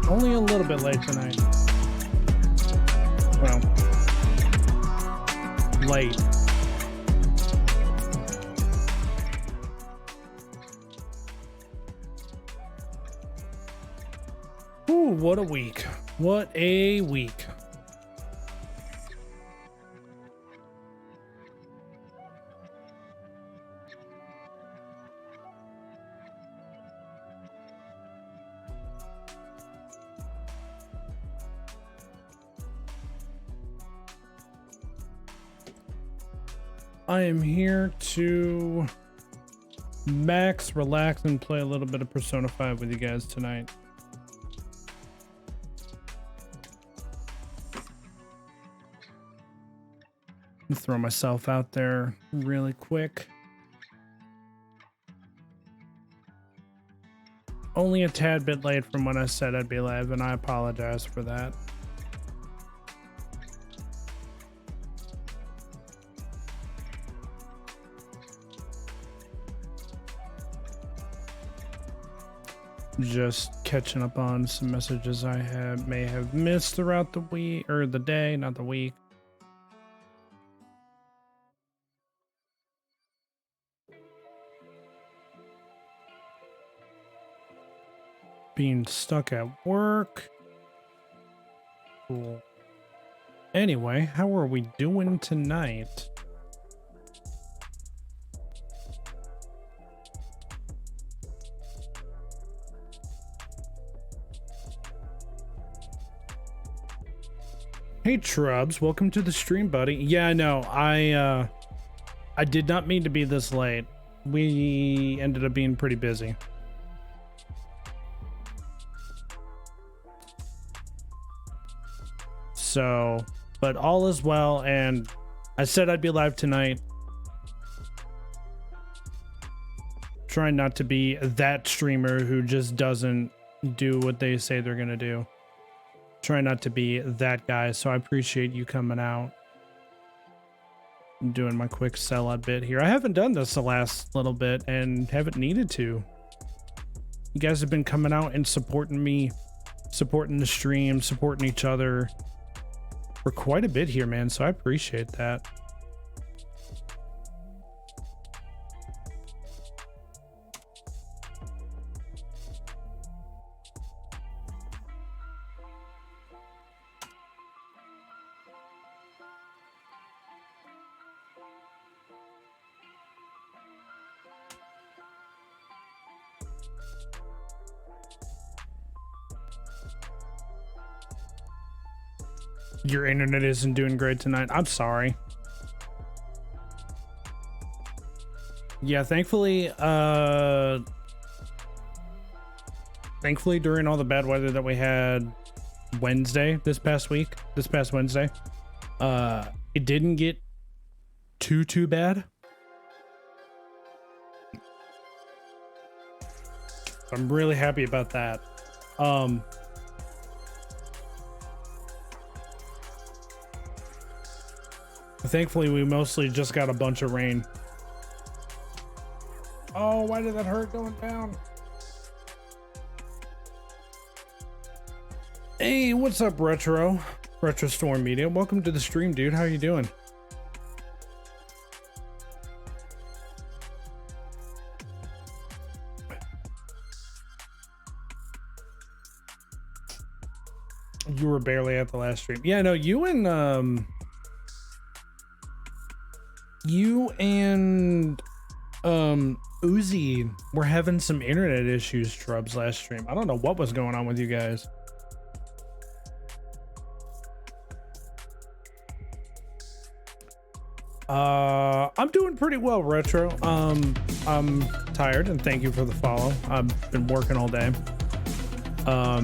Only a little bit late tonight. Well, late. Ooh, what a week. What a week. I am here to max, relax, and play a little bit of Persona 5 with you guys tonight. Throw myself out there really quick. Only a tad bit late from when I said I'd be live, and I apologize for that. Just catching up on some messages I may have missed throughout the week, or the day, not the week. Being stuck at work. Cool. Anyway, how are we doing tonight? Hey Trubs, welcome to the stream, buddy. Yeah, no, I did not mean to be this late. We ended up being pretty busy. So, but all is well, and I said I'd be live tonight. Trying not to be that streamer who just doesn't do what they say they're gonna do. Try not to be that guy, so I appreciate you coming out. I'm doing my quick sellout bit here. I haven't done this the last little bit and haven't needed to. You guys have been coming out and supporting me, supporting the stream, supporting each other for quite a bit here, man, so I appreciate that. Your internet isn't doing great tonight. I'm sorry. Yeah, thankfully during all the bad weather that we had this past Wednesday, it didn't get too bad. I'm really happy about that. Thankfully, we mostly just got a bunch of rain. Oh, why did that hurt going down? Hey, what's up, Retro Storm Media? Welcome to the stream, dude. How you doing? You were barely at the last stream. Yeah, no, you and Uzi were having some internet issues, Trubs, last stream. I don't know what was going on with you guys. I'm doing pretty well, Retro. I'm tired, and thank you for the follow. I've been working all day. But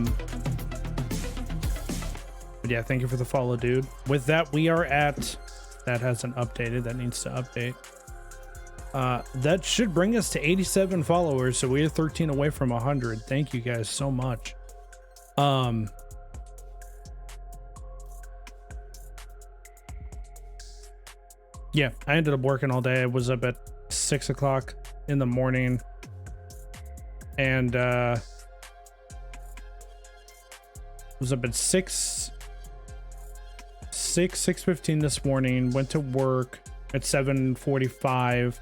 yeah, thank you for the follow, dude. With that, we are at... That hasn't updated. That needs to update. That should bring us to 87 followers, so we are 13 away from 100. Thank you guys so much. Yeah, I ended up working all day. I was up at 6 o'clock in the morning, and Was up at 6:15 this morning, went to work at 7:45,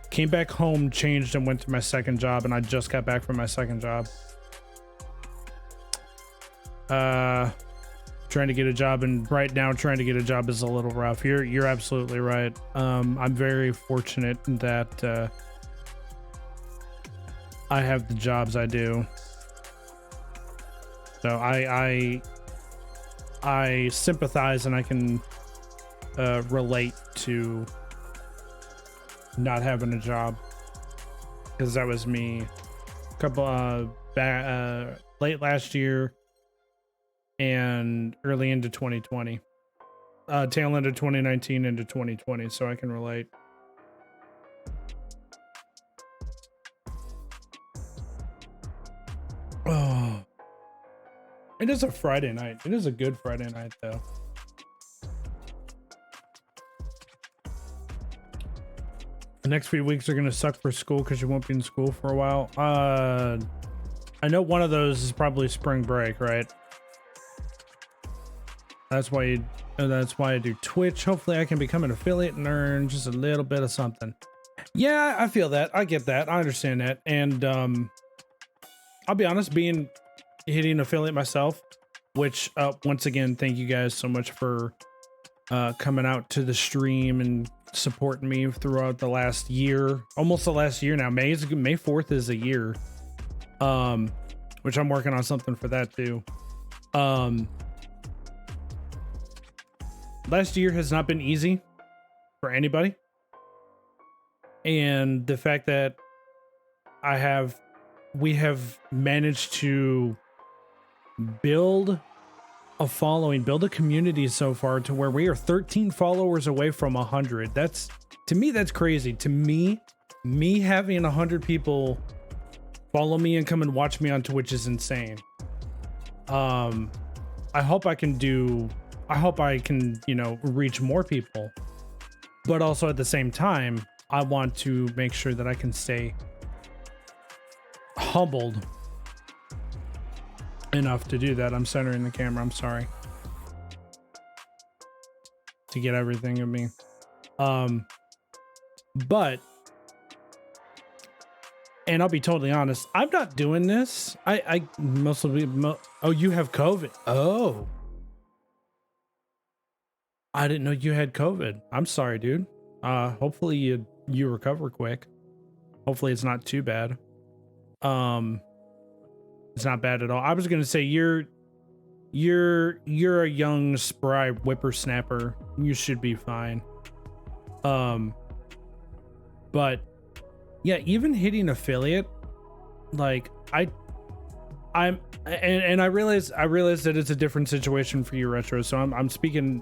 came back home, changed, and went to my second job, and I just got back from my second job. Trying to get a job, and right now trying to get a job is a little rough. You're absolutely right. I'm very fortunate that I have the jobs I do. So I sympathize, and I can relate to not having a job, because that was me a couple late last year and early into 2020, tail end of 2019 into 2020, so I can relate. Oh, it is a Friday night. It is a good Friday night, though. The next few weeks are gonna suck for school because you won't be in school for a while. I know one of those is probably spring break, right? That's why I do Twitch. Hopefully I can become an affiliate and earn just a little bit of something. Yeah, I feel that. I get that. I understand that. And I'll be honest, hitting affiliate myself, which once again, thank you guys so much for coming out to the stream and supporting me throughout the last year, almost the last year now. May 4th is a year, which I'm working on something for that too. Last year has not been easy for anybody, and the fact that we have managed to build a following, build a community so far to where we are 13 followers away from 100. That's, to me, that's crazy. To me having 100 people follow me and come and watch me on Twitch is insane. I hope I can, reach more people, but also at the same time, I want to make sure that I can stay humbled enough to do that. I'm centering the camera. I'm sorry. To get everything of me. But, and I'll be totally honest, I'm not doing this. I mostly, oh, you have COVID. Oh, I didn't know you had COVID. I'm sorry, dude. Hopefully you recover quick. Hopefully it's not too bad. It's not bad at all. I was gonna say you're a young, spry whippersnapper. You should be fine. But yeah, even hitting affiliate, like I realize that it's a different situation for you, Retro. So I'm not speaking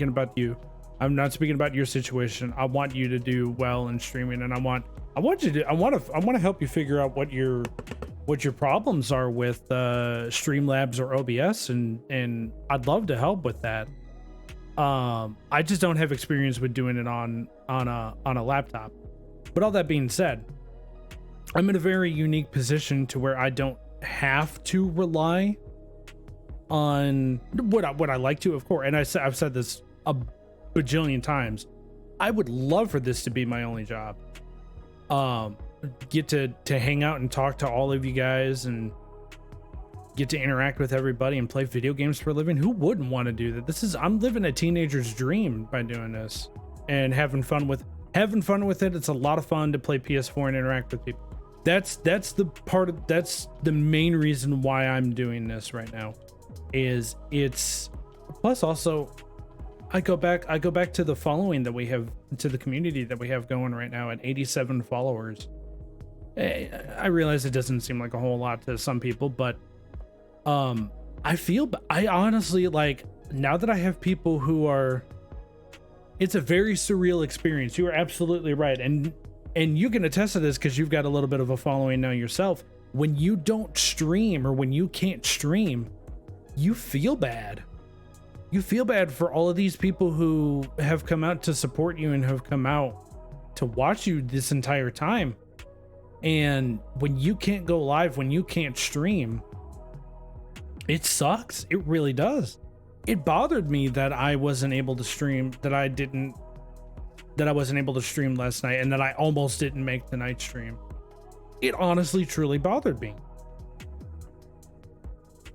about you. I'm not speaking about your situation. I want you to do well in streaming, and I want to help you figure out what your problems are with Streamlabs or OBS, and I'd love to help with that. I just don't have experience with doing it on a laptop. But all that being said, I'm in a very unique position to where I don't have to rely on what I like to, of course. And I've said this a bajillion times. I would love for this to be my only job. Get to hang out and talk to all of you guys and get to interact with everybody and play video games for a living. Who wouldn't want to do that? I'm living a teenager's dream by doing this and having fun with it. It's a lot of fun to play PS4 and interact with people. That's the main reason why I'm doing this right now. Is it's plus also I go back to the following that we have, to the community that we have going right now at 87 followers. I realize it doesn't seem like a whole lot to some people, but I honestly, like, now that I have people who are, it's a very surreal experience. You are absolutely right. And you can attest to this because you've got a little bit of a following now yourself. When you don't stream, or when you can't stream, you feel bad. You feel bad for all of these people who have come out to support you and have come out to watch you this entire time. And when you can't go live, when you can't stream, It sucks. It really does. It bothered me that I wasn't able to stream, that I wasn't able to stream last night, and that I almost didn't make the night stream. It honestly, truly bothered me.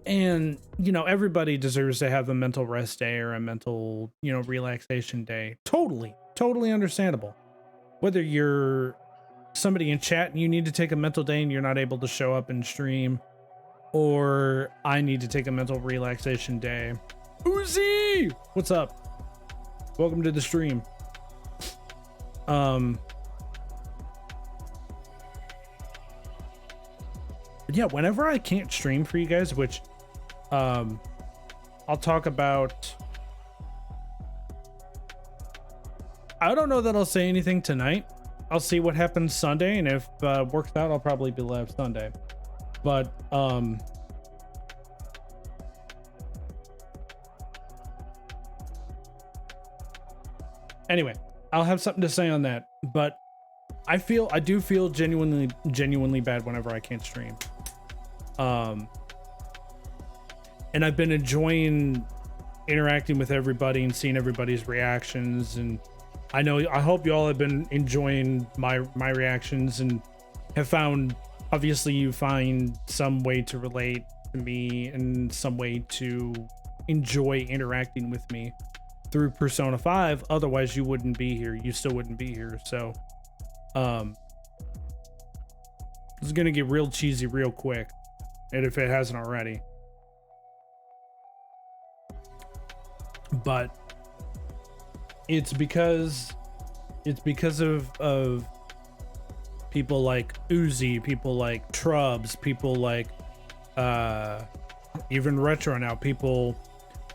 And, you know, everybody deserves to have a mental rest day or a mental, you know, relaxation day. Totally understandable. Whether you're somebody in chat and you need to take a mental day and you're not able to show up and stream, or I need to take a mental relaxation day. Uzi! What's up? Welcome to the stream. But yeah, whenever I can't stream for you guys, which I'll talk about. I don't know that I'll say anything tonight. I'll see what happens Sunday, and if works out, I'll probably be live Sunday. But anyway, I'll have something to say on that. But I do feel genuinely bad whenever I can't stream. And I've been enjoying interacting with everybody and seeing everybody's reactions, and I hope you all have been enjoying my reactions and have found, obviously you find some way to relate to me and some way to enjoy interacting with me through Persona 5. Otherwise you wouldn't be here. You still wouldn't be here. So this is gonna get real cheesy real quick, and if it hasn't already. But it's because of people like Uzi, people like Trubs, people like even Retro now, people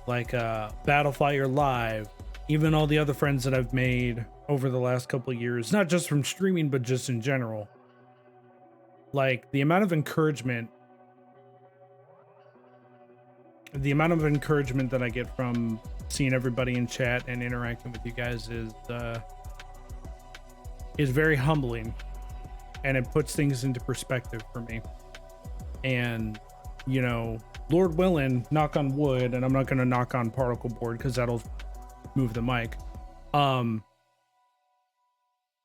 like Battlefire Live, even all the other friends that I've made over the last couple of years, not just from streaming but just in general. Like the amount of encouragement that I get from seeing everybody in chat and interacting with you guys is very humbling, and it puts things into perspective for me. And, you know, Lord willing, knock on wood, and I'm not going to knock on particle board because that'll move the mic.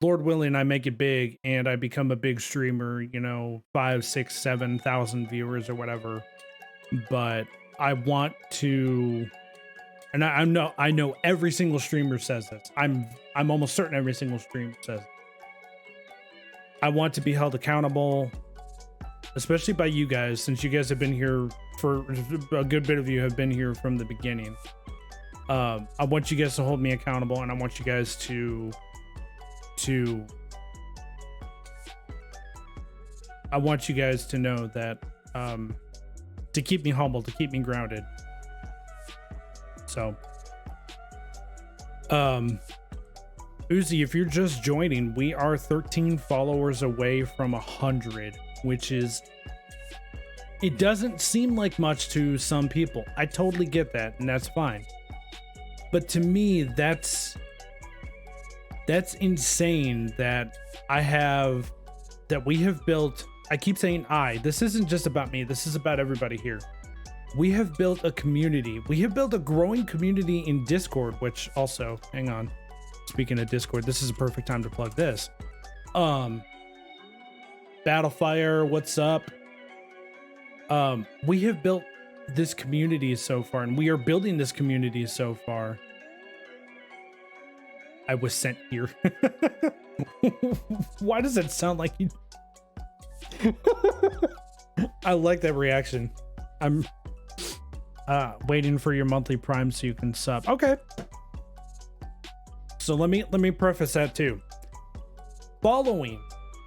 Lord willing, I make it big and I become a big streamer, you know, 5, 6, 7,000 viewers or whatever. But I want to, and I know every single streamer says this. I'm almost certain every single streamer says it. I want to be held accountable, especially by you guys, since you guys have been here for a good bit of you have been here from the beginning. I want you guys to hold me accountable, and I want you guys to know that to keep me humble, to keep me grounded. So Uzi, if you're just joining, we are 13 followers away from 100, which is, it doesn't seem like much to some people. I totally get that, and that's fine. But to me, that's insane that we have built, I keep saying this isn't just about me, this is about everybody here. We have built a community. We have built a growing community in Discord, which also, hang on. Speaking of Discord, this is a perfect time to plug this. Battlefire, what's up? We have built this community so far, and we are building this community so far. I was sent here. Why does it sound like you? I like that reaction. I'm waiting for your monthly Prime so you can sub. Okay. So let me preface that too. Following,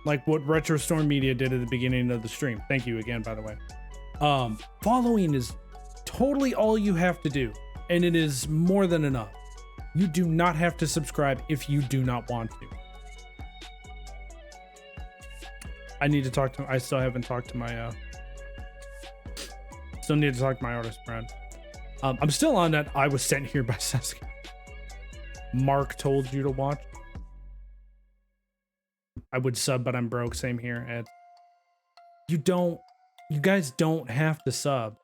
like what Retro Storm Media did at the beginning of the stream. Thank you again, by the way. Following is totally all you have to do, and it is more than enough. You do not have to subscribe if you do not want to. I need to talk to, I still haven't talked to my, still need to talk to my artist friend. I'm still on that I was sent here by Sasuke. Mark told you to watch. I would sub, but I'm broke. Same here. And you guys don't have to sub.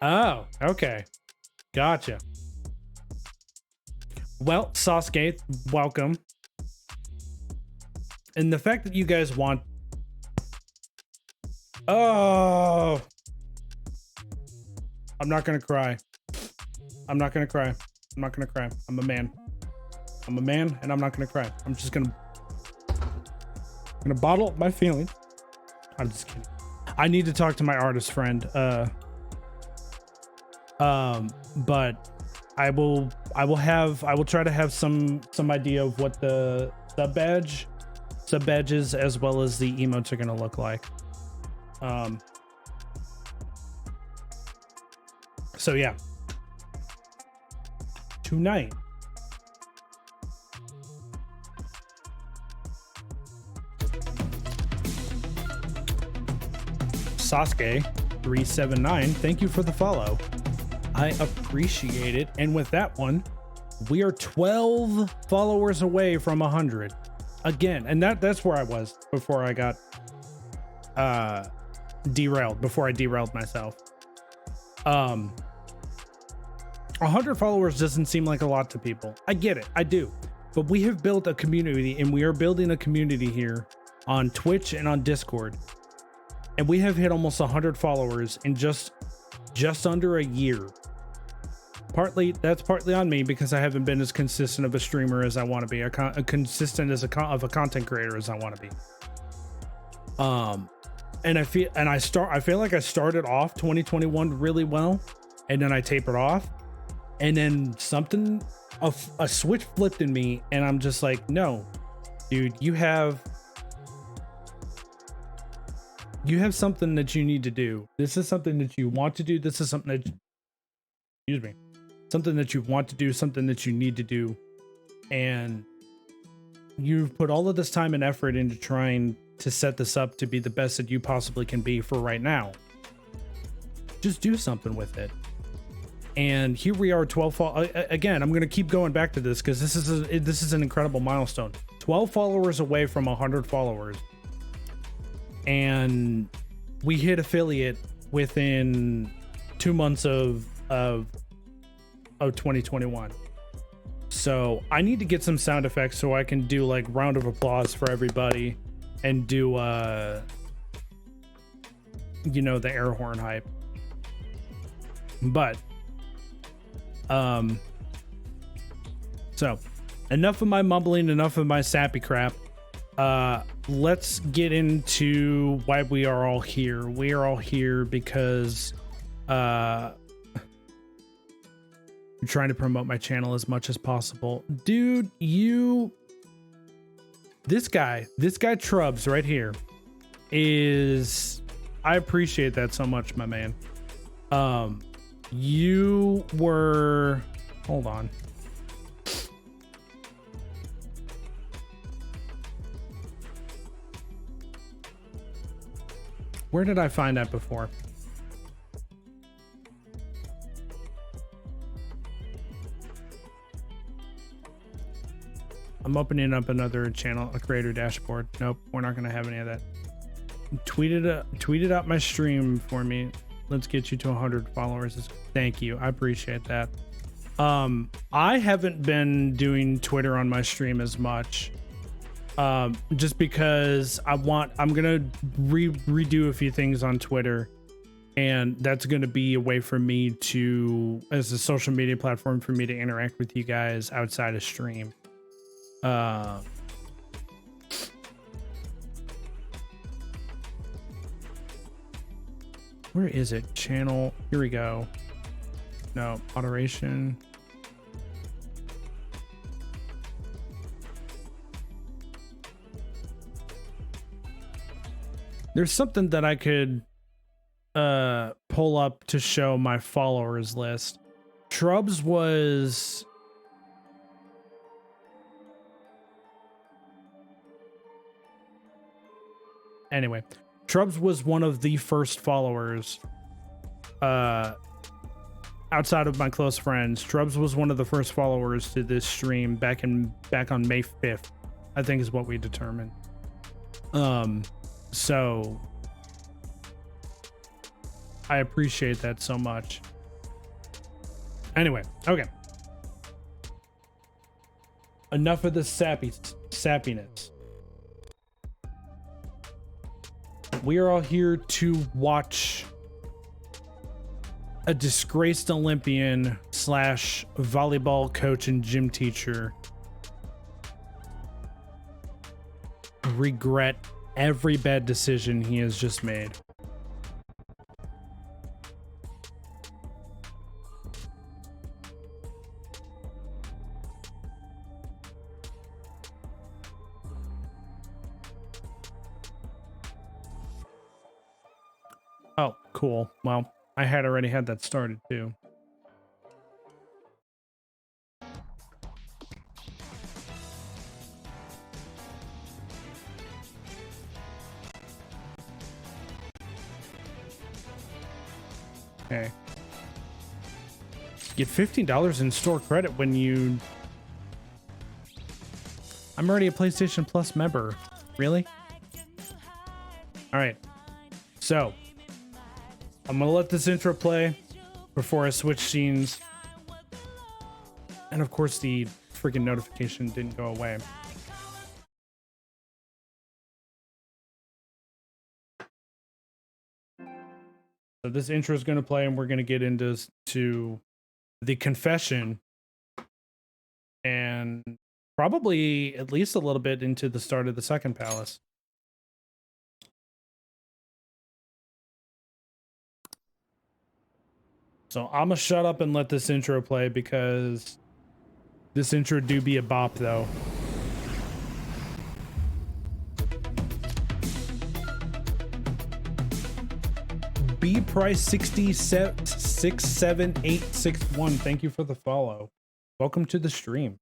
Oh, okay. Gotcha. Well, Sasuke, welcome. And the fact that you guys want... Oh! I'm not gonna cry. I'm not gonna cry. I'm not gonna cry. I'm a man. I'm a man, and I'm not gonna cry. I'm just gonna bottle up my feelings. I'm just kidding. I need to talk to my artist friend. But I will try to have some idea of what the sub badges as well as the emotes are gonna look like. So yeah. Tonight. Sasuke 379, thank you for the follow. I appreciate it. And with that one, we are 12 followers away from 100 again. And that's where I was before I got derailed, before I derailed myself. 100 followers doesn't seem like a lot to people. I get it, I do. But we have built a community, and we are building a community here on Twitch and on Discord. And we have hit almost 100 followers in just under a year. That's partly on me because I haven't been as consistent of a streamer as I want to be, a consistent as a content creator as I want to be. And I feel like I started off 2021 really well, and then I tapered off, and then a switch flipped in me, and I'm just like, no, dude, you have something that you need to do. This is something that you want to do. This is something that, something that you want to do, something that you need to do. And you've put all of this time and effort into trying to set this up to be the best that you possibly can be for right now. Just do something with it. And here we are, 12 again, I'm going to keep going back to this because this is an incredible milestone. 12 followers away from 100 followers. And we hit affiliate within 2 months of 2021. So I need to get some sound effects so I can do like round of applause for everybody and do the air horn hype. But so enough of my mumbling, enough of my sappy crap. Let's get into why we are all here. We are all here because I'm trying to promote my channel as much as possible. Dude, this guy Trubs right here is, I appreciate that so much, my man. You were, hold on. Where did I find that before? I'm opening up another channel, a creator dashboard. Nope, we're not gonna have any of that. Tweeted out my stream for me. Let's get you to 100 followers. Thank you, I appreciate that. I haven't been doing Twitter on my stream as much. Just because I'm gonna redo a few things on Twitter, and that's gonna be a way for me to, as a social media platform, for me to interact with you guys outside of stream. Where is it? Channel, here we go. No, moderation. There's something that I could pull up to show my followers list. Trubs was... Anyway, Trubs was one of the first followers outside of my close friends. Trubs was one of the first followers to this stream back on May 5th, I think is what we determined. So I appreciate that so much. Anyway, okay. Enough of this sappiness. We are all here to watch a disgraced Olympian / volleyball coach and gym teacher regret every bad decision he has just made. Oh, cool. Well, I had already had that started too. Okay. Get $15 in store credit when you... I'm already a PlayStation Plus member. Really? All right. So, I'm gonna let this intro play before I switch scenes. And of course, the freaking notification didn't go away. So this intro is gonna play, and we're gonna get into the confession, and probably at least a little bit into the start of the second palace. So I'm gonna shut up and let this intro play, because this intro do be a bop though. B Price 67861. Thank you for the follow. Welcome to the stream.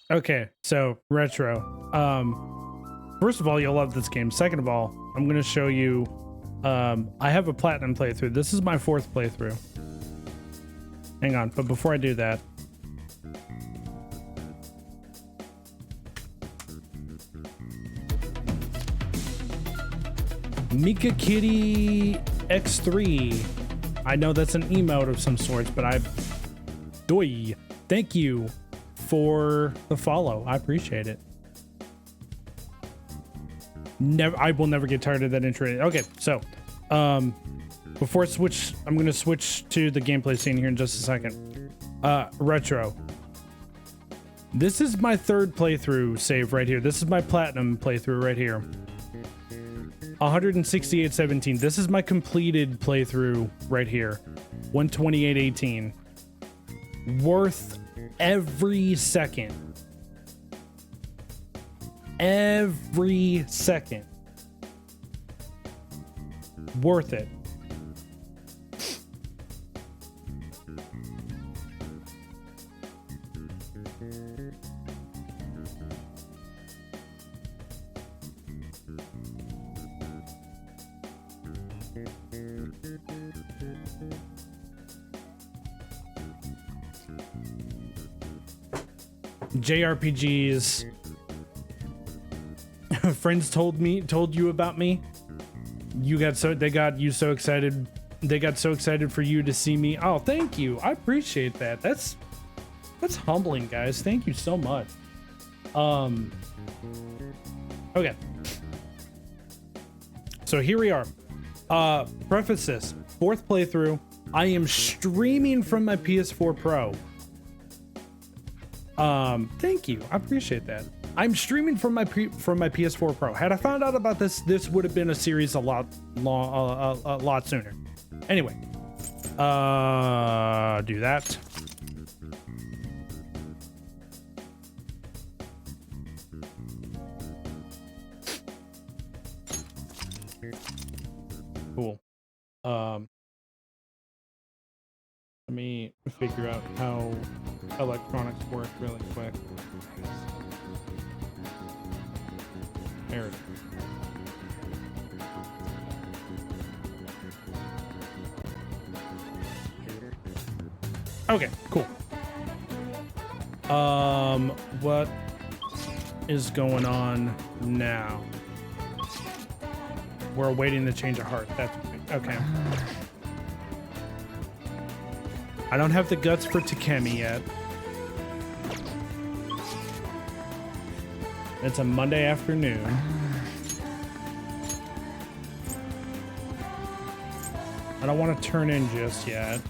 Okay, so retro. First of all, you'll love this game. Second of all, I'm gonna show you. I have a platinum playthrough. This is my 4th playthrough. Hang on, but before I do that, Mika Kitty X3. I know that's an emote of some sorts, but thank you for the follow. I appreciate it. I will never get tired of that intro. Okay, so before I switch, I'm gonna switch to the gameplay scene here in just a second. Retro. This is my 3rd playthrough save right here. This is my platinum playthrough right here. 168.17. This is my completed playthrough right here. 128.18. Worth every second. Every second. Worth it. JRPGs. Friends told you about me. They got you so excited. They got so excited for you to see me. Oh, thank you. I appreciate that. That's humbling, guys. Thank you so much. Okay. So here we are. Preface this. 4th playthrough. I am streaming from my PS4 Pro. Thank you. I appreciate that. I'm streaming from my PS4 Pro. Had I found out about this would have been a series a lot sooner. Anyway, do that. Cool. Let me figure out how electronics work really quick. There it is. Okay, cool. What is going on now? We're waiting to change a heart. That's okay. I don't have the guts for Takemi yet. It's a Monday afternoon. I don't want to turn in just yet.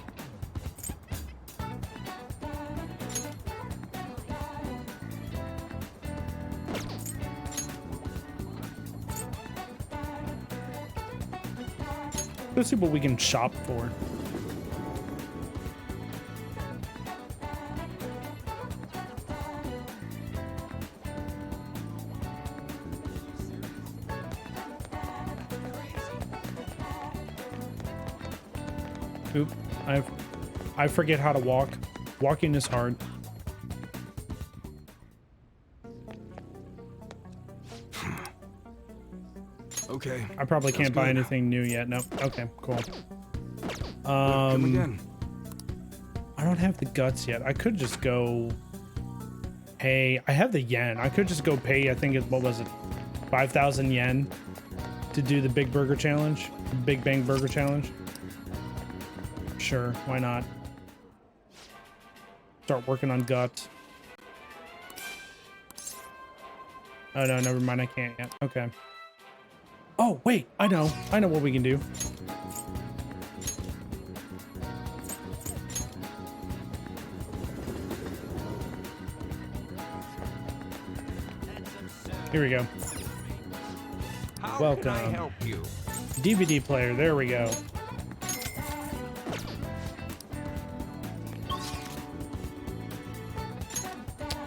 Let's see what we can shop for. Oop, I forget how to walk. Walking is hard. Okay. I probably can't buy anything new yet. Nope. Okay, cool. Come again. I don't have the guts yet. I could just go pay. I have the yen. I could just go pay, I think what was it? 5,000 yen to do the Big Burger Challenge. Big Bang Burger Challenge. Sure, why not? Start working on guts. Oh no, never mind, I can't yet. Okay. Oh, wait, I know what we can do. Here we go. Welcome. How can I help you? DVD player, there we go.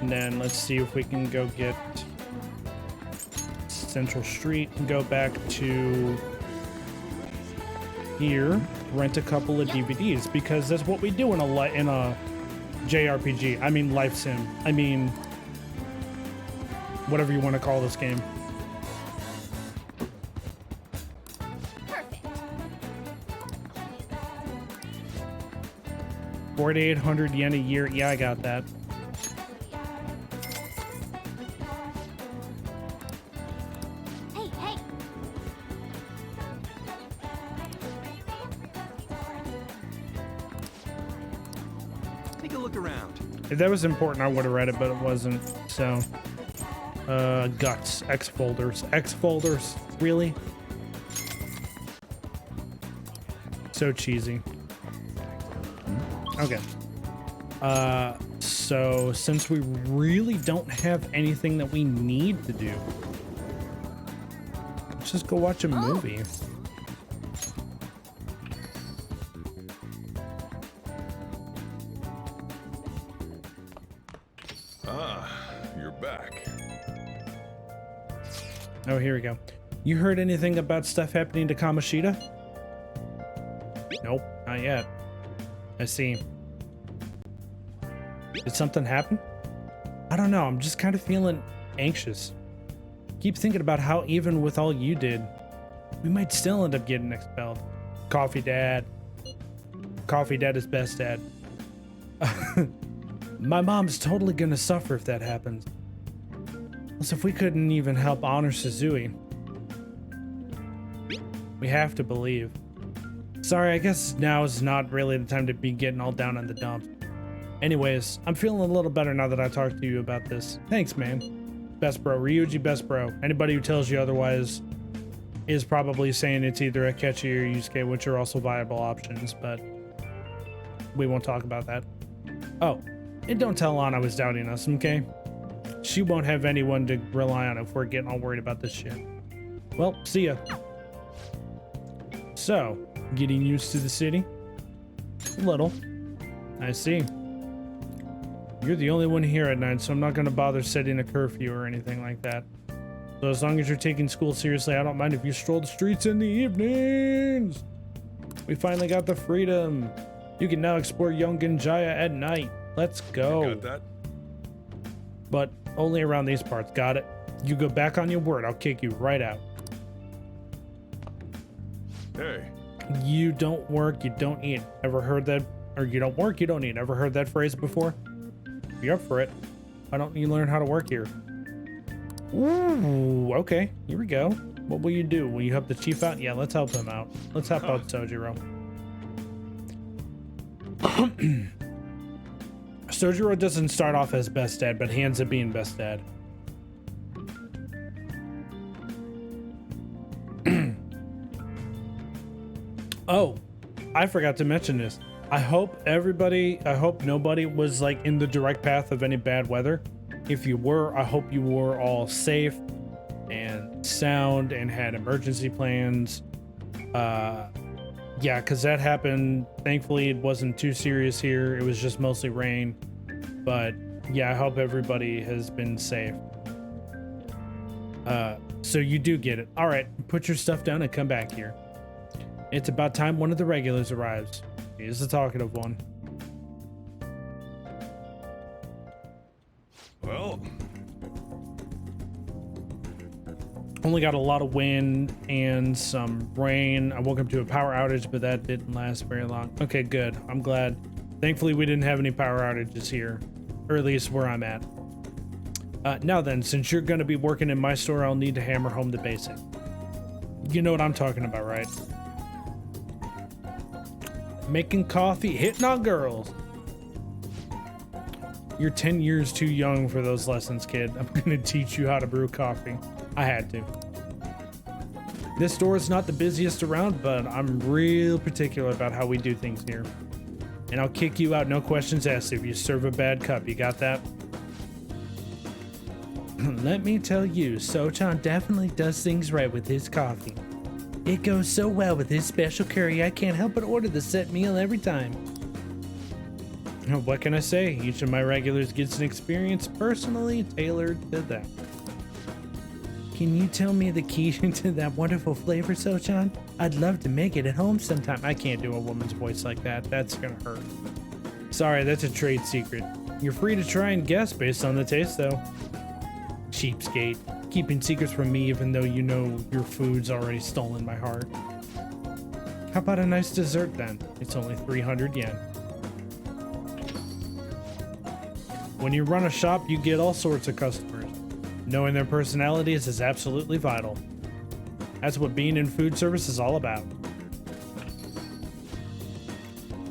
And then let's see if we can go get Central Street and go back to here, rent a couple of DVDs, because that's what we do in a JRPG. I mean life sim. I mean whatever you want to call this game. Perfect. 4,800 yen a year. Yeah, I got that. Hey. Take a look around. If that was important, I would have read it, but it wasn't. So, guts, X folders, really? So cheesy. Okay. So since we really don't have anything that we need to do, let's just go watch a movie. You're back. Oh, here we go. You heard anything about stuff happening to Kamoshida? Nope, not yet. I see. Did something happen? I don't know, I'm just kind of feeling anxious. Keep thinking about how even with all you did, we might still end up getting expelled. Coffee Dad. Coffee Dad is best dad. My mom's totally gonna suffer if that happens. Plus, if we couldn't even help honor Suzui. We have to believe. Sorry, I guess now is not really the time to be getting all down in the dumps. Anyways, I'm feeling a little better now that I talked to you about this. Thanks, man. Best bro. Ryuji, best bro. Anybody who tells you otherwise is probably saying it's either Akechi or Yusuke, which are also viable options, but we won't talk about that. Oh, and don't tell Lana I was doubting us, okay? She won't have anyone to rely on if we're getting all worried about this shit. Well, see ya. So, getting used to the city? A little. I see. You're the only one here at night, so I'm not going to bother setting a curfew or anything like that. So as long as you're taking school seriously, I don't mind if you stroll the streets in the evenings. We finally got the freedom. You can now explore Yongen-Jaya at night. Let's go. Got that? But only around these parts. Got it? You go back on your word, I'll kick you right out. Hey. You don't work, you don't eat. Ever heard that? Or you don't work, you don't eat. Ever heard that phrase before? You're up for it. Why don't you learn how to work here? Ooh, okay. Here we go. What will you do? Will you help the chief out? Yeah, let's help him out. Let's help out Sojiro. Sojiro doesn't start off as best dad, but he ends up being best dad. Oh, I forgot to mention this. I hope nobody was like in the direct path of any bad weather. If you were, I hope you were all safe and sound and had emergency plans. Yeah, because that happened. Thankfully, it wasn't too serious here. It was just mostly rain. But yeah, I hope everybody has been safe. So you do get it. All right, put your stuff down and come back here. It's about time one of the regulars arrives. He's the talkative one. Well, only got a lot of wind and some rain. I woke up to a power outage, but that didn't last very long. Okay, good. I'm glad. Thankfully, we didn't have any power outages here, or at least where I'm at. Now then, since you're going to be working in my store, I'll need to hammer home the basic. You know what I'm talking about, right? Making coffee, hitting on girls. You're 10 years too young for those lessons, kid. I'm gonna teach you how to brew coffee. I had to. This store is not the busiest around, but I'm real particular about how we do things here. And I'll kick you out, no questions asked, if you serve a bad cup. You got that? Let me tell you, Sochan definitely does things right with his coffee. It goes so well with his special curry, I can't help but order the set meal every time. What can I say? Each of my regulars gets an experience personally tailored to them. Can you tell me the key to that wonderful flavor, Sochan? I'd love to make it at home sometime. I can't do a woman's voice like that. That's gonna hurt. Sorry, that's a trade secret. You're free to try and guess based on the taste, though. Cheapskate. Keeping secrets from me even though you know your food's already stolen my heart. How about a nice dessert then? It's only 300 yen. When you run a shop, you get all sorts of customers. Knowing their personalities is absolutely vital. That's what being in food service is all about.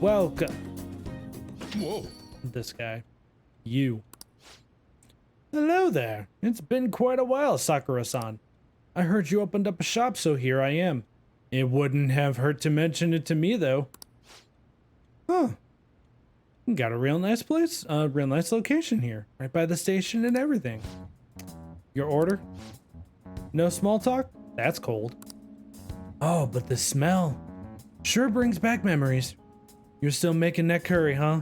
Welcome. whoa. This guy. You. Hello there. It's been quite a while, Sakura-san. I heard you opened up a shop, so here I am. It wouldn't have hurt to mention it to me, though. Huh. Got a real nice place, a real nice location here, right by the station and everything. Your order? No small talk? That's cold. Oh, but the smell sure brings back memories. You're still making that curry, huh?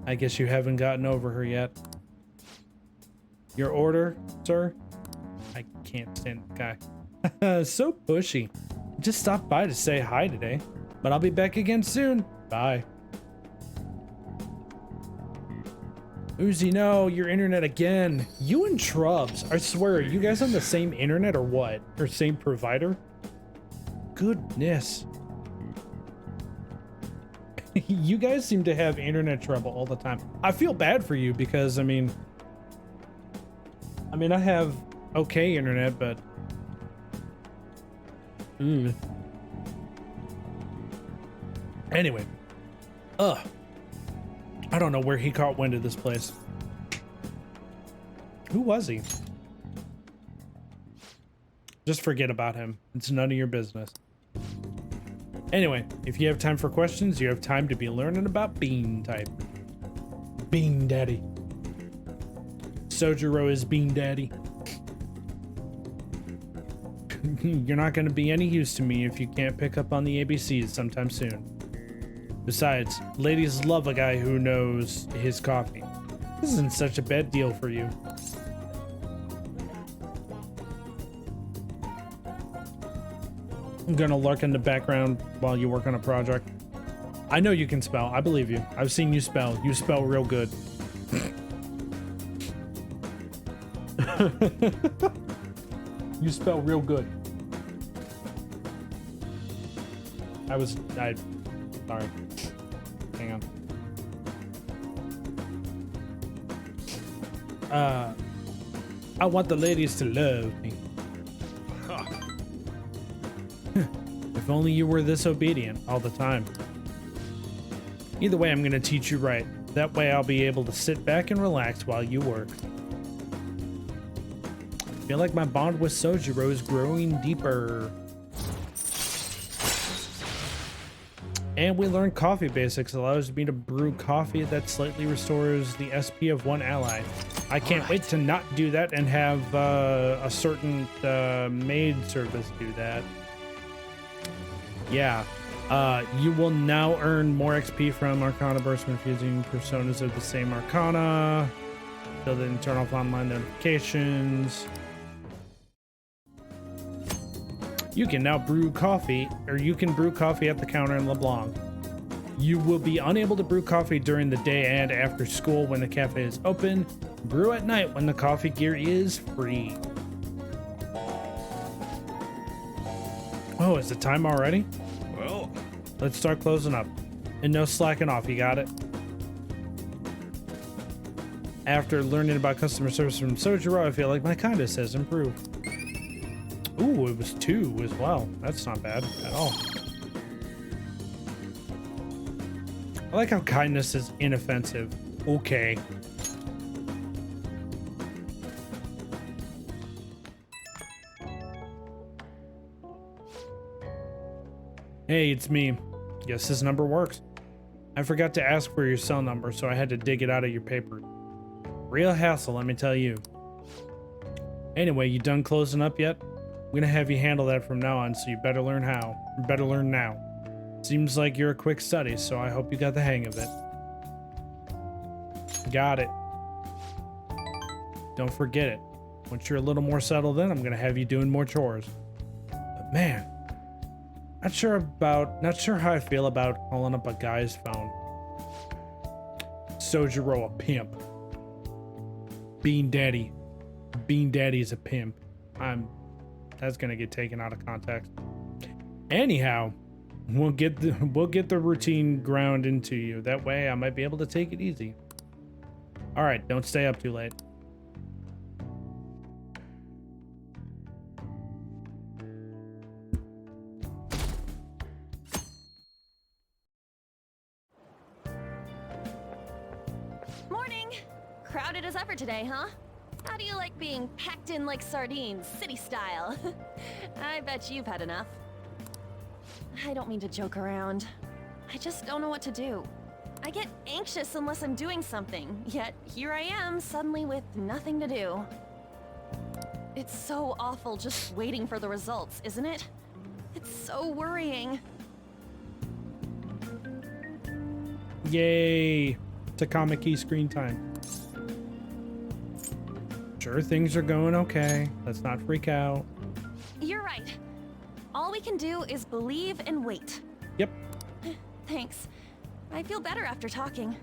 I guess you haven't gotten over her yet. Your order, sir? I can't stand the guy. So pushy. Just stopped by to say hi today, but I'll be back again soon. Bye. Uzi, no, your internet again. You and Trubs, I swear, are you guys on the same internet or what? Or same provider? Goodness. You guys seem to have internet trouble all the time. I feel bad for you because I mean I have okay internet, but anyway, I don't know where he caught wind of this place. Who was he? Just forget about him. It's none of your business. Anyway, if you have time for questions, you have time to be learning about Bean type. Bean Daddy. Sojiro is Bean Daddy. You're not going to be any use to me if you can't pick up on the ABCs sometime soon. Besides, ladies love a guy who knows his coffee. This isn't such a bad deal for you. I'm gonna lurk in the background while you work on a project. I know you can spell. I believe you. I've seen you spell. You spell real good. You spell real good. Sorry. Hang on. I want the ladies to love me. If only you were this obedient all the time. Either way, I'm gonna teach you right. That way I'll be able to sit back and relax while you work. I feel like my bond with Sojiro is growing deeper. And we learned coffee basics. Allows me to brew coffee that slightly restores the SP of one ally. I can't wait to not do that and have a certain maid service do that. Yeah. You will now earn more XP from Arcana Burst when fusing personas of the same Arcana. Build in turn off online notifications. You can now brew coffee, or you can brew coffee at the counter in LeBlanc. You will be unable to brew coffee during the day and after school when the cafe is open. Brew at night when the coffee gear is free. Oh, is it time already? Well, let's start closing up. And no slacking off, you got it? After learning about customer service from Sojiro, I feel like my kindness has improved. Ooh, it was 2 as well. That's not bad at all. I like how kindness is inoffensive. Okay. Hey, it's me. Guess this number works. I forgot to ask for your cell number, so I had to dig it out of your paper. Real hassle, let me tell you. Anyway, you done closing up yet? I'm gonna have you handle that from now on, so you better learn how. You better learn now. Seems like you're a quick study, so I hope you got the hang of it. Got it. Don't forget it. Once you're a little more settled in, I'm gonna have you doing more chores. But man, not sure how I feel about calling up a guy's phone. Sojiro a pimp. Bean Daddy's a pimp. That's gonna get taken out of context. Anyhow, we'll get the routine ground into you. That way I might be able to take it easy. All right, don't stay up too late. Morning! Crowded as ever today, huh? How do you like being packed in like sardines, city style? I bet you've had enough. I don't mean to joke around. I just don't know what to do. I get anxious unless I'm doing something, yet here I am suddenly with nothing to do. It's so awful just waiting for the results, isn't it? It's so worrying. Yay! Takamaki screen time. Sure, things are going okay. Let's not freak out. You're right. All we can do is believe and wait. Yep. Thanks. I feel better after talking.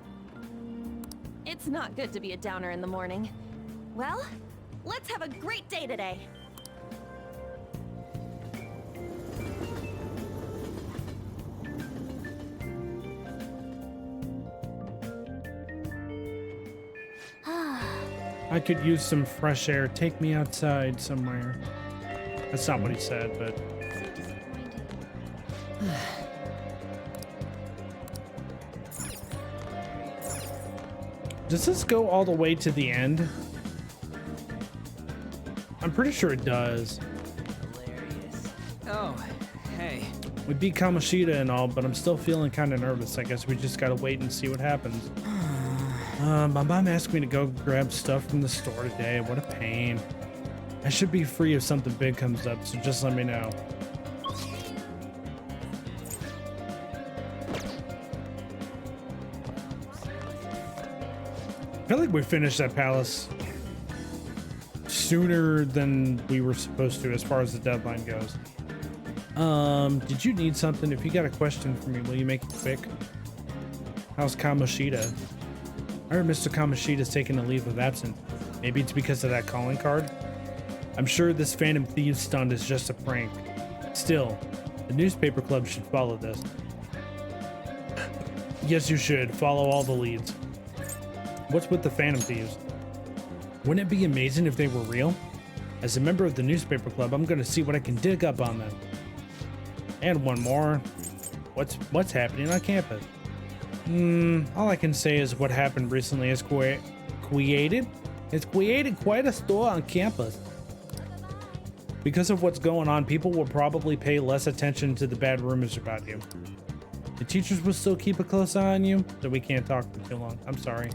It's not good to be a downer in the morning. Well, let's have a great day today. I could use some fresh air. Take me outside somewhere. That's not what he said, but... Does this go all the way to the end? I'm pretty sure it does. Hilarious. Oh, hey. We beat Kamoshida and all, but I'm still feeling kind of nervous. I guess we just gotta wait and see what happens. My mom asked me to go grab stuff from the store today. What a pain. I should be free if something big comes up, so just let me know. I feel like we finished that palace sooner than we were supposed to as far as the deadline goes. Did you need something? If you got a question for me, will you make it quick? How's Kamoshida? I heard Mr. Kamoshida's taking a leave of absence. Maybe it's because of that calling card? I'm sure this Phantom Thieves stunt is just a prank. Still, the newspaper club should follow this. Yes, you should. Follow all the leads. What's with the Phantom Thieves? Wouldn't it be amazing if they were real? As a member of the newspaper club, I'm going to see what I can dig up on them. And one more. What's happening on campus? All I can say is what happened recently has created quite a stir on campus. Because of what's going on, people will probably pay less attention to the bad rumors about you. The teachers will still keep a close eye on you, so we can't talk for too long. I'm sorry.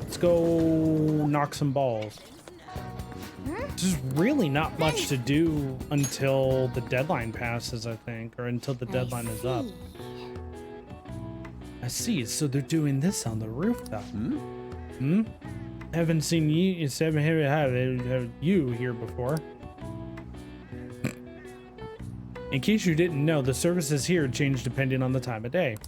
Let's go knock some balls. There's really not much to do until the deadline passes, I think, or until the deadline is up. I see. So they're doing this on the rooftop. Haven't seen you. Have you here before? In case you didn't know, the services here change depending on the time of day.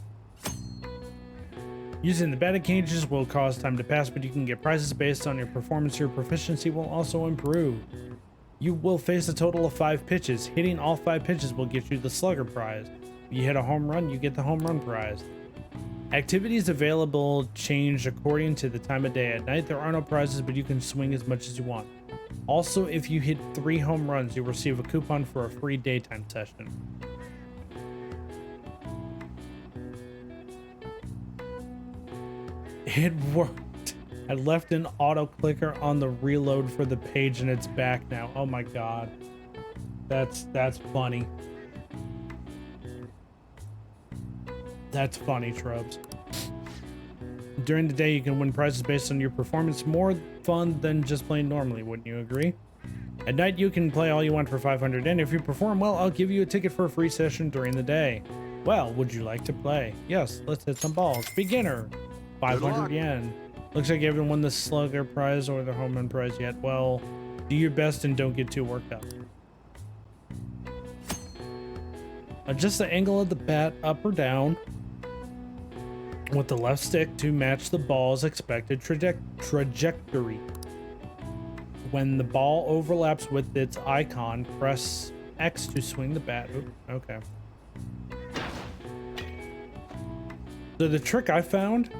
Using the batting cages will cause time to pass, but you can get prizes based on your performance. Your proficiency will also improve. You will face a total of 5 pitches. Hitting all 5 pitches will get you the slugger prize. If you hit a home run, you get the home run prize. Activities available change according to the time of day. At night, there are no prizes, but you can swing as much as you want. Also, if you hit 3 home runs, you'll receive a coupon for a free daytime session. It worked. I left an auto clicker on the reload for the page and it's back now. Oh my god. That's funny. That's funny, Trubs. During the day, you can win prizes based on your performance. More fun than just playing normally, wouldn't you agree? At night, you can play all you want for 500 yen. If you perform well, I'll give you a ticket for a free session during the day. Well, would you like to play? Yes, let's hit some balls. Beginner. 500 yen. Looks like you haven't won the slugger prize or the home run prize yet. Well, do your best and don't get too worked up. Adjust the angle of the bat up or down with the left stick to match the ball's expected trajectory. When the ball overlaps with its icon, press X to swing the bat. Oops, okay. So the trick I found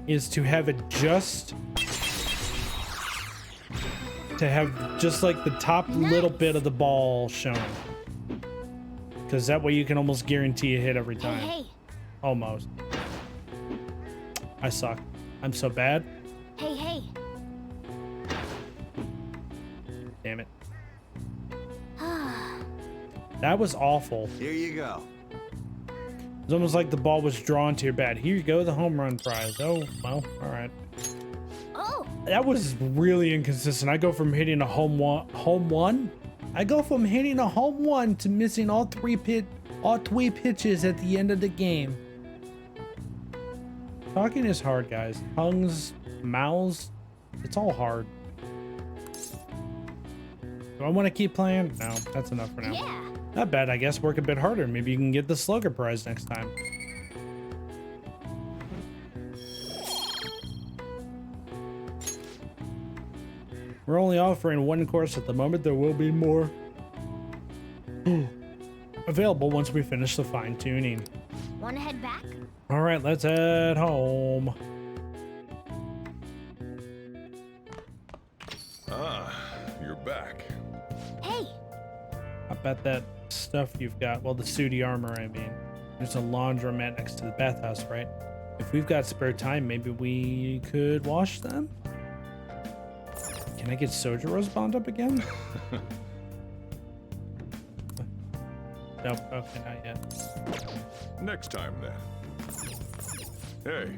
is to have it just like the top little bit of the ball shown, because that way you can almost guarantee a hit every time. Hey. Almost. I suck. I'm so bad. Hey. Damn it. That was awful. Here you go. It's almost like the ball was drawn to your bat. Here you go, the home run prize. Oh, well, all right. Oh. That was really inconsistent. I go from hitting a home one. I go from hitting a home one to missing all three pitches at the end of the game. Talking is hard, guys. Tongues, mouths, it's all hard. Do I want to keep playing? No, that's enough for now. Yeah. Not bad, I guess. Work a bit harder. Maybe you can get the slugger prize next time. We're only offering one course at the moment. There will be more available once we finish the fine tuning. Wanna head back? All right, let's head home. Ah, you're back. Hey, How about that stuff you've got? Well, the sooty armor, I mean. There's a laundromat next to the bathhouse, right? If we've got spare time, maybe we could wash them? Can I get Sojiro's bond up again? Nope, okay, not yet. Next time, then. Hey,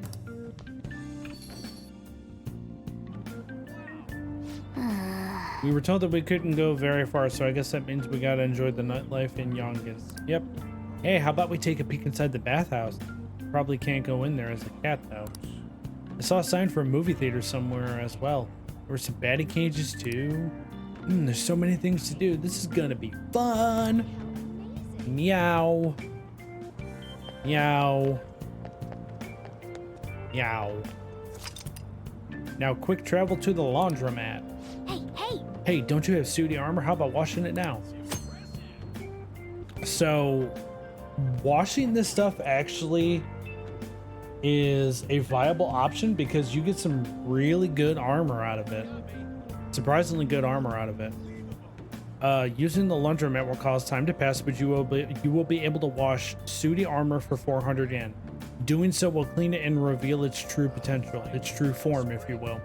We were told that we couldn't go very far, so I guess that means we gotta enjoy the nightlife in Yonkers. Yep. Hey, how about we take a peek inside the bathhouse? Probably can't go in there as a cat, though. I saw a sign for a movie theater somewhere as well. There were some batting cages, too. There's so many things to do. This is gonna be fun. Meow. Meow. Meow. Now quick travel to the laundromat. hey, hey! Hey, don't you have sooty armor? How about washing it now? So, washing this stuff actually is a viable option because you get some really good armor out of it. Surprisingly good armor out of it. Using the laundromat will cause time to pass, but you will be able to wash sooty armor for 400 yen. Doing so will clean it and reveal its true potential, its true form, if you will.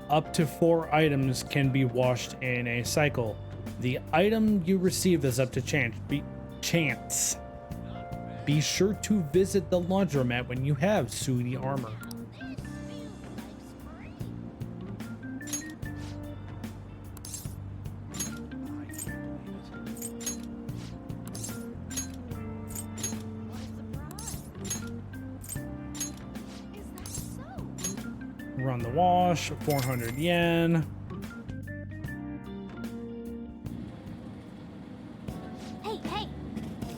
Up to 4 items can be washed in a cycle. The item you receive is up to chance. Be sure to visit the laundromat when you have sooty armor. Run the wash, 400 yen. Hey, hey!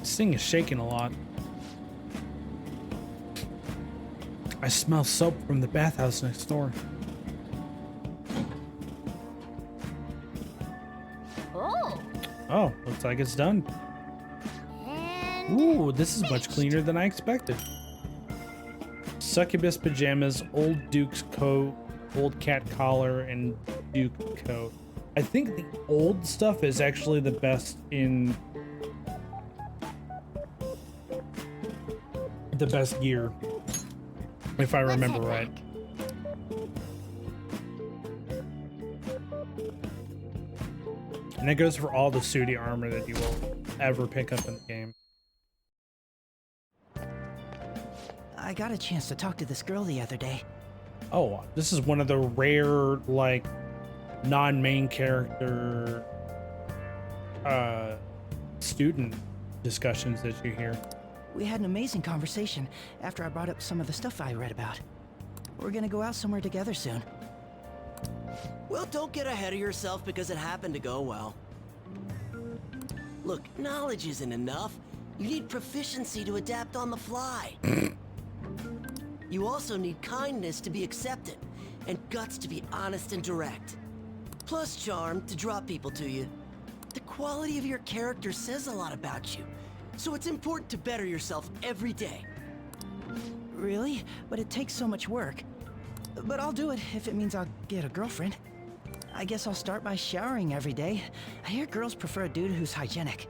This thing is shaking a lot. I smell soap from the bathhouse next door. Oh! Oh, looks like it's done. And... Ooh, this is much cleaner than I expected. Succubus pajamas, old Duke's coat, old cat collar, and Duke coat. I think the old stuff is actually the best in the best gear, if I remember right. And that goes for all the sooty armor that you will ever pick up in the game. I got a chance to talk to this girl the other day. Oh, this is one of the rare, like, non-main character student discussions that you hear. We had an amazing conversation after I brought up some of the stuff I read about. We're gonna go out somewhere together soon. Well, don't get ahead of yourself because it happened to go well. Look, knowledge isn't enough. You need proficiency to adapt on the fly. You also need kindness to be accepted, and guts to be honest and direct. Plus charm to draw people to you. The quality of your character says a lot about you, so it's important to better yourself every day. Really? But it takes so much work. But I'll do it if it means I'll get a girlfriend. I guess I'll start by showering every day. I hear girls prefer a dude who's hygienic.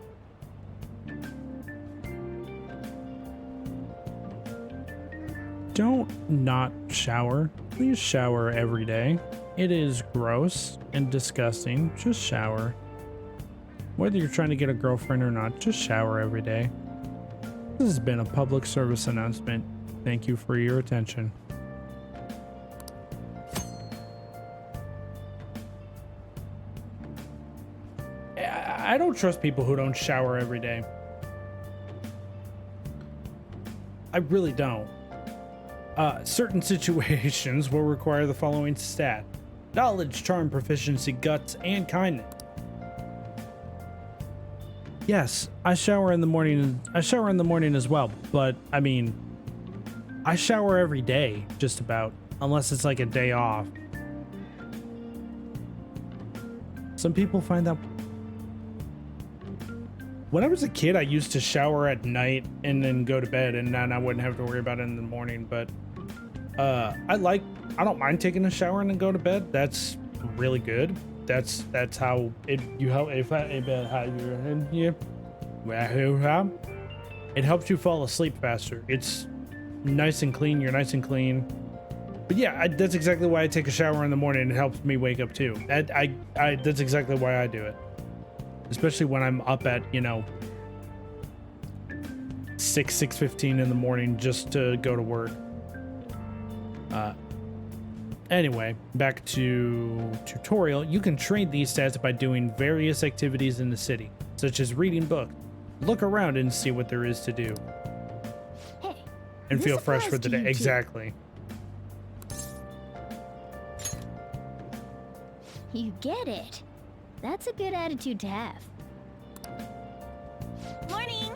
Don't not shower. Please shower every day. It is gross and disgusting. Just shower. Whether you're trying to get a girlfriend or not, just shower every day. This has been a public service announcement. Thank you for your attention. I don't trust people who don't shower every day. I really don't. Certain situations will require the following stat: knowledge, charm, proficiency, guts, and kindness. Yes, I shower in the morning. I shower in the morning as well, but I mean, I shower every day, just about. unless it's like a day off. Some people find that. When I was a kid, I used to shower at night and then go to bed, and then I wouldn't have to worry about it in the morning. But I don't mind taking a shower and then go to bed. That's really good. That's how it it helps you fall asleep faster. It's nice and clean. You're nice and clean. But yeah, that's exactly why I take a shower in the morning. It helps me wake up too. That's exactly why I do it. Especially when I'm up at, 6:15 in the morning just to go to work. Anyway, back to tutorial. You can train these stats by doing various activities in the city, such as reading books. Look around and see what there is to do. Hey. And this feel fresh for applies the to day. you too. Exactly. You get it. That's a good attitude to have. Morning!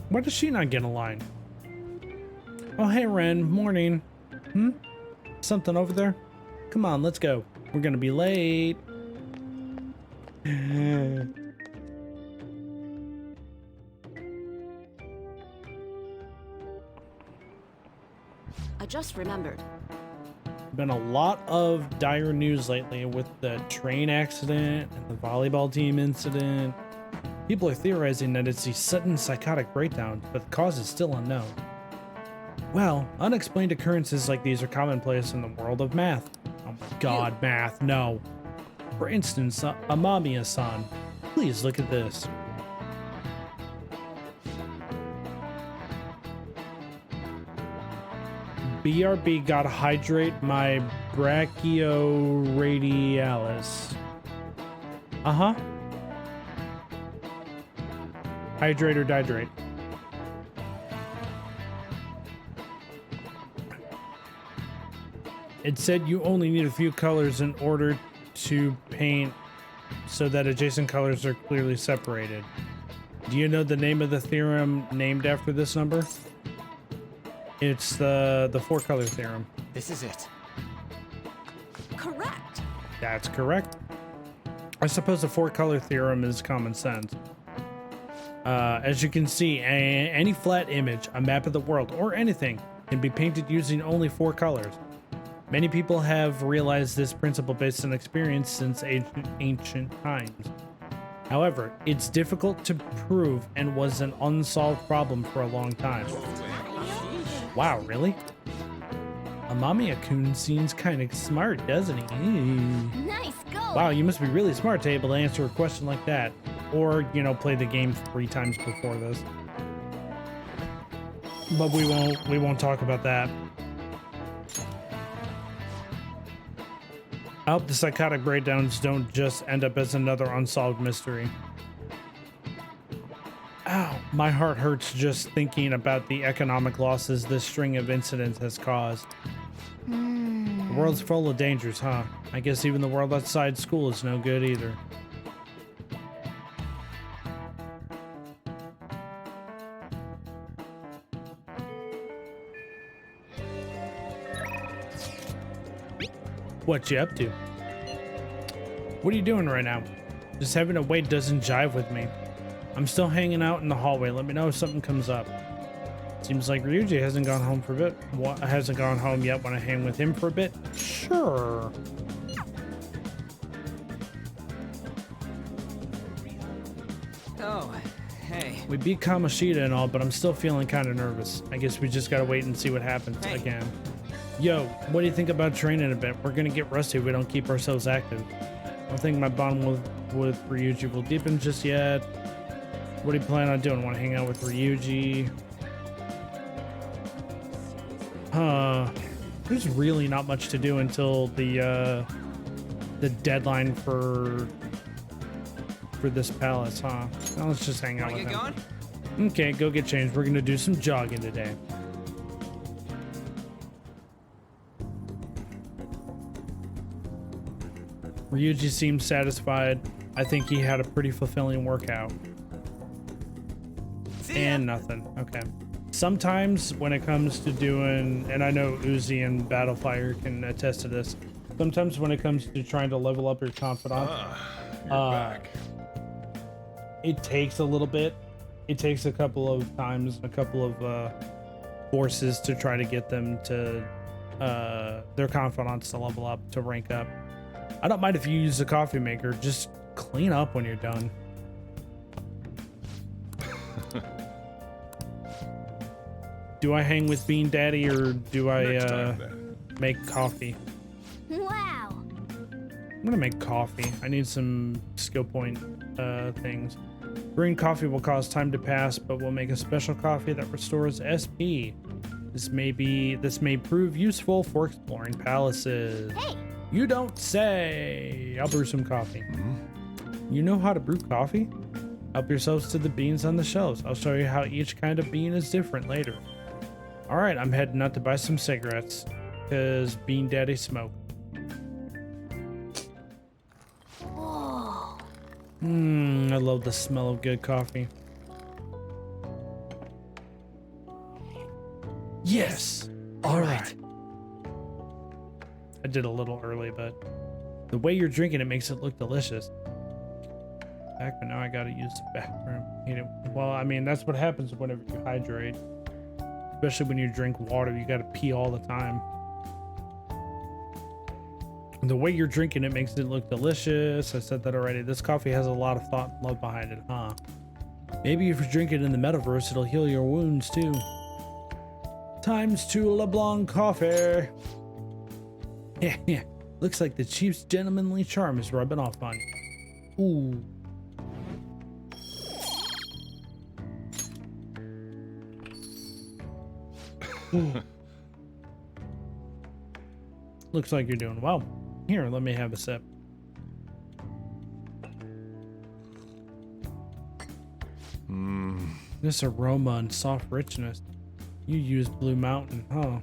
Why does she not get a line? Oh, hey, Ren. Morning. Something over there? Come on, let's go. We're gonna be late. I just remembered. Been a lot of dire news lately with the train accident and the volleyball team incident. People are theorizing that it's the sudden psychotic breakdown, but the cause is still unknown. Well, unexplained occurrences like these are commonplace in the world of math. Oh my god, math, no. For instance, Amamiya-san. Please look at this. BRB gotta hydrate my brachioradialis. Uh-huh. Hydrate or dihydrate. It said you only need a few colors in order to paint so that adjacent colors are clearly separated. Do you know the name of the theorem named after this number? It's the four-color theorem. This is it. Correct! That's correct. I suppose the four-color theorem is common sense. As you can see, any flat image, a map of the world, or anything can be painted using only four colors. Many people have realized this principle based on experience since ancient times. However, it's difficult to prove and was an unsolved problem for a long time. Wow, really? Amamiya-kun seems kind of smart, doesn't he? Nice go. Wow, you must be really smart to be able to answer a question like that. Or, play the game 3 times before this. But we won't talk about that. I hope the psychotic breakdowns don't just end up as another unsolved mystery. Ow, my heart hurts just thinking about the economic losses this string of incidents has caused. The world's full of dangers, huh? I guess even the world outside school is no good either. What you up to? What are you doing right now? Just having to wait doesn't jive with me. I'm still hanging out in the hallway. Let me know if something comes up. Seems like Ryuji hasn't gone home for a bit. Hasn't gone home yet. Want to hang with him for a bit? Sure. Oh, hey. We beat Kamoshida and all, but I'm still feeling kind of nervous. I guess we just gotta wait and see what happens again. Yo, what do you think about training a bit? We're gonna get rusty if we don't keep ourselves active. I don't think my bond with Ryuji will deepen just yet. What do you plan on doing? Want to hang out with Ryuji? There's really not much to do until the deadline for this palace, huh? Well, let's just hang out with him. Going? Okay, go get changed. We're gonna do some jogging today. Ryuji seems satisfied. I think he had a pretty fulfilling workout. And nothing. Okay. sometimes when it comes to doing, and I know Uzi and Battlefire can attest to this, sometimes when it comes to trying to level up your confidant, You're back. it takes a little bit. It takes a couple of times, a couple of forces to try to get them to their confidants to level up, to rank up. I don't mind if you use a coffee maker, just clean up when you're done. Do I hang with Bean Daddy or do Next I time, then. make coffee? Wow. I'm gonna make coffee. I need some skill point things. Brewing coffee will cause time to pass, but we'll make a special coffee that restores SP. This may prove useful for exploring palaces. Hey. You don't say. I'll brew some coffee. You know how to brew coffee? Help yourselves to the beans on the shelves. I'll show you how each kind of bean is different later. All right, I'm heading out to buy some cigarettes because Bean Daddy smoked. Whoa. I love the smell of good coffee. Yes. All right. I did a little early, but the way you're drinking it makes it look delicious. Back, but now I gotta use the bathroom. Well, I mean, that's what happens whenever you hydrate. Especially when you drink water, you gotta pee all the time. The way you're drinking it makes it look delicious. I said that already. This coffee has a lot of thought and love behind it, huh? Maybe if you drink it in the metaverse, it'll heal your wounds too. Times 2 LeBlanc coffee. Yeah. Looks like the chief's gentlemanly charm is rubbing off on you. Ooh. Looks like you're doing well. Here, let me have a sip. This aroma and soft richness. You use Blue Mountain, huh?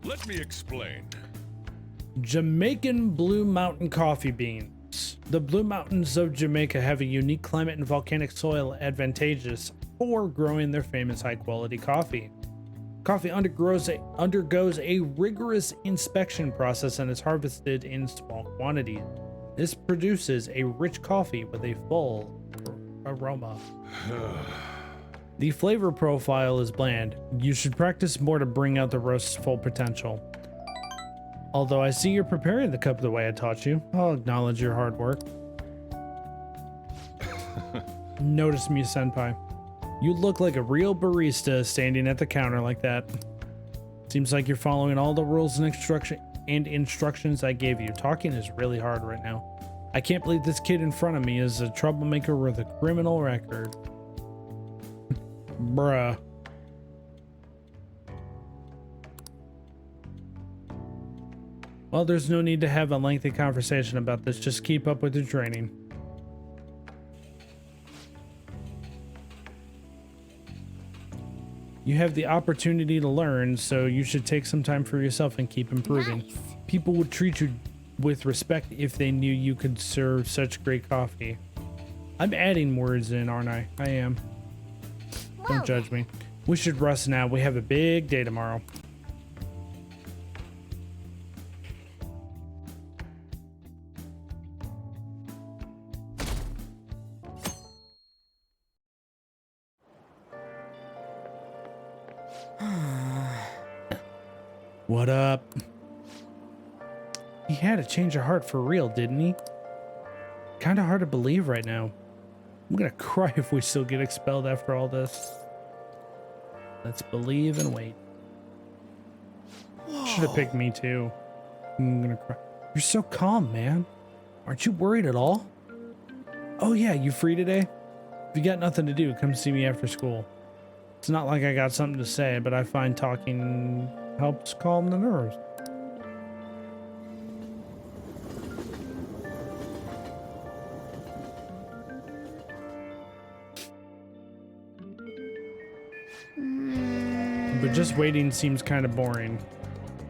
Let me explain. Jamaican Blue Mountain coffee beans. The Blue Mountains of Jamaica have a unique climate and volcanic soil advantageous for growing their famous high-quality coffee. Coffee undergoes a rigorous inspection process and is harvested in small quantities. This produces a rich coffee with a full aroma. The flavor profile is bland. You should practice more to bring out the roast's full potential. Although I see you're preparing the cup the way I taught you, I'll acknowledge your hard work. Notice me, senpai. You look like a real barista standing at the counter like that. Seems like you're following all the rules and instructions I gave you. Talking is really hard right now. I can't believe this kid in front of me is a troublemaker with a criminal record. Bruh. Well, there's no need to have a lengthy conversation about this. Just keep up with your training. You have the opportunity to learn, so you should take some time for yourself and keep improving. Nice. People would treat you with respect if they knew you could serve such great coffee. I'm adding words in, aren't I? I am. Whoa. Don't judge me. We should rest now. We have a big day tomorrow. What up? He had a change of heart for real, didn't he? Kind of hard to believe right now. I'm gonna cry if we still get expelled after all this. Let's believe and wait. Should have picked me too. I'm gonna cry. You're so calm, man. Aren't you worried at all? Oh yeah, you free today? If you got nothing to do, come see me after school. It's not like I got something to say, but I find talking helps calm the nerves. But just waiting seems kind of boring.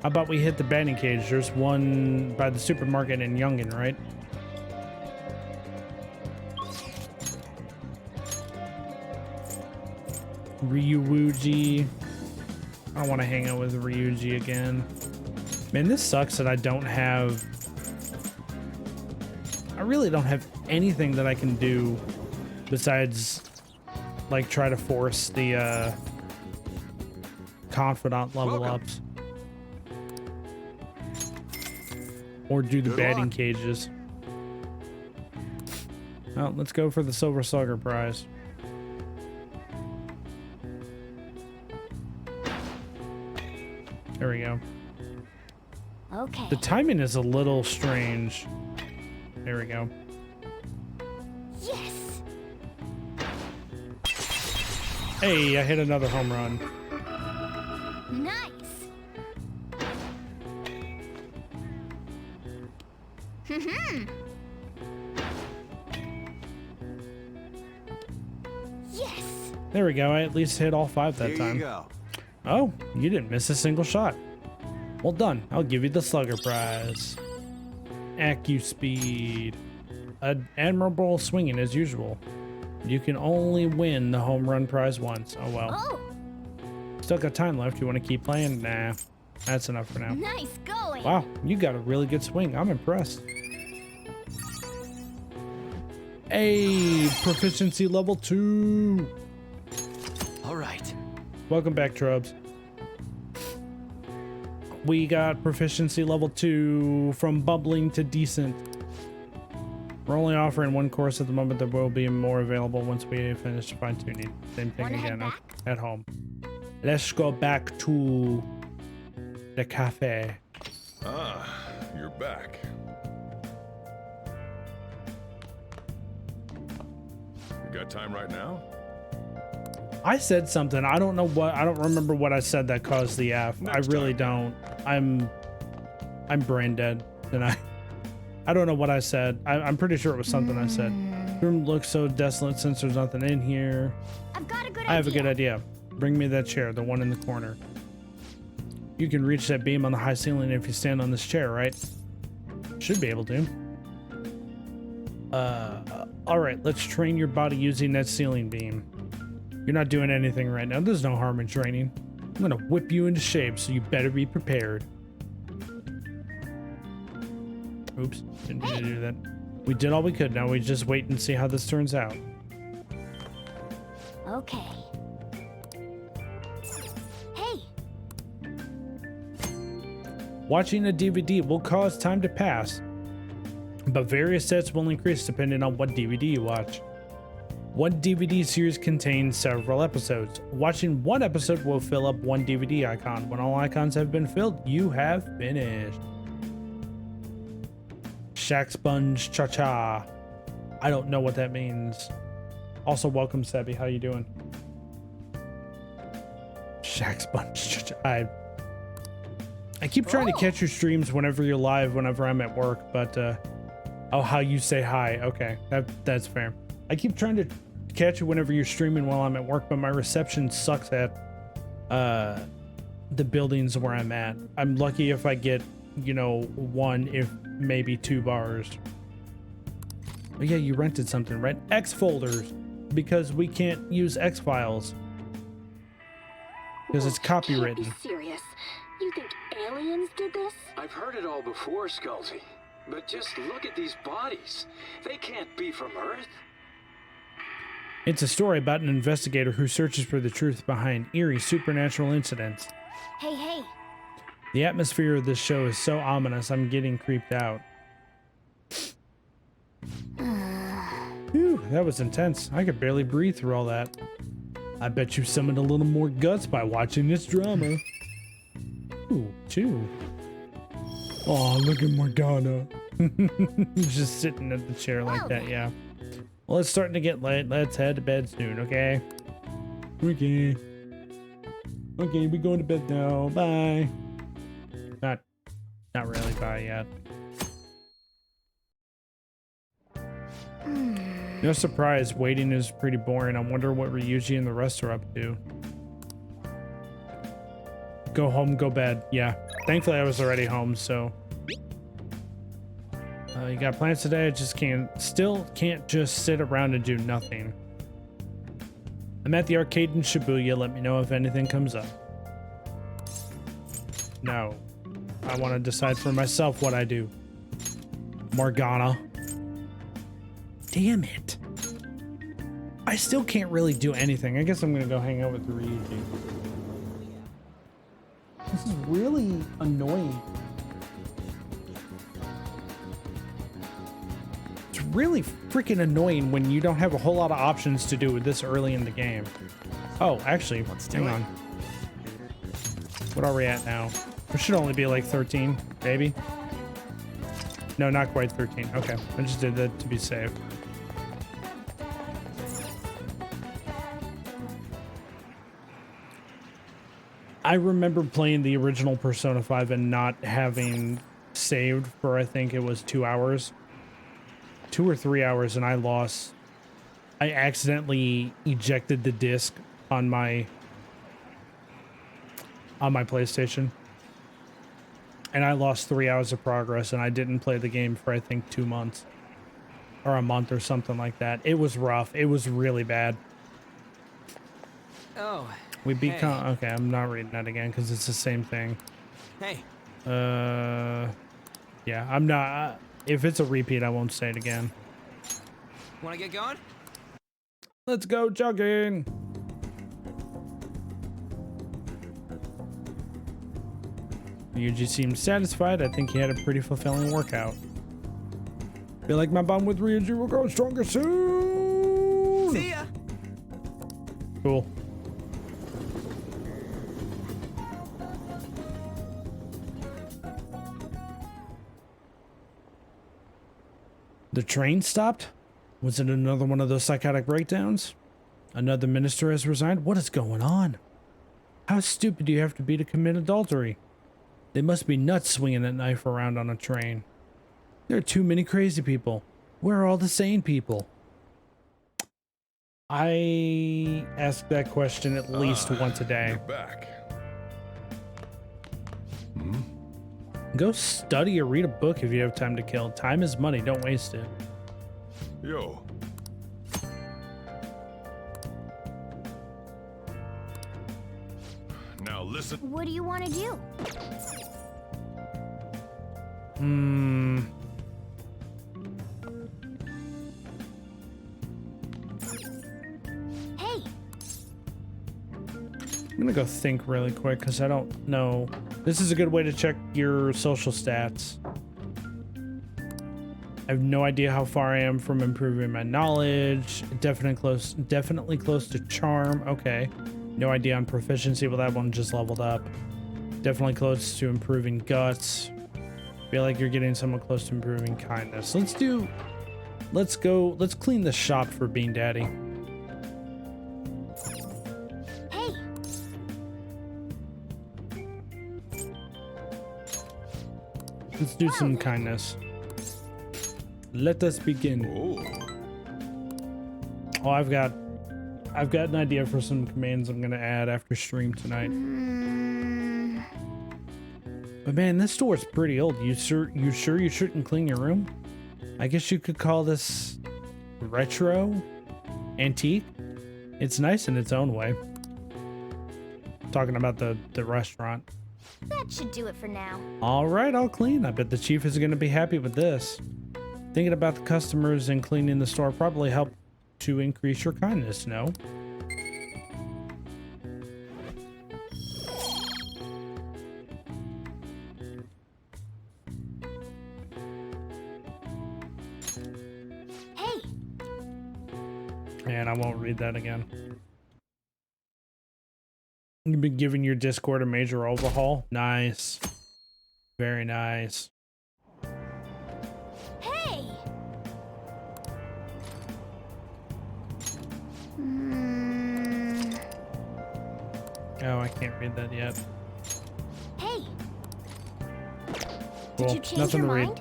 How about we hit the batting cage? There's one by the supermarket in Youngin, right? Ryuji. I don't want to hang out with Ryuji again. Man, this sucks that I don't have... I really don't have anything that I can do besides, like, try to force the confidant level ups. Or do the batting cages. Well, let's go for the Silver Slugger prize. There we go. Okay. The timing is a little strange. There we go. Yes. Hey, I hit another home run. Nice. Yes. There we go. I at least hit all 5 that time. go. Oh, you didn't miss a single shot. Well done. I'll give you the Slugger prize. Speed. Admirable swinging as usual. You can only win the home run prize once. Oh well. Oh, Still got time left. You want to keep playing? Nah. That's enough for now. nice going. Wow, you got a really good swing. I'm impressed. Hey, proficiency level 2. All right. Welcome back, Trubs. We got proficiency level 2 from bubbling to decent. We're only offering 1 course at the moment. There will be more available once we finish fine-tuning. Same thing Wanna head again back? at home. Let's go back to the cafe. Ah, you're back. You got time right now? I said something. I don't know what. I don't remember what I said that caused the F. Next I really time. don't. I'm brain dead tonight. I don't know what I said. I'm pretty sure it was something I said. Room looks so desolate since there's nothing in here. I've got a good idea. I have a good idea. Bring me that chair, the one in the corner. You can reach that beam on the high ceiling if you stand on this chair, right? Should be able to. All right, let's train your body using that ceiling beam. You're not doing anything right now. There's no harm in training. I'm gonna whip you into shape, so you better be prepared. Oops, didn't mean to do that. We did all we could. Now we just wait and see how this turns out. Okay. Hey, Watching a DVD will cause time to pass, but various sets will increase depending on what DVD you watch. One DVD series contains several episodes. Watching one episode will fill up one DVD icon. When all icons have been filled, you have finished. Shack Sponge Cha-Cha. I don't know what that means. Also, welcome, Sebby. How you doing? Shack Sponge Cha-Cha. I keep trying to catch your streams whenever you're live, whenever I'm at work, but oh, how you say hi. Okay, that's fair. I keep trying to catch you whenever you're streaming while I'm at work, but my reception sucks at the buildings where I'm at. I'm lucky if I get, you know, 1, if maybe 2 bars. Oh yeah, you rented something, right? X folders, because we can't use X files because it's copywritten. Can't be serious. You think aliens did this? I've heard it all before, Skullsy. But just look at these bodies. They can't be from Earth. It's a story about an investigator who searches for the truth behind eerie supernatural incidents. hey. The atmosphere of this show is so ominous, I'm getting creeped out. Phew, that was intense. I could barely breathe through all that. I bet you summoned a little more guts by watching this drama. Ooh, 2. Oh, look at Morgana. Just sitting at the chair like that, yeah. Well, it's starting to get late. Let's head to bed soon, okay? Okay. Okay, we going to bed now. Bye. Not really bye yet. No surprise, waiting is pretty boring. I wonder what Ryuji and the rest are up to. Go home, go bed. Yeah. Thankfully, I was already home, so. You got plans today? I just still can't just sit around and do nothing. I'm at the arcade in Shibuya. Let me know if anything comes up. No. I want to decide for myself what I do. Morgana. Damn it. I still can't really do anything. I guess I'm going to go hang out with Ryuji. This is really annoying. It's really freaking annoying when you don't have a whole lot of options to do this early in the game. Oh, actually, hang on. What are we at now? It should only be like 13, maybe. No, not quite 13. Okay, I just did that to be safe. I remember playing the original Persona 5 and not having saved for, I think it was 2 hours. 2 or 3 hours, and I lost. I accidentally ejected the disc on my PlayStation. And I lost 3 hours of progress, and I didn't play the game for, I think, 2 months. Or a month or something like that. It was rough. It was really bad. Oh. We beat hey. Okay, I'm not reading that again because it's the same thing. Hey. Yeah, I'm not. If it's a repeat, I won't say it again. Want to get going? Let's go jogging. Ryuji seemed satisfied. I think he had a pretty fulfilling workout. Feel like my bond with Ryuji will grow stronger soon. See ya. Cool. The train stopped? Was it another one of those psychotic breakdowns? Another minister has resigned? What is going on? How stupid do you have to be to commit adultery? They must be nuts swinging that knife around on a train. There are too many crazy people. Where are all the sane people? I ask that question at least once a day. You're back. Go study or read a book if you have time to kill. Time is money. Don't waste it. Yo. Now listen. What do you want to do? Hey. I'm gonna go think really quick because I don't know. This is a good way to check your social stats. I have no idea how far I am from improving my knowledge. Definitely close to charm. Okay. No idea on proficiency. Well, that one just leveled up. Definitely close to improving guts. Feel like you're getting somewhat close to improving kindness. Let's clean the shop for Bean Daddy. Hey. Let's do some kindness. Let us begin. Oh, I've got an idea for some commands I'm gonna add after stream tonight. But man, this store's pretty old. You sure you shouldn't clean your room? I guess you could call this retro, antique. It's nice in its own way. Talking about the restaurant. That should do it for now. All right, I'll clean. I bet the chief is gonna be happy with this. Thinking about the customers and cleaning the store probably help to increase your kindness, no? Hey. And I won't read that again. You've been giving your Discord a major overhaul. Nice. Very nice. Hey. Oh, I can't read that yet. Hey. Cool. Did you change Nothing your to read. mind?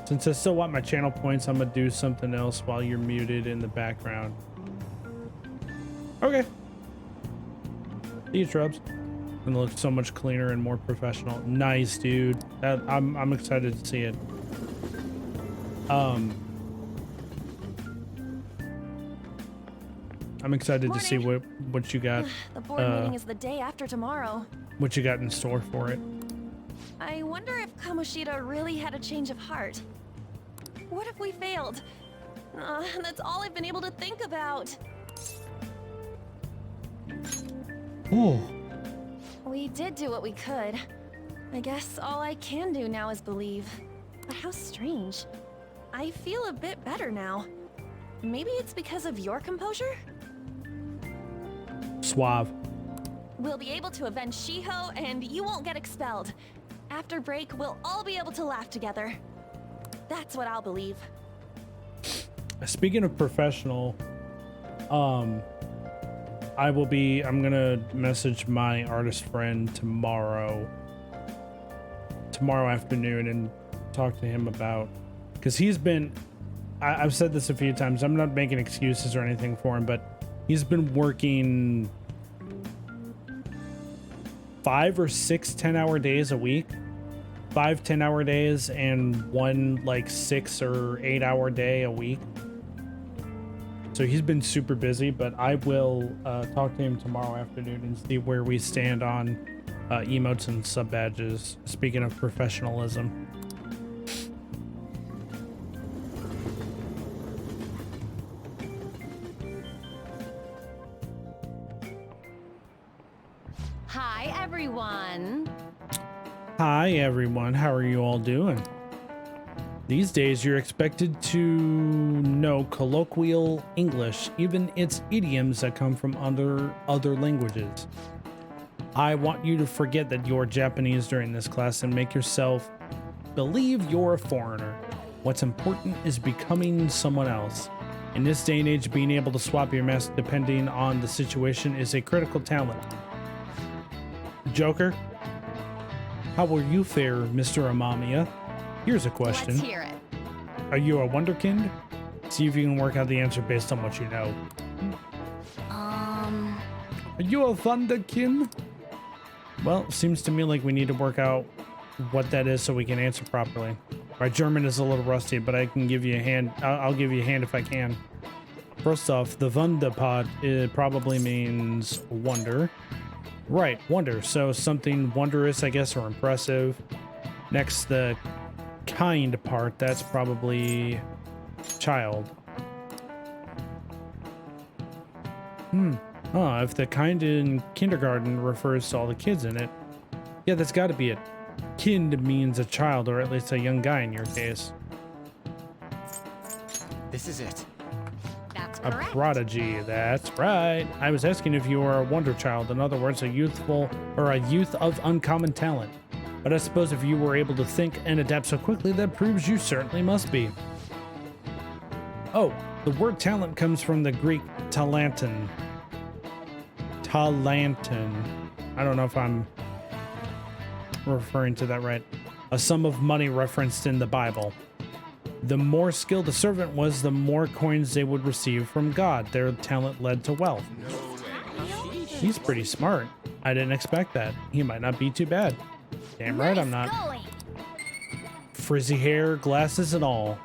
Since I still want my channel points, I'm gonna do something else while you're muted in the background. Okay. See you, Trubs. Gonna look so much cleaner and more professional. Nice, dude. I'm excited to see it. I'm excited to see Morning. what you got, The board meeting is the day after tomorrow. what you got in store for it. I wonder if Kamoshida really had a change of heart. What if we failed? That's all I've been able to think about. Oh, We did do what we could. I guess all I can do now is believe. But how strange. I feel a bit better now. Maybe it's because of your composure? suave. We'll be able to avenge Shiho, and you won't get expelled. After break, we'll all be able to laugh together. That's what I'll believe. Speaking of professional, I'm gonna message my artist friend tomorrow afternoon and talk to him about, because he's been, I've said this a few times, I'm not making excuses or anything for him, but he's been working 5 or 6 10-hour days a week, 5 10-hour days and one like 6 or 8-hour day a week. So he's been super busy, but I will talk to him tomorrow afternoon and see where we stand on emotes and sub badges. Speaking of professionalism. Hi, everyone. Hi everyone, how are you all doing? These days you're expected to know colloquial English, even its idioms that come from other languages. I want you to forget that you're Japanese during this class and make yourself believe you're a foreigner. What's important is becoming someone else. In this day and age, being able to swap your mask depending on the situation is a critical talent. Joker, how will you fare, Mr. Amamiya? Here's a question. Let's hear it. Are you a wonderkind? See if you can work out the answer based on what you know. Are you a thunderkind? Well, seems to me like we need to work out what that is so we can answer properly. My German is a little rusty, but I can give you a hand. I'll give you a hand if I can. First off, the Wunderpod, it probably means wonder. Right, wonder. So something wondrous, I guess, or impressive. Next, the kind part, that's probably child. If the kind in kindergarten refers to all the kids in it, yeah, that's got to be it. Kind means a child, or at least a young guy in your case. This is it. That's A correct. prodigy, that's right. I was asking if you were a wonder child, in other words, a youth of uncommon talent. But I suppose if you were able to think and adapt so quickly, that proves you certainly must be. Oh, the word talent comes from the Greek talanton. Talanton. I don't know if I'm referring to that right. A sum of money referenced in the Bible. The more skilled a servant was, the more coins they would receive from God. Their talent led to wealth. He's pretty smart. I didn't expect that. He might not be too bad. Damn right I'm not. Going. Frizzy hair, glasses and all.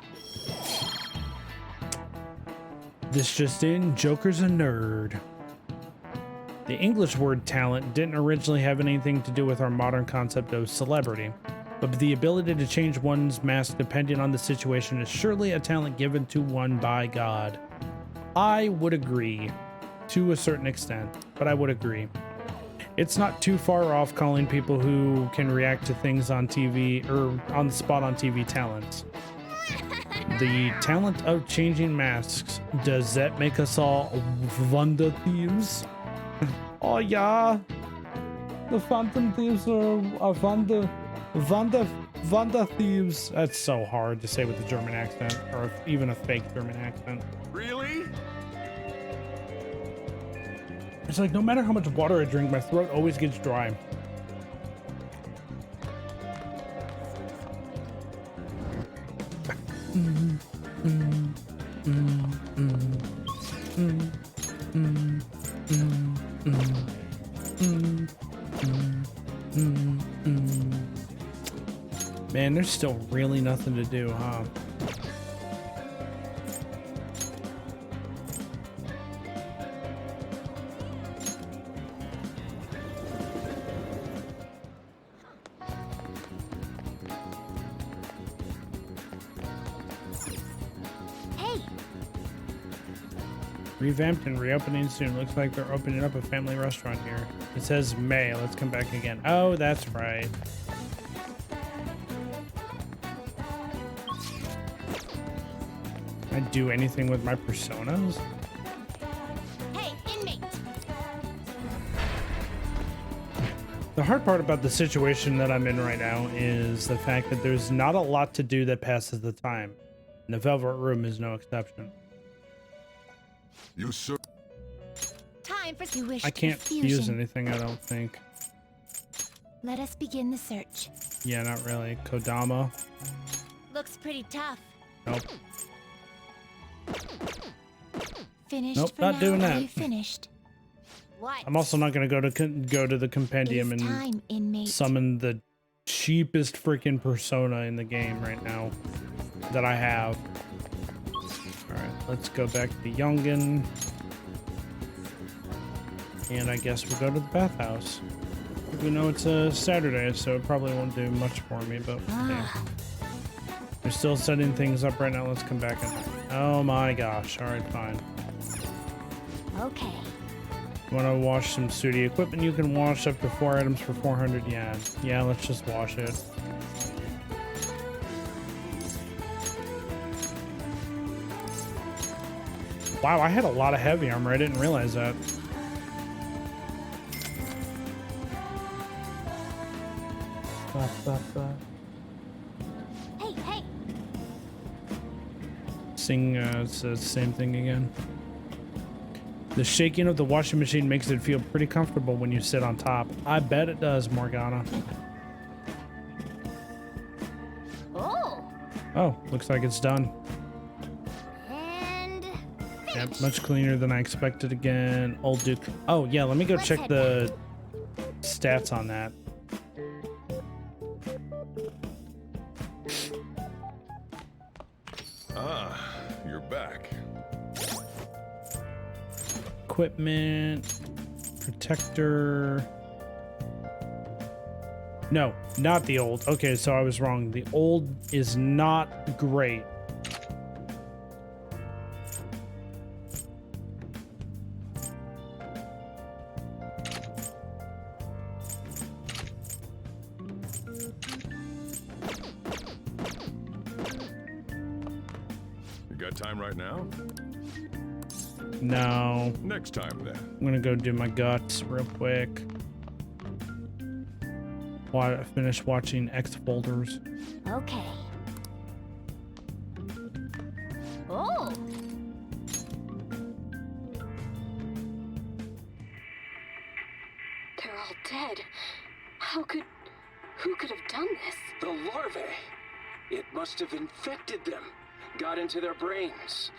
This just in, Joker's a nerd. The English word talent didn't originally have anything to do with our modern concept of celebrity, but the ability to change one's mask depending on the situation is surely a talent given to one by God. I would agree, to a certain extent, but I would agree. It's not too far off calling people who can react to things on TV or on the spot on TV talents. The talent of changing masks, does that make us all Wonder Thieves? Oh yeah, the Phantom Thieves are Wonder Thieves. That's so hard to say with a German accent, or even a fake German accent. Really? It's like no matter how much water I drink, my throat always gets dry. Man, there's still really nothing to do, huh? Revamped and reopening soon. Looks like they're opening up a family restaurant here. It says May. Let's come back again. Oh, that's right. Can I do anything with my personas? Hey, inmate! The hard part about the situation that I'm in right now is the fact that there's not a lot to do that passes the time. And the Velvet Room is no exception. You sir. Time for You wish I can't use anything, I don't think. Let us begin the search. Yeah, not really. Kodama. Looks pretty tough. Nope. Finished Nope, for not now. doing Are that. you finished? What? I'm also not going to go to the It compendium is and time, inmate. summon the cheapest freaking persona in the game right now that I have. Alright, let's go back to Youngin. And I guess we'll go to the bathhouse. We know it's a Saturday, so it probably won't do much for me, but yeah. We're still setting things up right now. Let's come back and... Oh my gosh. Alright, fine. Okay. Want to wash some Sudi equipment? You can wash up to 4 items for 400 yen. Yeah, let's just wash it. Wow, I had a lot of heavy armor. I didn't realize that. Hey, hey. Sing it's the same thing again. The shaking of the washing machine makes it feel pretty comfortable when you sit on top. I bet it does, Morgana. Oh, Oh, looks like it's done. and Yep, much cleaner than I expected again. Old Duke. Oh, yeah, let me go Let's check head the stats on that. Ah, you're back. Equipment, protector. No, not the old. Okay, so I was wrong. The old is not great. You got time right now? No. Next time then. I'm gonna go do my guts real quick. Finish watching X folders. Okay. oh, They're all dead. Who could have done this? The larvae. It must have infected them. Got into their brains.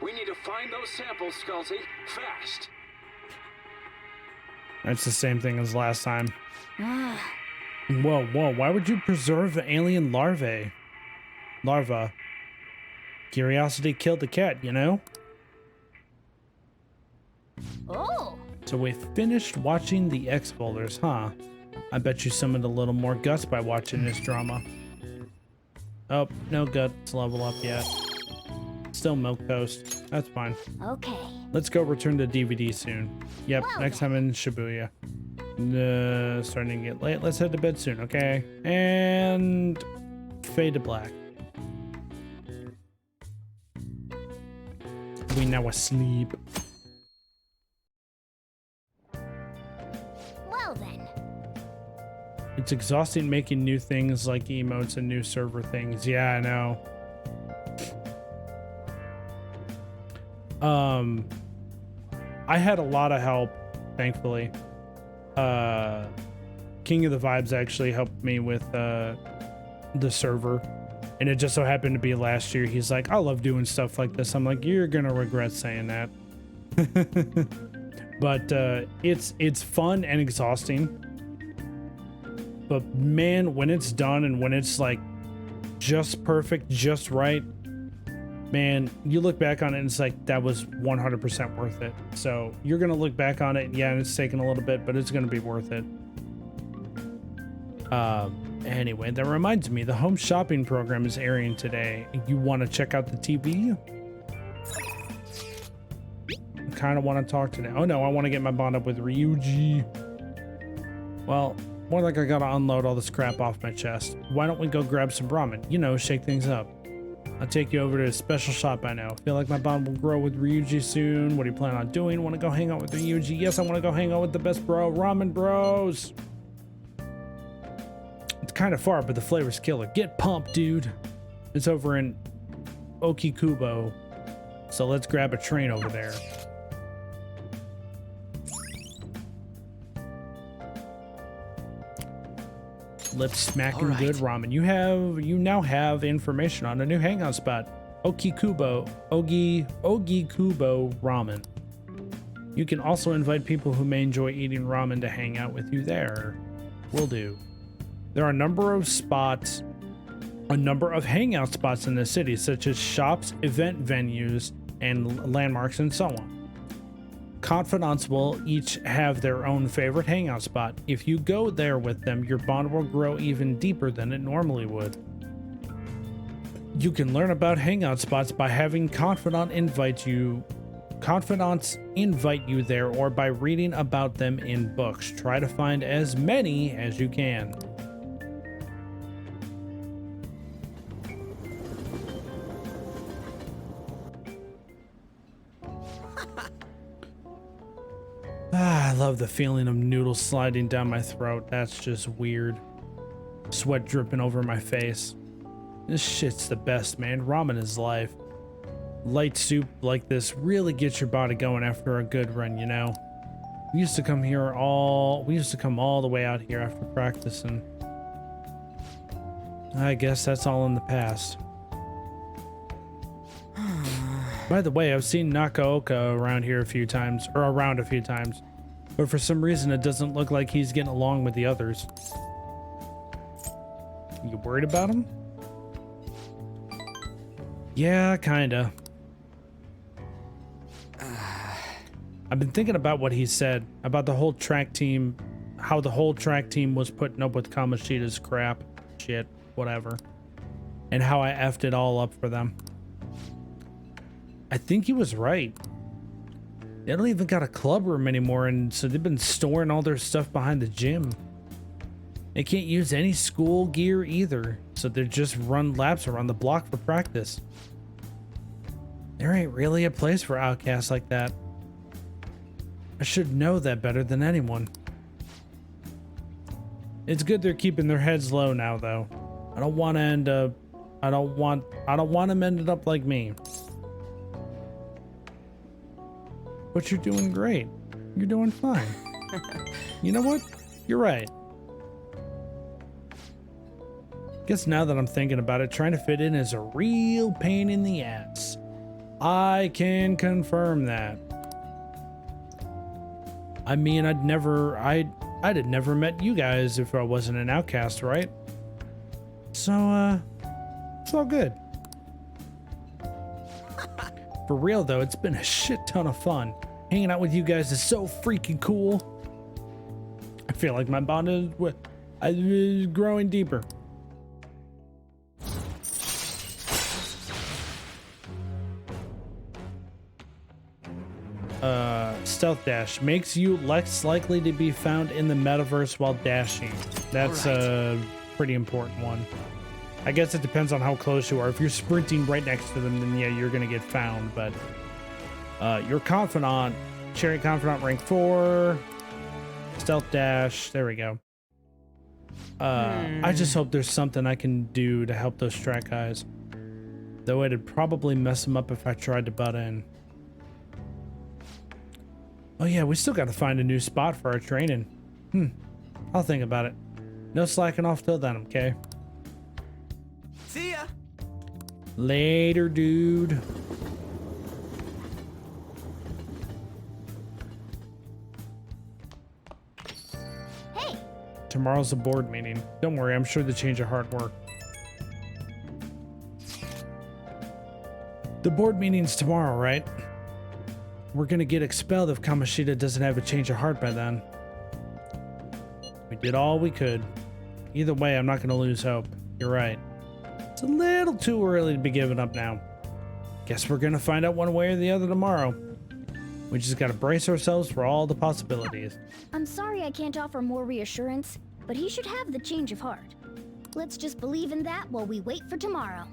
We need to find those samples, Skullsy. Fast. That's the same thing as last time. Ah, Whoa, whoa, why would you preserve the alien larvae? Larva. Curiosity killed the cat, you know? oh. So we finished watching the X folders, huh? I bet you summoned a little more guts by watching this drama. Oh, no guts level up yet. Still milk toast. That's fine. okay. Let's go return the DVD soon. Yep, Well next then. time in Shibuya. Starting to get late. Let's head to bed soon, okay? And fade to black. We now asleep. Well then. It's exhausting making new things like emotes and new server things. Yeah, I know. I had a lot of help, thankfully. King of the Vibes actually helped me with the server, and it just so happened to be last year. He's like, I love doing stuff like this. I'm like, you're gonna regret saying that. But it's fun and exhausting. But man, when it's done and when it's like just perfect, just right, man, you look back on it and it's like, that was 100% worth it. So you're going to look back on it. Yeah, and it's taken a little bit, but it's going to be worth it. Anyway, that reminds me, the home shopping program is airing today. You want to check out the TV? What kind of want to talk today. Oh no, I want to get my bond up with Ryuji. Well, more like I gotta unload all this crap off my chest. Why don't we go grab some ramen? You know, shake things up. I'll take you over to a special shop I know. Feel like my bond will grow with Ryuji soon. What do you plan on doing? Want to go hang out with Ryuji? Yes, I want to go hang out with the best bro, Ramen Bros. It's kind of far, but the flavor's killer. Get pumped, dude. It's over in Okikubo. So let's grab a train over there. Lip smacking All right. good ramen. You now have information on a new hangout spot. Okikubo Ramen. You can also invite people who may enjoy eating ramen to hang out with you there. Will do. There are a number of hangout spots in the city, such as shops, event venues, and landmarks, and so on. Confidants will each have their own favorite hangout spot. If you go there with them, your bond will grow even deeper than it normally would. You can learn about hangout spots by having confidants invite you there, or by reading about them in books. Try to find as many as you can. I love the feeling of noodles sliding down my throat. That's just weird. Sweat dripping over my face. This shit's the best, man. Ramen is life. Light soup like this really gets your body going after a good run, you know? We used to come all the way out here after practicing. I guess that's all in the past. By the way, I've seen Nakaoka around a few times, but for some reason it doesn't look like he's getting along with the others. You worried about him? Yeah, kinda. I've been thinking about what he said about the whole track team, how the whole track team was putting up with Kamoshida's crap, shit, whatever, and how I effed it all up for them. I think he was right. They don't even got a club room anymore, and so they've been storing all their stuff behind the gym. They can't use any school gear either, so they just run laps around the block for practice. There ain't really a place for outcasts like that. I should know that better than anyone. It's good they're keeping their heads low now, though. I don't want them ended up like me. But you're doing great. You're doing fine. You know what? You're right. Guess now that I'm thinking about it, trying to fit in is a real pain in the ass. I can confirm that. I mean, I'd have never met you guys if I wasn't an outcast, right? So, it's all good. For real though, it's been a shit ton of fun. Hanging out with you guys is so freaking cool. I feel like my bond is growing deeper. Stealth dash makes you less likely to be found in the metaverse while dashing. That's a pretty important one. I guess it depends on how close you are. If you're sprinting right next to them, then yeah, you're gonna get found. But your confidant, Cherry Confidant rank 4, stealth dash. There we go. I just hope there's something I can do to help those track guys. Though it'd probably mess them up if I tried to butt in. Oh yeah, we still got to find a new spot for our training. I'll think about it. No slacking off till then, okay? See ya. Later, dude. Hey, Tomorrow's a board meeting. Don't worry, I'm sure the change of heart work. The board meeting's tomorrow, right? We're gonna get expelled if Kamoshida doesn't have a change of heart by then. We did all we could. Either way, I'm not gonna lose hope. You're right. It's a little too early to be giving up now. Guess we're gonna find out one way or the other tomorrow. We just gotta brace ourselves for all the possibilities. I'm sorry I can't offer more reassurance, but he should have the change of heart. Let's just believe in that while we wait for tomorrow.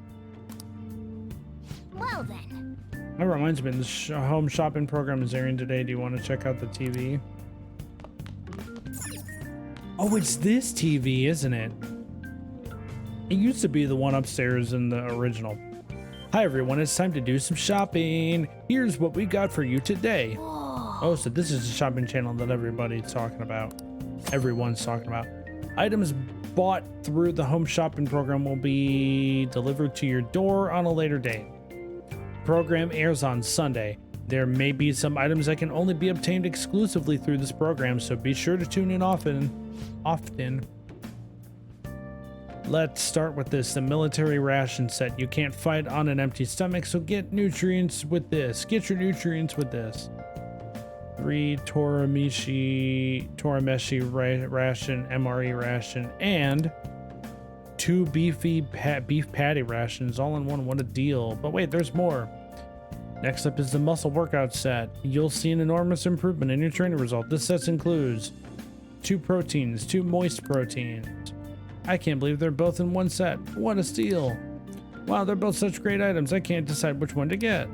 Well then. That reminds me, the home shopping program is airing today. Do you want to check out the TV? Oh, it's this TV, isn't it? It used to be the one upstairs in the original. Hi everyone, it's time to do some shopping. Here's what we got for you today. Oh, so this is the shopping channel that everybody's talking about. Everyone's talking about. Items bought through the home shopping program will be delivered to your door on a later date. Program airs on Sunday. There may be some items that can only be obtained exclusively through this program, so be sure to tune in often. Let's start with this, the military ration set. You can't fight on an empty stomach, so get nutrients with this. Get your nutrients with this. 3 Torameshi ration, MRE ration, and 2 beef patty rations all in one. What a deal. But wait, there's more. Next up is the muscle workout set. You'll see an enormous improvement in your training result. This set includes 2 proteins, 2 moist proteins. I can't believe they're both in one set. What a steal. Wow, they're both such great items. I can't decide which one to get.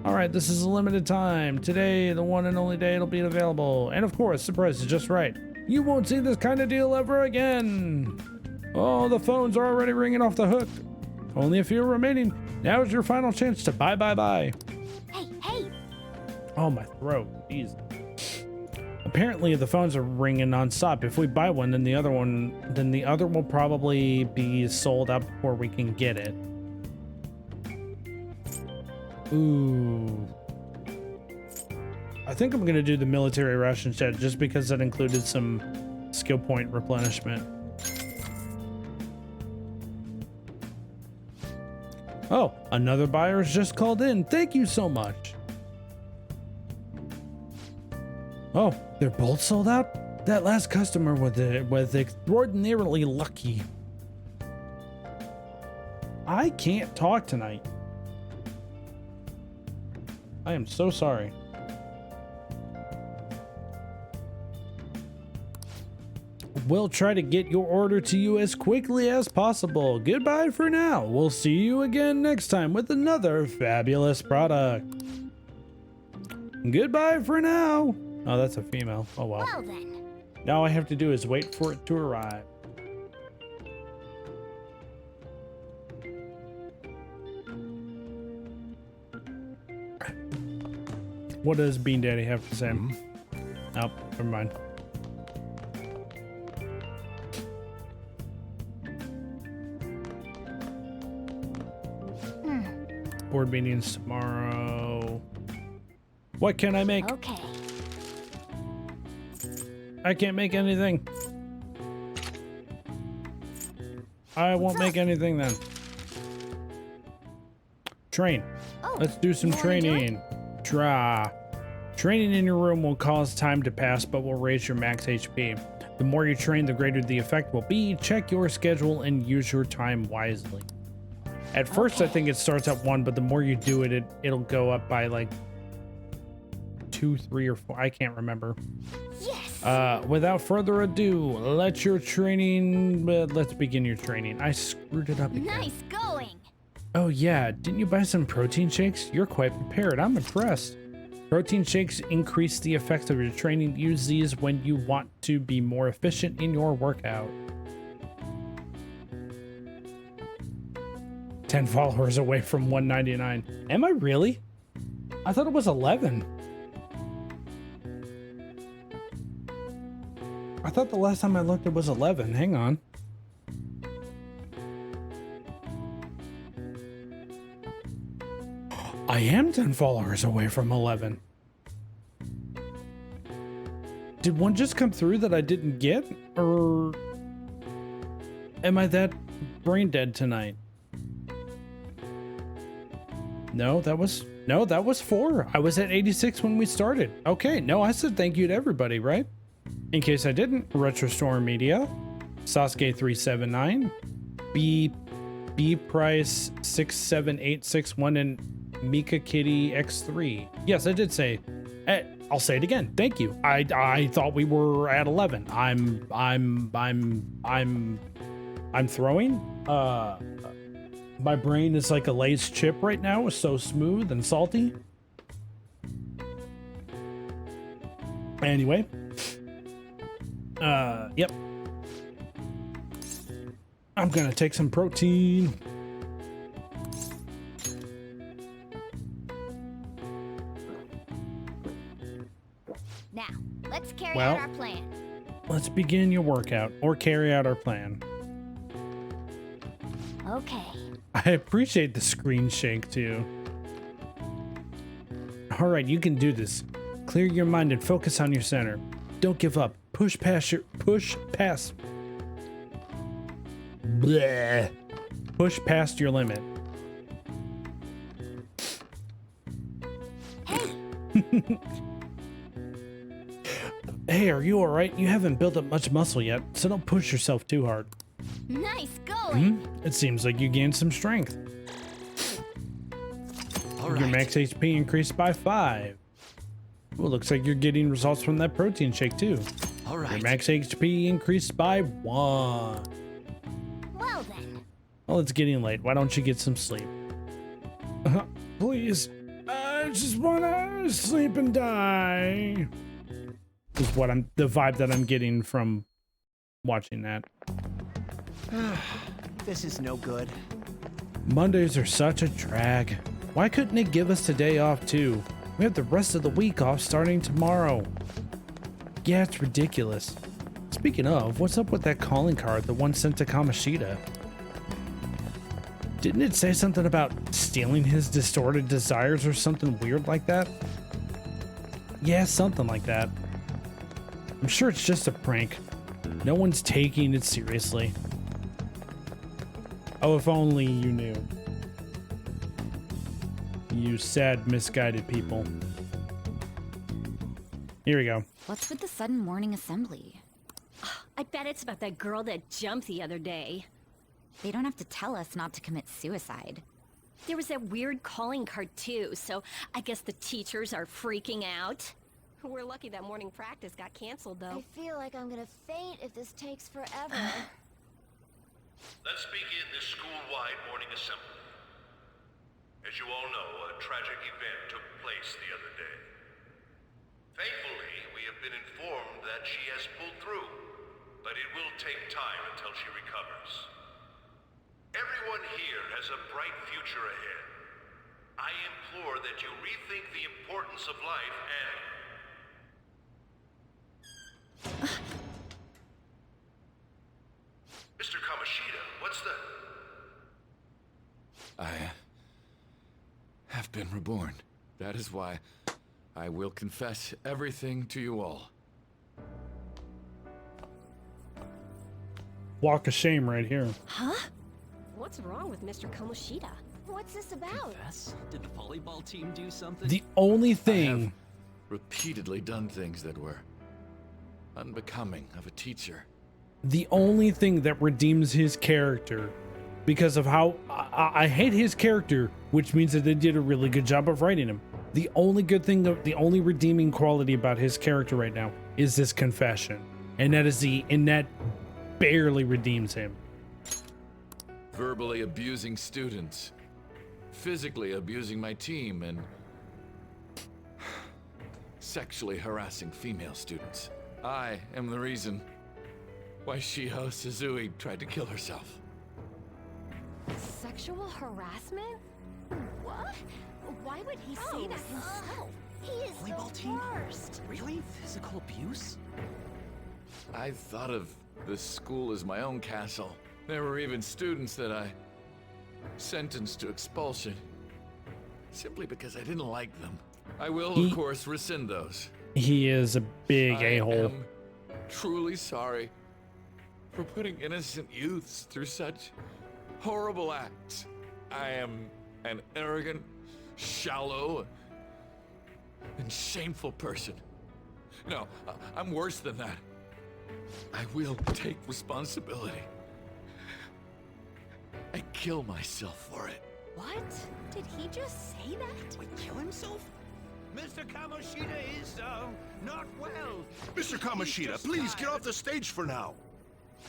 All right, this is a limited time. Today, the one and only day it'll be available. And of course, the price is just right. You won't see this kind of deal ever again. Oh, the phones are already ringing off the hook. Only a few remaining. Now is your final chance to buy. Hey! Oh, my throat. Jeez. Apparently, the phones are ringing nonstop. If we buy one, then the other will probably be sold out before we can get it. Ooh. I think I'm gonna do the military ration set just because that included some skill point replenishment. Oh, another buyer's just called in. Thank you so much. Oh, they're both sold out? That last customer was extraordinarily lucky. I can't talk tonight. I am so sorry. We'll try to get your order to you as quickly as possible. Goodbye for now. We'll see you again next time with another fabulous product. Goodbye for now. Oh, that's a female. Oh well. Well then. Now all I have to do is wait for it to arrive. What does Bean Daddy have to say? Nope, never mind. Board meetings tomorrow. What can I make? Okay. I can't make anything. I won't make anything then. Train. Oh, Let's do some you wanna do it? training. Training in your room will cause time to pass, but will raise your max HP. The more you train, the greater the effect will be. Check your schedule and use your time wisely. At first, I think it starts at 1, but the more you do it, it'll go up by like 2, 3, or 4. I can't remember. Yes. Without further ado, let's begin your training. I screwed it up again. Nice going. Oh yeah, didn't you buy some protein shakes? You're quite prepared. I'm impressed. Protein shakes increase the effects of your training. Use these when you want to be more efficient in your workout. 10 followers away from 199. Am I really? I thought it was 11. I thought the last time I looked it was 11. Hang on. I am 10 followers away from 11. Did one just come through that I didn't get? Or am I that brain dead tonight? No, that was 4. I was at 86 when we started. Okay, no, I said thank you to everybody, right? In case I didn't, Retrostorm Media, Sasuke379, B Price 67861, and Mika Kitty X3. Yes, I did say I'll say it again. Thank you. I thought we were at 11. I'm throwing. My brain is like a Lay's chip right now. It's so smooth and salty. Anyway. Yep. I'm gonna take some protein. Now, let's carry Well, out our plan. Let's begin your workout or carry out our plan. Okay. I appreciate the screen shake too. All right, you can do this. Clear your mind and focus on your center. Don't give up. Push past. Bleh. Push past your limit. Hey, are you all right? You haven't built up much muscle yet, so don't push yourself too hard. Nice going. It seems like you gained some strength. Your max HP increased by 5. Well, looks like you're getting results from that protein shake too. All right. Your max HP increased by 1. Well then. Well, it's getting late. Why don't you get some sleep? Please. I just wanna sleep and die. Is what the vibe that I'm getting from watching that. This is no good. Mondays are such a drag. Why couldn't it give us a day off too? We have the rest of the week off starting tomorrow. Yeah, it's ridiculous. Speaking of, what's up with that calling card, the one sent to Kamoshida? Didn't it say something about stealing his distorted desires or something weird like that? Yeah, something like that. I'm sure it's just a prank. No one's taking it seriously. Oh, if only you knew. You sad, misguided people. Here we go. What's with the sudden morning assembly? I bet it's about that girl that jumped the other day. They don't have to tell us not to commit suicide. There was that weird calling card too, so I guess the teachers are freaking out. We're lucky that morning practice got canceled though. I feel like I'm gonna faint if this takes forever. Let's begin this school-wide morning assembly. As you all know, a tragic event took place the other day. Thankfully, we have been informed that she has pulled through, but it will take time until she recovers. Everyone here has a bright future ahead. I implore that you rethink the importance of life and... Mr. Kamoshida, what's the... I have been reborn. That is why I will confess everything to you all. Walk of shame right here. Huh? What's wrong with Mr. Kamoshida? What's this about? Confess? Did the volleyball team do something? The only I thing... have repeatedly done things that were unbecoming of a teacher. The only thing that redeems his character, because of how I hate his character, which means that they did a really good job of writing him. The only good thing, the only redeeming quality about his character right now is this confession, and that barely redeems him. Verbally abusing students, physically abusing my team, and sexually harassing female students. I am the reason why Shiho Suzui tried to kill herself. Sexual harassment? What? Why would he say that himself? He is Volleyball the team? worst. Really? Physical abuse? I thought of this school as my own castle. There were even students that I sentenced to expulsion simply because I didn't like them. I will, of course, rescind those. He is a big I a-hole. am truly sorry for putting innocent youths through such horrible acts. I am an arrogant, shallow, and shameful person. No, I'm worse than that. I will take responsibility and kill myself for it. What? Did he just say that? Wait, kill himself? Mr. Kamoshida is, not well. Mr. Kamoshida, please get off the stage for now.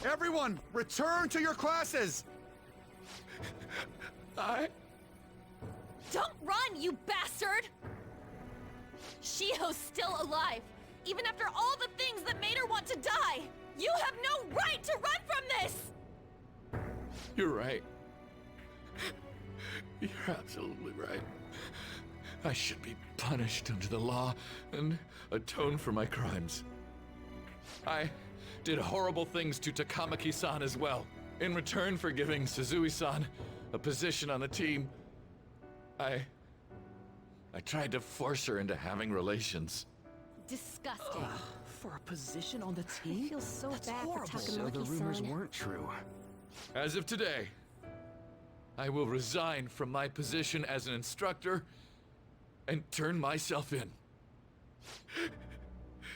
Everyone, return to your classes! Don't run, you bastard! Shiho's still alive, even after all the things that made her want to die! You have no right to run from this! You're right. You're absolutely right. I should be punished under the law and atone for my crimes. I did horrible things to Takamaki-san as well. In return for giving Suzui-san a position on the team, I tried to force her into having relations. Disgusting. For a position on the team? I feel so That's bad horrible. for So the rumors Takamaki-san. weren't true. As of today, I will resign from my position as an instructor and turn myself in.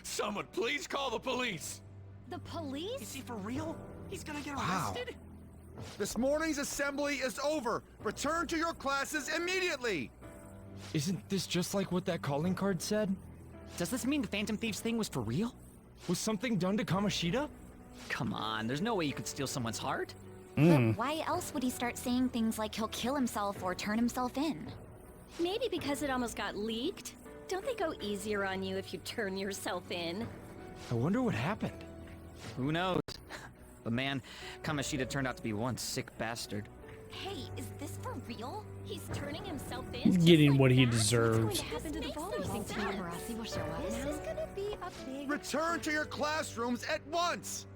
Someone please call the police! The police? Is he for real? He's gonna get Wow. arrested? This morning's assembly is over. Return to your classes immediately! Isn't this just like what that calling card said? Does this mean the Phantom Thieves thing was for real? Was something done to Kamoshida? Come on, there's no way you could steal someone's heart. But why else would he start saying things like he'll kill himself or turn himself in? Maybe because it almost got leaked? Don't they go easier on you if you turn yourself in? I wonder what happened. Who knows? But man, Kamoshida turned out to be one sick bastard. Hey, is this for real? He's turning himself in? He's getting what he deserves. What happened to the volleyball team? Marasi will show up now. This is gonna be a big... Return to your classrooms at once!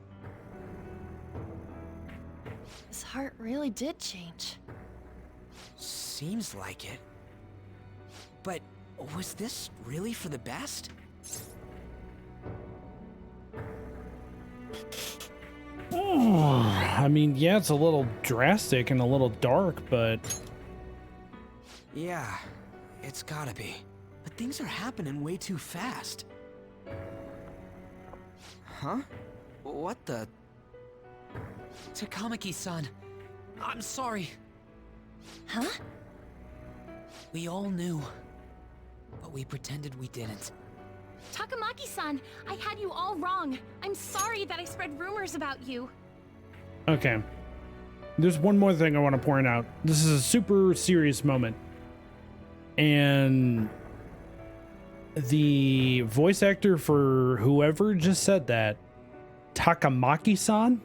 His heart really did change. Seems like it. But was this really for the best? I mean, yeah, it's a little drastic and a little dark, but... Yeah, it's gotta be. But things are happening way too fast. Huh? What the... Takamaki-san, I'm sorry. Huh? We all knew, but we pretended we didn't. Takamaki-san, I had you all wrong. I'm sorry that I spread rumors about you. Okay. There's one more thing I want to point out. This is a super serious moment. And the voice actor for whoever just said that, Takamaki-san?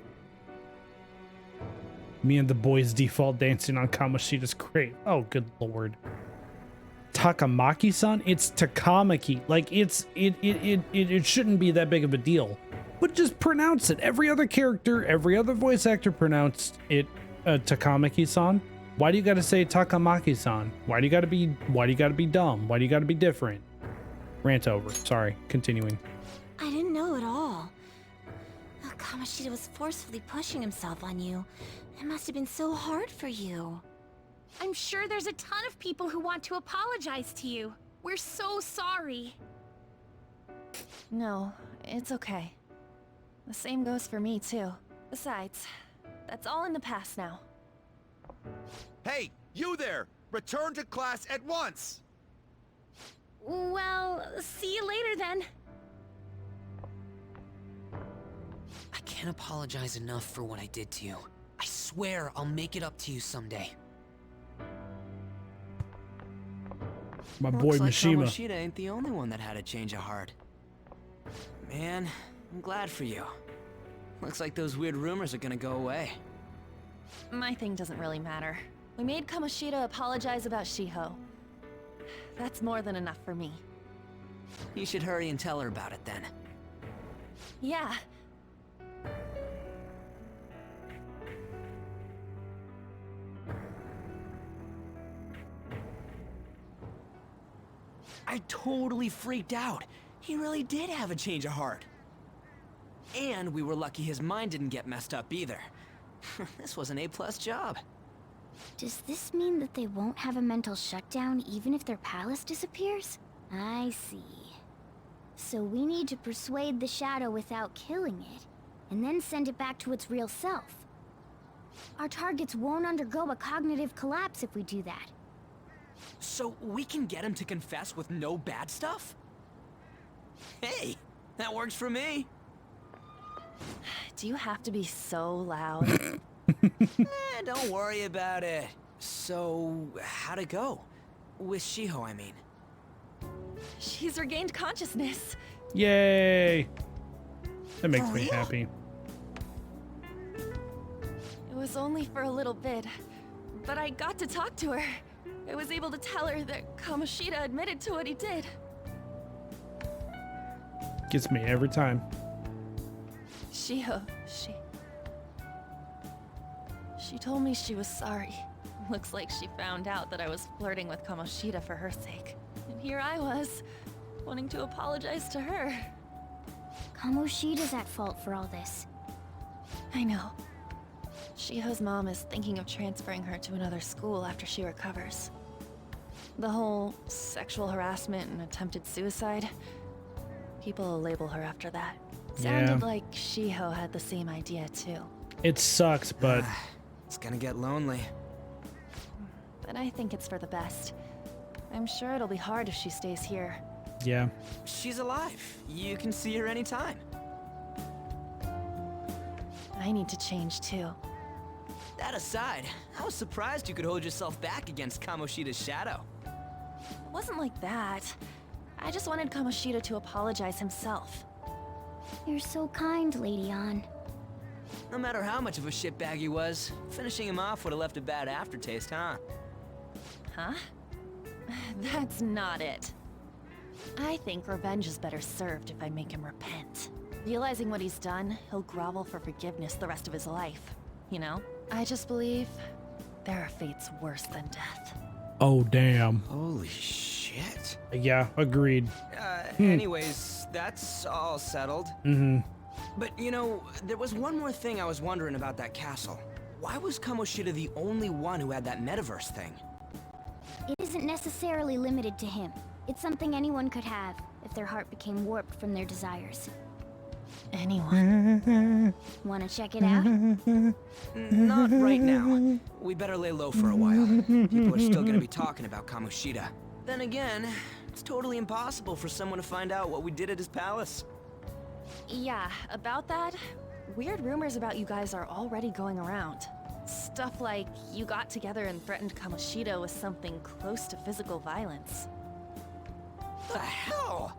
Me and the boys default dancing on Kamoshida's grave. Oh, good lord. Takamaki-san? It's Takamaki. Like, it shouldn't be that big of a deal. But just pronounce it. Every other character, every other voice actor pronounced it Takamaki-san. Why do you gotta say Takamaki-san? Why do you gotta be dumb? Why do you gotta be different? Rant over. Sorry. Continuing. I didn't know at all. Kamoshida was forcefully pushing himself on you. It must have been so hard for you. I'm sure there's a ton of people who want to apologize to you. We're so sorry. No, it's okay. The same goes for me, too. Besides, that's all in the past now. Hey, you there! Return to class at once! Well, see you later then. I can't apologize enough for what I did to you. I swear I'll make it up to you someday. My boy Looks like Mishima. Kamoshida ain't the only one that had a change of heart. Man, I'm glad for you. Looks like those weird rumors are gonna go away. My thing doesn't really matter. We made Kamoshida apologize about Shiho. That's more than enough for me. You should hurry and tell her about it then. Yeah. I totally freaked out. He really did have a change of heart. And we were lucky his mind didn't get messed up either. This was an A+ job. Does this mean that they won't have a mental shutdown even if their palace disappears? I see. So we need to persuade the shadow without killing it, and then send it back to its real self. Our targets won't undergo a cognitive collapse if we do that. So we can get him to confess with no bad stuff? Hey, that works for me. Do you have to be so loud? Don't worry about it. So, how'd it go? With Shiho, I mean. She's regained consciousness. Yay! That makes me happy. It was only for a little bit, but I got to talk to her. I was able to tell her that Kamoshida admitted to what he did. Gets me every time. Shiho, she told me she was sorry. Looks like she found out that I was flirting with Kamoshida for her sake. And here I was, wanting to apologize to her. Kamoshida's at fault for all this. I know. Shiho's mom is thinking of transferring her to another school after she recovers. The whole sexual harassment and attempted suicide, people will label her after that. Sounded like Shiho had the same idea too. It sucks, but it's gonna get lonely. But I think it's for the best. I'm sure it'll be hard if she stays here. Yeah. She's alive. You can see her anytime. I need to change too. That aside, I was surprised you could hold yourself back against Kamoshida's shadow. It wasn't like that. I just wanted Kamoshida to apologize himself. You're so kind, Lady Ann. No matter how much of a shitbag he was, finishing him off would have left a bad aftertaste, huh? Huh? That's not it. I think revenge is better served if I make him repent. Realizing what he's done, he'll grovel for forgiveness the rest of his life. You know? I just believe there are fates worse than death. Oh, damn. Holy shit. Yeah, agreed. Anyways, that's all settled. Mm-hmm. But, you know, there was one more thing I was wondering about that castle. Why was Kamoshida the only one who had that metaverse thing? It isn't necessarily limited to him. It's something anyone could have, if their heart became warped from their desires. Anyone? Wanna check it out? Not right now. We better lay low for a while. People are still gonna be talking about Kamoshida. Then again, it's totally impossible for someone to find out what we did at his palace. Yeah, about that, weird rumors about you guys are already going around. Stuff like you got together and threatened Kamoshida with something close to physical violence. The hell?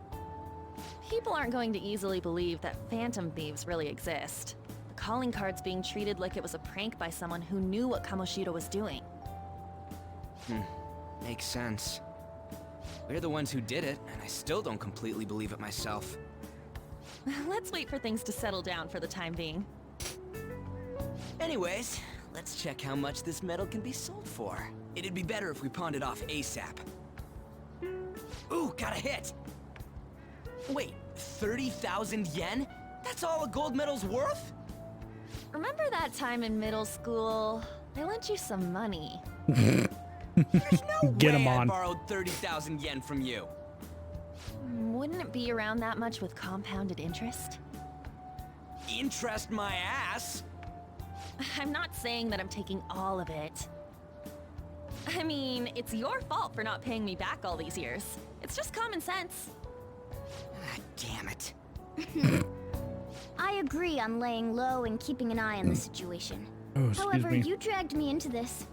People aren't going to easily believe that phantom thieves really exist. The calling card's being treated like it was a prank by someone who knew what Kamoshida was doing. Makes sense. We're the ones who did it, and I still don't completely believe it myself. Let's wait for things to settle down for the time being. Anyways, let's check how much this metal can be sold for. It'd be better if we pawned it off ASAP. Ooh, got a hit! Wait, 30,000 yen? That's all a gold medal's worth? Remember that time in middle school? I lent you some money. There's no Get way him I on. borrowed 30,000 yen from you. Wouldn't it be around that much with compounded interest? Interest my ass? I'm not saying that I'm taking all of it. I mean, it's your fault for not paying me back all these years. It's just common sense. Damn it. I agree on laying low and keeping an eye on the situation. Oh, excuse However, me. you dragged me into this.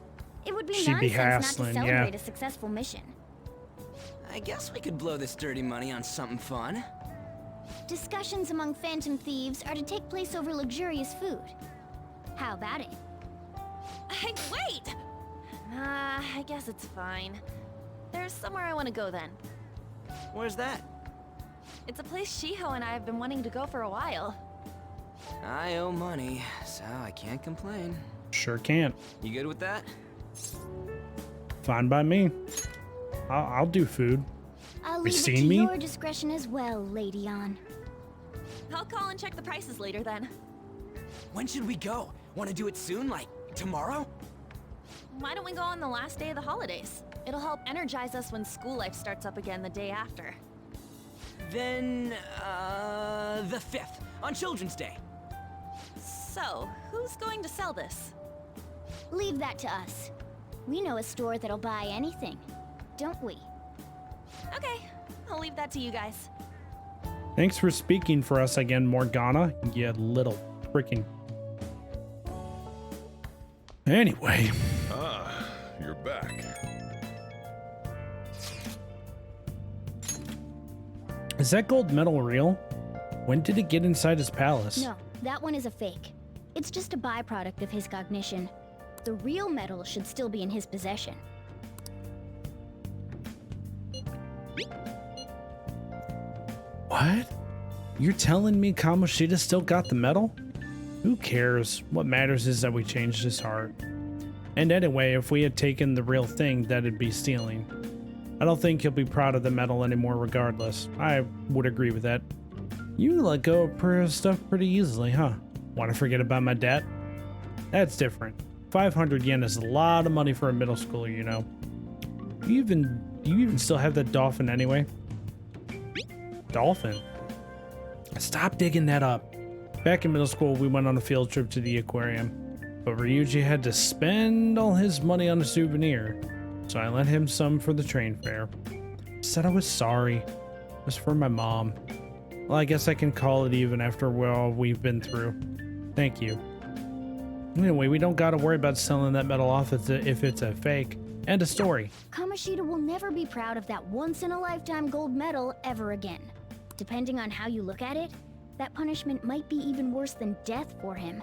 It would be She'd be nonsense not hassling, to yeah. celebrate a successful mission. I guess we could blow this dirty money on something fun. Discussions among phantom thieves are to take place over luxurious food. How about it? Hey, wait! Nah, I guess it's fine. There's somewhere I want to go then. Where's that? It's a place Shiho and I have been wanting to go for a while. I owe money, so I can't complain. Sure can't. You good with that? Fine by me. I'll do food. I'll You leave it seen to me? your discretion as well, Lady Ann. I'll call and check the prices later then. When should we go? Want to do it soon, like tomorrow? Why don't we go on the last day of the holidays? It'll help energize us when school life starts up again the day after. Then, the 5th, on Children's Day. So, who's going to sell this? Leave that to us. We know a store that'll buy anything. don't we? Okay, I'll leave that to you guys. Thanks for speaking for us again, Morgana. You little freaking... Anyway. Ah, you're back. Is that gold medal real? When did it get inside his palace? No, that one is a fake. It's just a byproduct of his cognition. The real medal should still be in his possession. What? You're telling me Kamoshida still got the medal? Who cares? What matters is that we changed his heart. And anyway, if we had taken the real thing, that'd be stealing. I don't think he'll be proud of the medal anymore regardless. I would agree with that. You let go of stuff pretty easily, huh? Want to forget about my debt? That's different. 500 yen is a lot of money for a middle schooler, you know. Do you even still have that dolphin anyway? Dolphin? Stop digging that up. Back in middle school, we went on a field trip to the aquarium, but Ryuji had to spend all his money on a souvenir, so I lent him some for the train fare. Said I was sorry. It was for my mom. Well, I guess I can call it even after all we've been through. Thank you. Anyway, we don't gotta worry about selling that medal off if it's a fake. End of story. Kamoshida will never be proud of that once-in-a-lifetime gold medal ever again. Depending on how you look at it, that punishment might be even worse than death for him.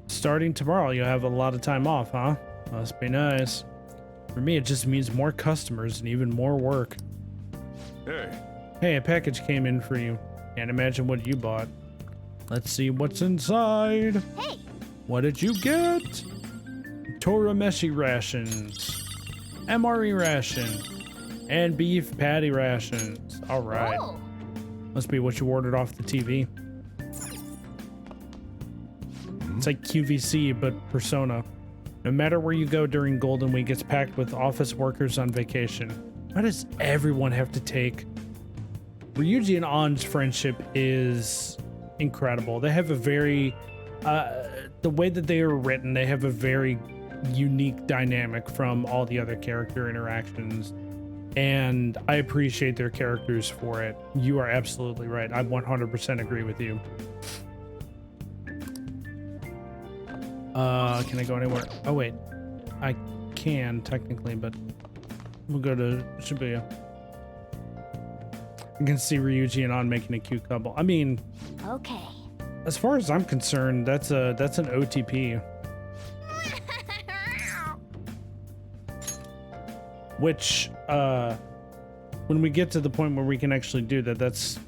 Starting tomorrow, you'll have a lot of time off, huh? Must be nice. For me, it just means more customers and even more work. Hey, a package came in for you. Can't imagine what you bought. Let's see what's inside. Hey! What did you get? Torameshi rations, MRE ration, and beef patty rations. All right. Oh. Must be what you ordered off the TV. It's like QVC, but Persona. No matter where you go during Golden Week, it's packed with office workers on vacation. Why does everyone have to take? Ryuji and Ann's friendship is incredible. They have a very, the way that they are written, they have a very unique dynamic from all the other character interactions. And I appreciate their characters for it. You are absolutely right. I 100% agree with you. Can I go anywhere? Oh, wait. I can, technically, but we'll go to Shibuya. I can see Ryuji and Ann making a cute couple. I mean... Okay. As far as I'm concerned, that's an OTP. Which, when we get to the point where we can actually do that, that's,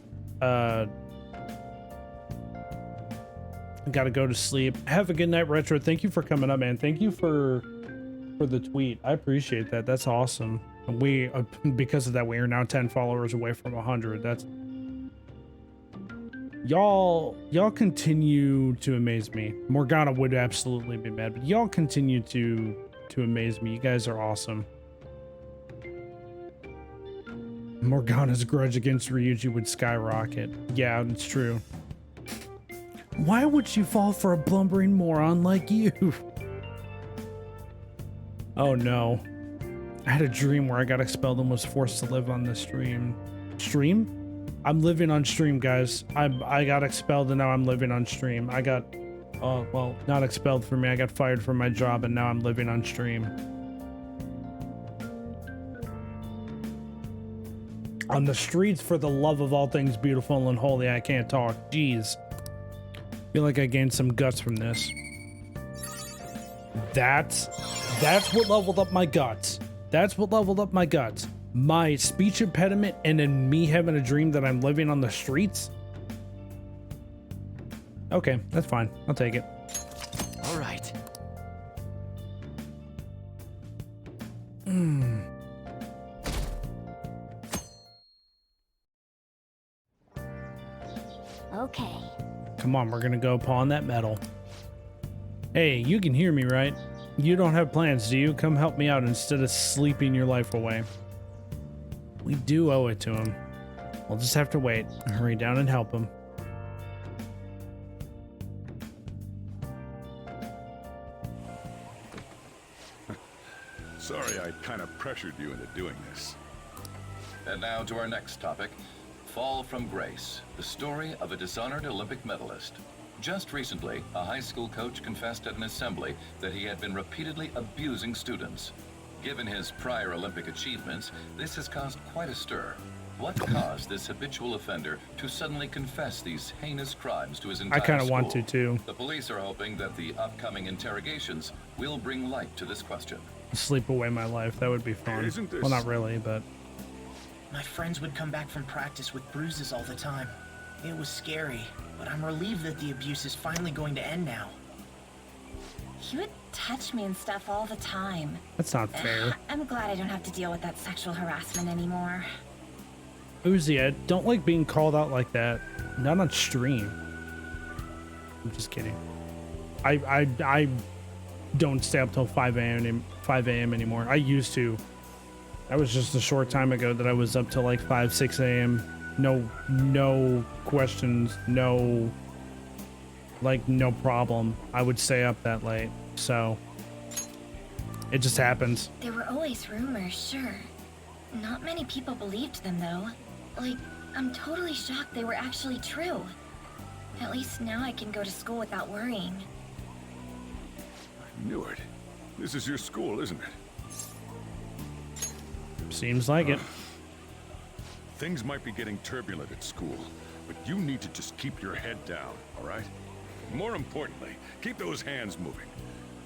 gotta go to sleep. Have a good night, Retro. Thank you for coming up, man. Thank you for the tweet. I appreciate that. That's awesome. And we, because of that, we are now 10 followers away from 100. That's... Y'all continue to amaze me. Morgana would absolutely be mad, but y'all continue to amaze me. You guys are awesome. Morgana's grudge against Ryuji would skyrocket. Yeah, it's true. Why would she fall for a blumbering moron like you? Oh no. I had a dream where I got expelled and was forced to live on the stream. Stream? I'm living on stream, guys. I got expelled and now I'm living on stream. I got, well, not expelled for me. I got fired from my job and now I'm living on stream. On the streets, for the love of all things beautiful and holy, I can't talk. Jeez. Feel like I gained some guts from this. That's what leveled up my guts. That's what leveled up my guts. My speech impediment and then me having a dream that I'm living on the streets. Okay, that's fine. I'll take it. All right. Okay. Come on, we're gonna go pawn that medal. Hey, you can hear me, right? You don't have plans, do you? Come help me out instead of sleeping your life away. We do owe it to him. We'll just have to wait. Hurry down and help him. Sorry I kind of pressured you into doing this. And now to our next topic, Fall from Grace, the story of a dishonored Olympic medalist. Just recently, a high school coach confessed at an assembly that he had been repeatedly abusing students. Given his prior Olympic achievements, this has caused quite a stir. What caused this habitual offender to suddenly confess these heinous crimes to his entire I kind of school? want to too. The police are hoping that the upcoming interrogations will bring light to this question. Sleep away my life. That would be fun. Well, not really, but My friends would come back from practice with bruises all the time. It was scary, but I'm relieved that the abuse is finally going to end now. He would touch me and stuff all the time. that's not fair. I'm glad I don't have to deal with that sexual harassment anymore. Uzi, I don't like being called out like that. Not on stream. I'm just kidding. I don't stay up till 5 a.m. anymore. I used to. That was just a short time ago that I was up till like 5, 6 a.m. No questions, no problem. I would stay up that late. So it just happens. There were always rumors, sure. Not many people believed them, though. Like, I'm totally shocked they were actually true. At least now I can go to school without worrying. I knew it. This is your school, isn't it? Seems like it. Things might be getting turbulent at school, but you need to just keep your head down, all right? More importantly, keep those hands moving.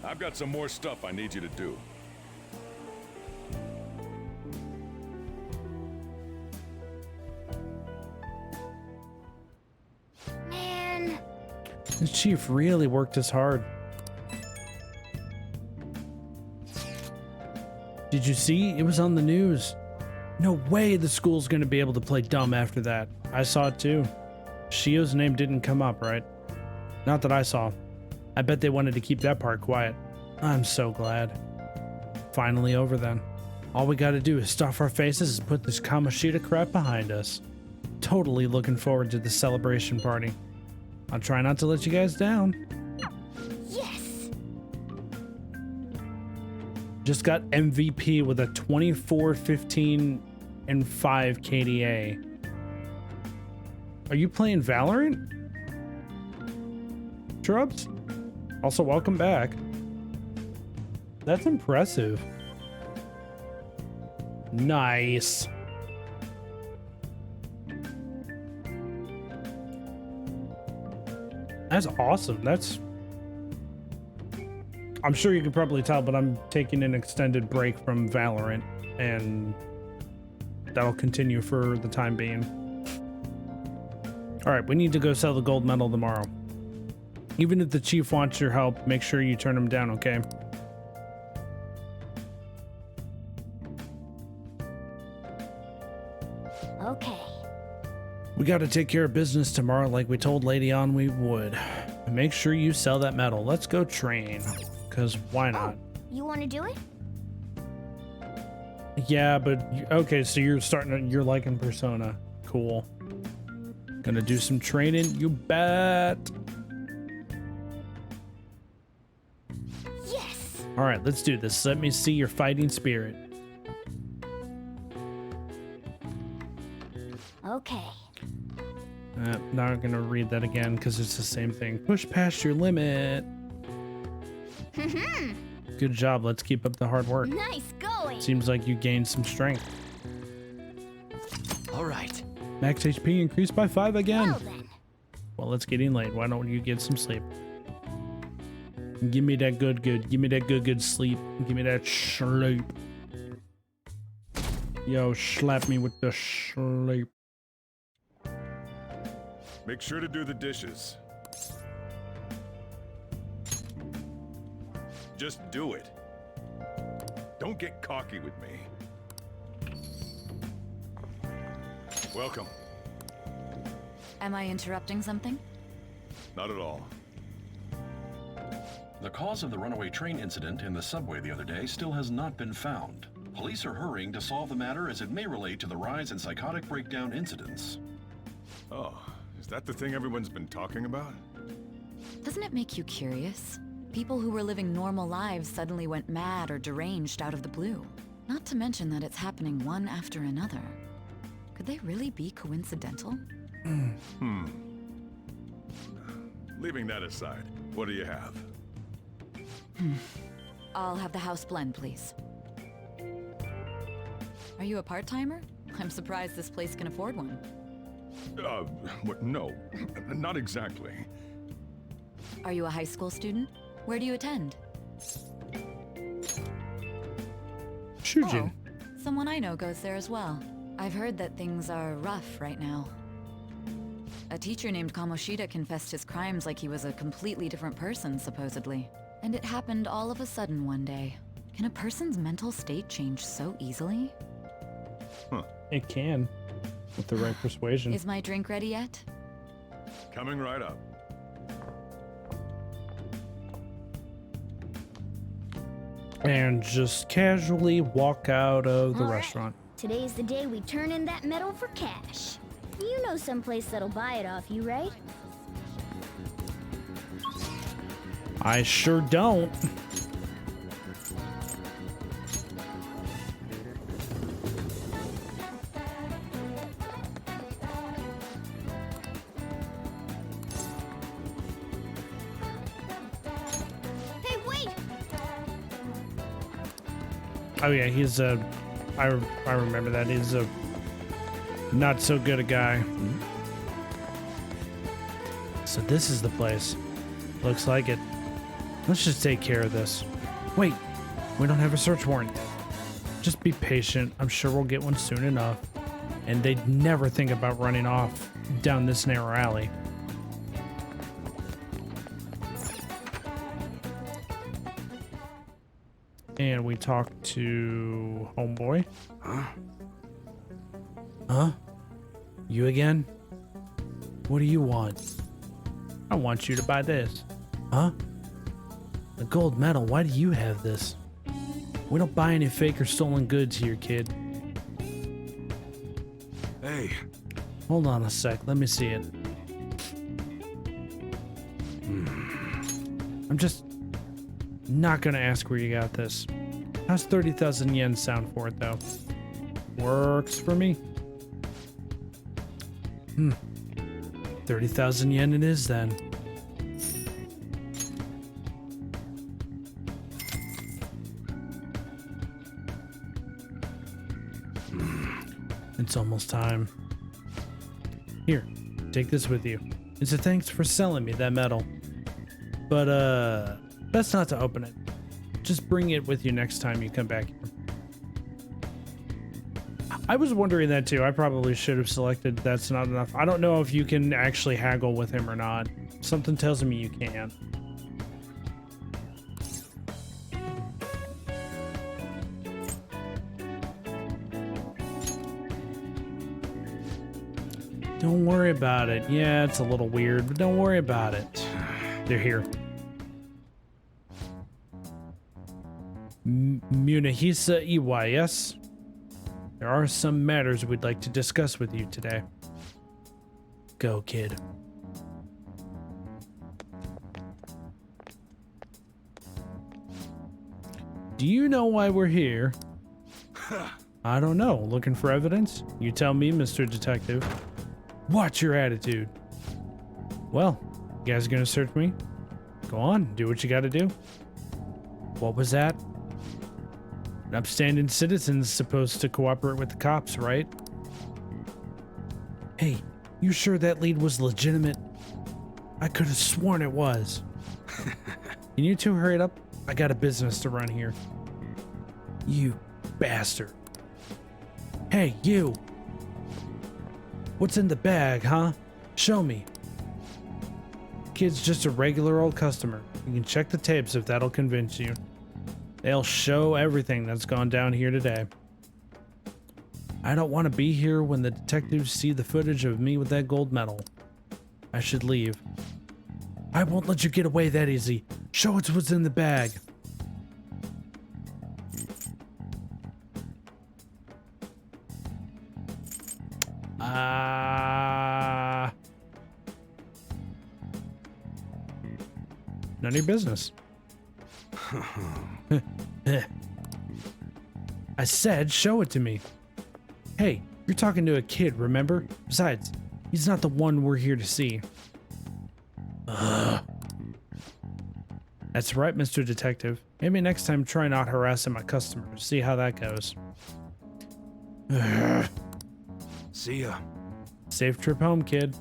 I've got some more stuff I need you to do. Man. The chief really worked us hard. Did you see? It was on the news. No way the school's gonna be able to play dumb after that. I saw it too. Shio's name didn't come up, right? Not that I saw. I bet they wanted to keep that part quiet. I'm so glad. Finally over then. All we gotta do is stuff our faces and put this Kamoshida crap behind us. Totally looking forward to the celebration party. I'll try not to let you guys down. Yes. Just got MVP with a 24, 15, and 5 KDA. Are you playing Valorant? Shrubs? Also, welcome back. That's impressive. Nice. That's awesome. I'm sure you can probably tell, but I'm taking an extended break from Valorant, and that'll continue for the time being. All right, we need to go sell the gold medal tomorrow. Even if the chief wants your help, make sure you turn him down, okay? Okay. We got to take care of business tomorrow like we told Lady On we would. Make sure you sell that medal. Let's go train, because why not? You want to do it? Yeah, but okay, so you're liking Persona. Cool. Gonna do some training, you bet. Yes. All right, let's do this. Let me see your fighting spirit. Okay. Not gonna read that again because it's the same thing. Push past your limit. Good job. Let's keep up the hard work. Nice going. Seems like you gained some strength. All right. Max HP increased by 5 again. Well then. Well, it's getting late. Why don't you get some sleep? Give me that good. Give me that good sleep. Give me that sleep. Yo, slap me with the sleep. Make sure to do the dishes. Just do it. Don't get cocky with me. Welcome. Am I interrupting something? Not at all. The cause of the runaway train incident in the subway the other day still has not been found. Police are hurrying to solve the matter as it may relate to the rise in psychotic breakdown incidents. Oh, is that the thing everyone's been talking about? Doesn't it make you curious? people who were living normal lives suddenly went mad or deranged out of the blue. Not to mention that it's happening one after another. Could they really be coincidental? Leaving that aside, what do you have? I'll have the house blend, please. Are you a part-timer? I'm surprised this place can afford one. No, not exactly. Are you a high school student? Where do you attend? Shujin. Oh, someone I know goes there as well. I've heard that things are rough right now. A teacher named Kamoshida confessed his crimes like he was a completely different person, supposedly. And it happened all of a sudden one day. Can a person's mental state change so easily? It can, with the right persuasion. Is my drink ready yet? Coming right up. And just casually walk out of the restaurant. Today's the day we turn in that medal for cash. You know someplace that'll buy it off you, right? I sure don't. Hey, wait! Oh yeah, he's a... I remember that. He's a not so good a guy. So this is the place. Looks like it. Let's just take care of this. Wait, we don't have a search warrant. Just be patient. I'm sure we'll get one soon enough. And they'd never think about running off down this narrow alley. And we talk to homeboy. Huh? You again? What do you want? I want you to buy this. Huh? A gold medal? Why do you have this? We don't buy any fake or stolen goods here, kid. Hey. Hold on a sec. Let me see it. I'm just not gonna ask where you got this. How's 30,000 yen sound for it, though? Works for me. 30,000 yen it is, then. It's almost time. Here, take this with you. It's a thanks for selling me that medal. But, best not to open it. Just bring it with you next time you come back here. I was wondering that too. I probably should have selected that's not enough. I don't know if you can actually haggle with him or not. Something tells me you can. Don't worry about it. Yeah, it's a little weird, but don't worry about it. They're here. Munehisa Iwai, yes? There are some matters we'd like to discuss with you today. Go, kid. Do you know why we're here? I don't know. Looking for evidence? You tell me, Mr. Detective. Watch your attitude. Well, you guys gonna search me? Go on, do what you gotta do. What was that? An upstanding citizen's supposed to cooperate with the cops, right? Hey, you sure that lead was legitimate? I could have sworn it was. Can you two hurry it up? I got a business to run here. You bastard. Hey, you. What's in the bag, huh? Show me. Kid's just a regular old customer. You can check the tapes if that'll convince you. They'll show everything that's gone down here today. I don't want to be here when the detectives see the footage of me with that gold medal. I should leave. I won't let you get away that easy. Show us what's in the bag. None of your business. I said show it to me. Hey, you're talking to a kid, remember? Besides, he's not the one we're here to see. Ugh. That's right, Mr. Detective. Maybe next time try not harassing my customers. See how that goes. Ugh. See ya. Safe trip home, kid.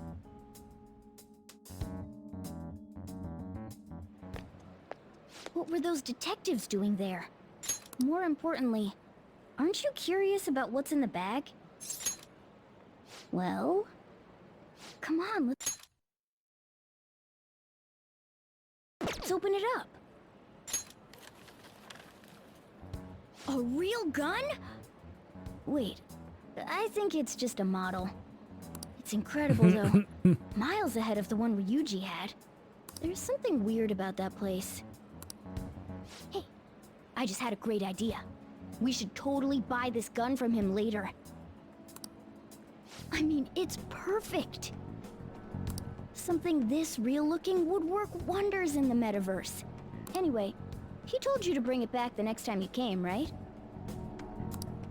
What were those detectives doing there? More importantly, aren't you curious about what's in the bag? Well, come on, let's open it up. A real gun? Wait, I think it's just a model. It's incredible though. Miles ahead of the one Ryuji had. There's something weird about that place. Hey, I just had a great idea. We should totally buy this gun from him later. I mean, it's perfect. Something this real looking would work wonders in the metaverse. Anyway, he told you to bring it back the next time you came, right?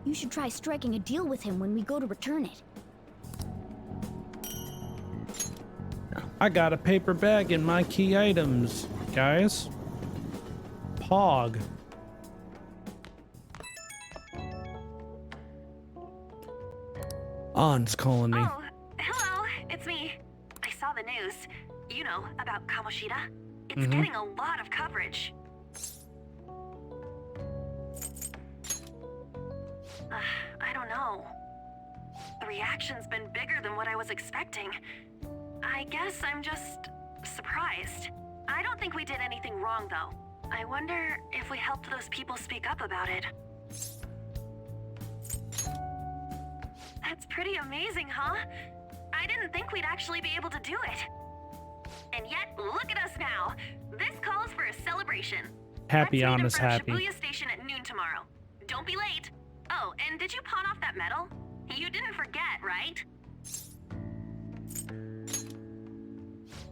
You should try striking a deal with him when we go to return it. I got a paper bag in my key items, guys. Pog. An's calling me. Oh, hello, it's me. I saw the news. You know, about Kamoshida. It's getting a lot of coverage. I don't know. The reaction's been bigger than what I was expecting. I guess I'm just surprised. I don't think we did anything wrong, though. I wonder if we helped those people speak up about it. That's pretty amazing, huh? I didn't think we'd actually be able to do it. And yet, look at us now. This calls for a celebration. Happy, Let's meet honest, in front happy. of Shibuya Station at noon tomorrow. Don't be late. Oh, and did you pawn off that medal? You didn't forget, right?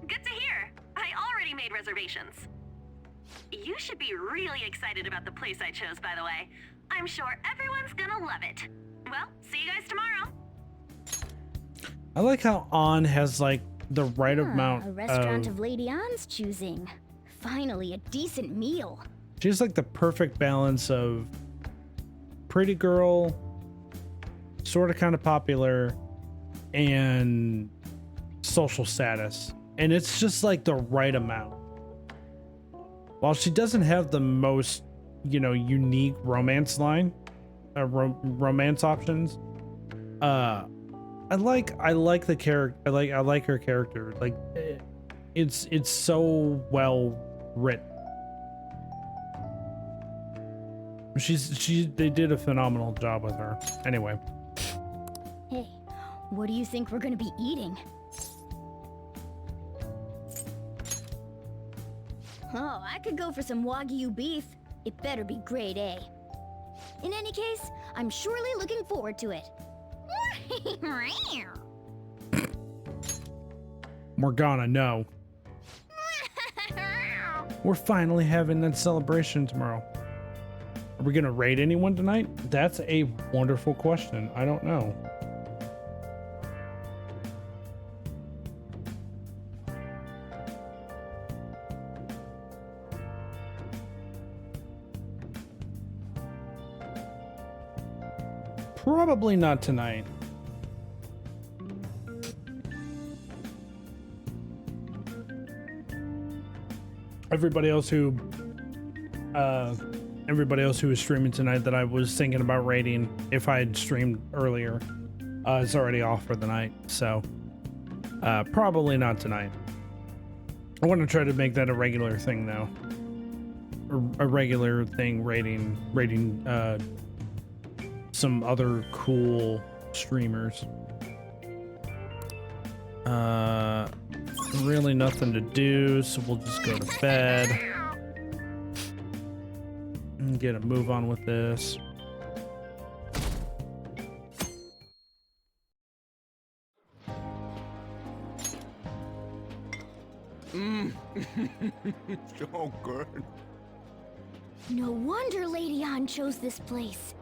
Good to hear. I already made reservations. You should be really excited about the place I chose, by the way. I'm sure everyone's gonna love it. Well, see you guys tomorrow. I like how An has like the right amount A restaurant of Lady An's choosing. Finally, a decent meal. She's like the perfect balance of pretty girl, sort of kind of popular, and social status. And it's just like the right amount. While she doesn't have the most, you know, unique romance line, romance options, I like the character. I like her character. Like, it's so well written. They did a phenomenal job with her. Anyway. Hey, what do you think we're gonna be eating? Oh, I could go for some Wagyu beef. It better be grade A. In any case, I'm surely looking forward to it. Morgana, no. We're finally having that celebration tomorrow. Are we gonna raid anyone tonight? That's a wonderful question. I don't know. Probably not tonight. Everybody else who is streaming tonight that I was thinking about raiding if I had streamed earlier is already off for the night, so probably not tonight. I want to try to make that a regular thing though. A regular thing, raiding some other cool streamers. Really nothing to do, so we'll just go to bed and get a move on with this. So good. No wonder Lady Anne chose this place.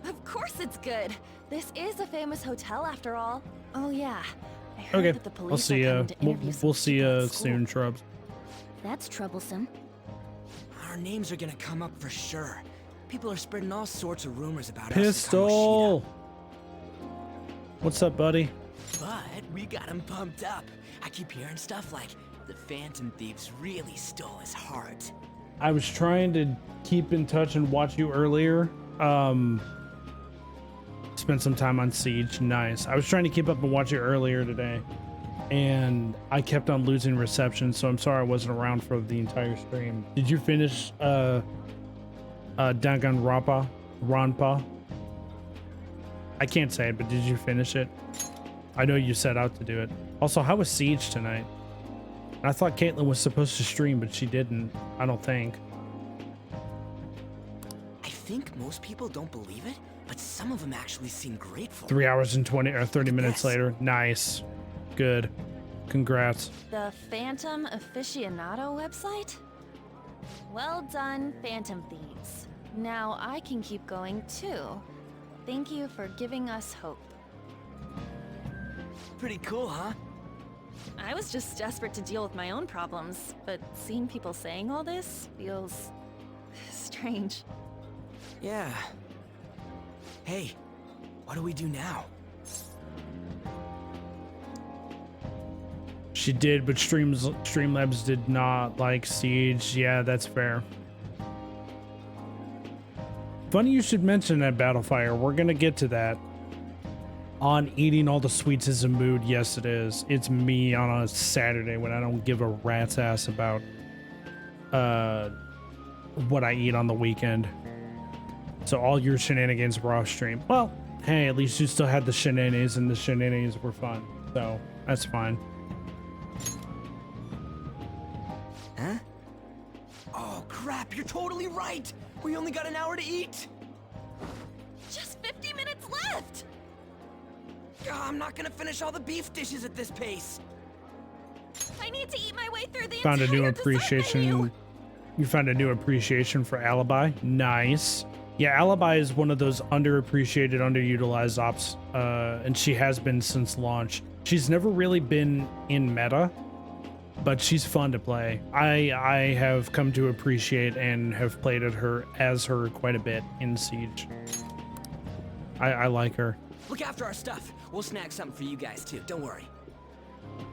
Of course it's good. This is a famous hotel after all. Oh yeah. I heard Okay, that the police I'll see are ya. coming to interview some We'll see people ya at school. soon, Shrubs. That's troublesome. Our names are gonna come up for sure. People are spreading all sorts of rumors about us. Pistol! What's up, buddy? But we got him pumped up. I keep hearing stuff like the Phantom Thieves really stole his heart. I was trying to keep in touch and watch you earlier. Spent some time on Siege. Nice. I was trying to keep up and watch you earlier today, and I kept on losing reception, so I'm sorry I wasn't around for the entire stream. Did you finish Danganronpa? I can't say it, but did you finish it? I know you set out to do it. Also, how was Siege tonight? I thought Caitlin was supposed to stream, but she didn't. I don't think. I think most people don't believe it, but some of them actually seem grateful. 3 hours and 20 or 30 minutes later. Nice. Good. Congrats. The Phantom Aficionado website? Well done, Phantom Thieves. Now I can keep going too. Thank you for giving us hope. Pretty cool, huh? I was just desperate to deal with my own problems, but seeing people saying all this feels strange. Yeah. Hey, what do we do now? She did, but Streamlabs did not like Siege. Yeah, that's fair. Funny you should mention that, Battlefire. We're gonna get to that. On eating all the sweets is a mood. Yes, it is. It's me on a Saturday when I don't give a rat's ass about what I eat on the weekend. So all your shenanigans were off stream. Well, hey, at least you still had the shenanigans, and the shenanigans were fun. So that's fine. Huh? Oh, crap, you're totally right! We only got an hour to eat! Just 50 minutes left! I'm not gonna finish all the beef dishes at this pace. I need to eat my way through the Found a entire new dessert appreciation. menu. You found a new appreciation for Alibi. Nice. Yeah, Alibi is one of those underappreciated, underutilized ops, and she has been since launch. She's never really been in meta, but she's fun to play. I have come to appreciate and have played as her quite a bit in Siege. I like her. Look after our stuff. We'll snag something for you guys too, don't worry.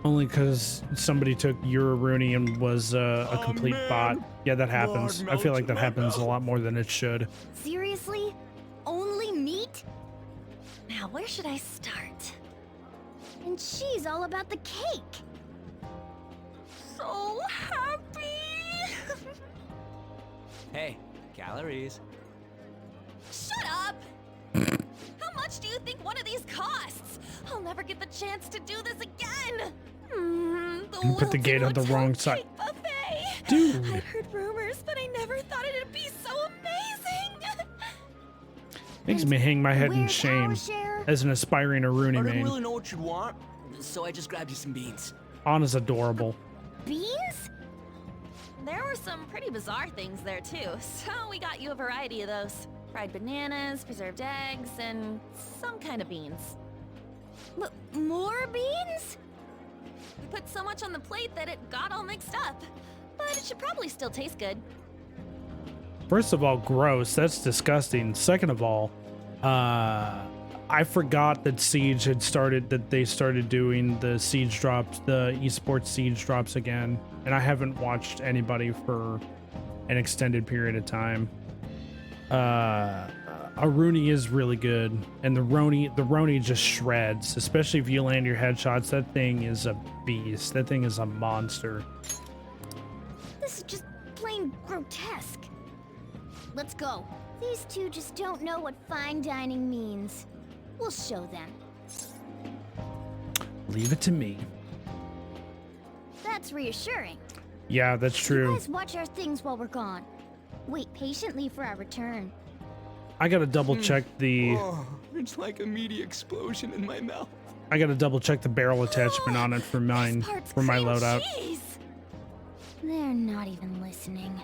Only because somebody took your Rooney and was a complete bot. Yeah, that happens. I feel like that happens a lot more than it should. Seriously? Only meat? Now, where should I start? And she's all about the cake. So happy! Hey, calories. Shut up! How much do you think one of these costs? I'll never get the chance to do this again! You put the gate on the wrong side. Buffet. Dude. I'd heard rumors, but I never thought it'd be so amazing! Makes me hang my head in shame as an aspiring Rooney I didn't main. really know what you'd want, so I just grabbed you some beans. Anna's adorable. Beans? There were some pretty bizarre things there too, so we got you a variety of those. Fried bananas, preserved eggs, and some kind of beans. More beans? We put so much on the plate that it got all mixed up. But it should probably still taste good. First of all, gross. That's disgusting. Second of all, I forgot that Siege had started, that they started doing the Siege drops, the esports Siege drops again. And I haven't watched anybody for an extended period of time. A Rooney is really good, and the Roni just shreds, especially if you land your headshots. That thing is a beast. That thing is a monster. This is just plain grotesque. Let's go. These two just don't know what fine dining means. We'll show them. Leave it to me. That's reassuring. Yeah, that's true. You guys watch our things while we're gone. Wait patiently for our return. I gotta double check the. Oh, it's like a meaty explosion in my mouth. I gotta double check the barrel attachment on it for mine, for my loadout. They're not even listening.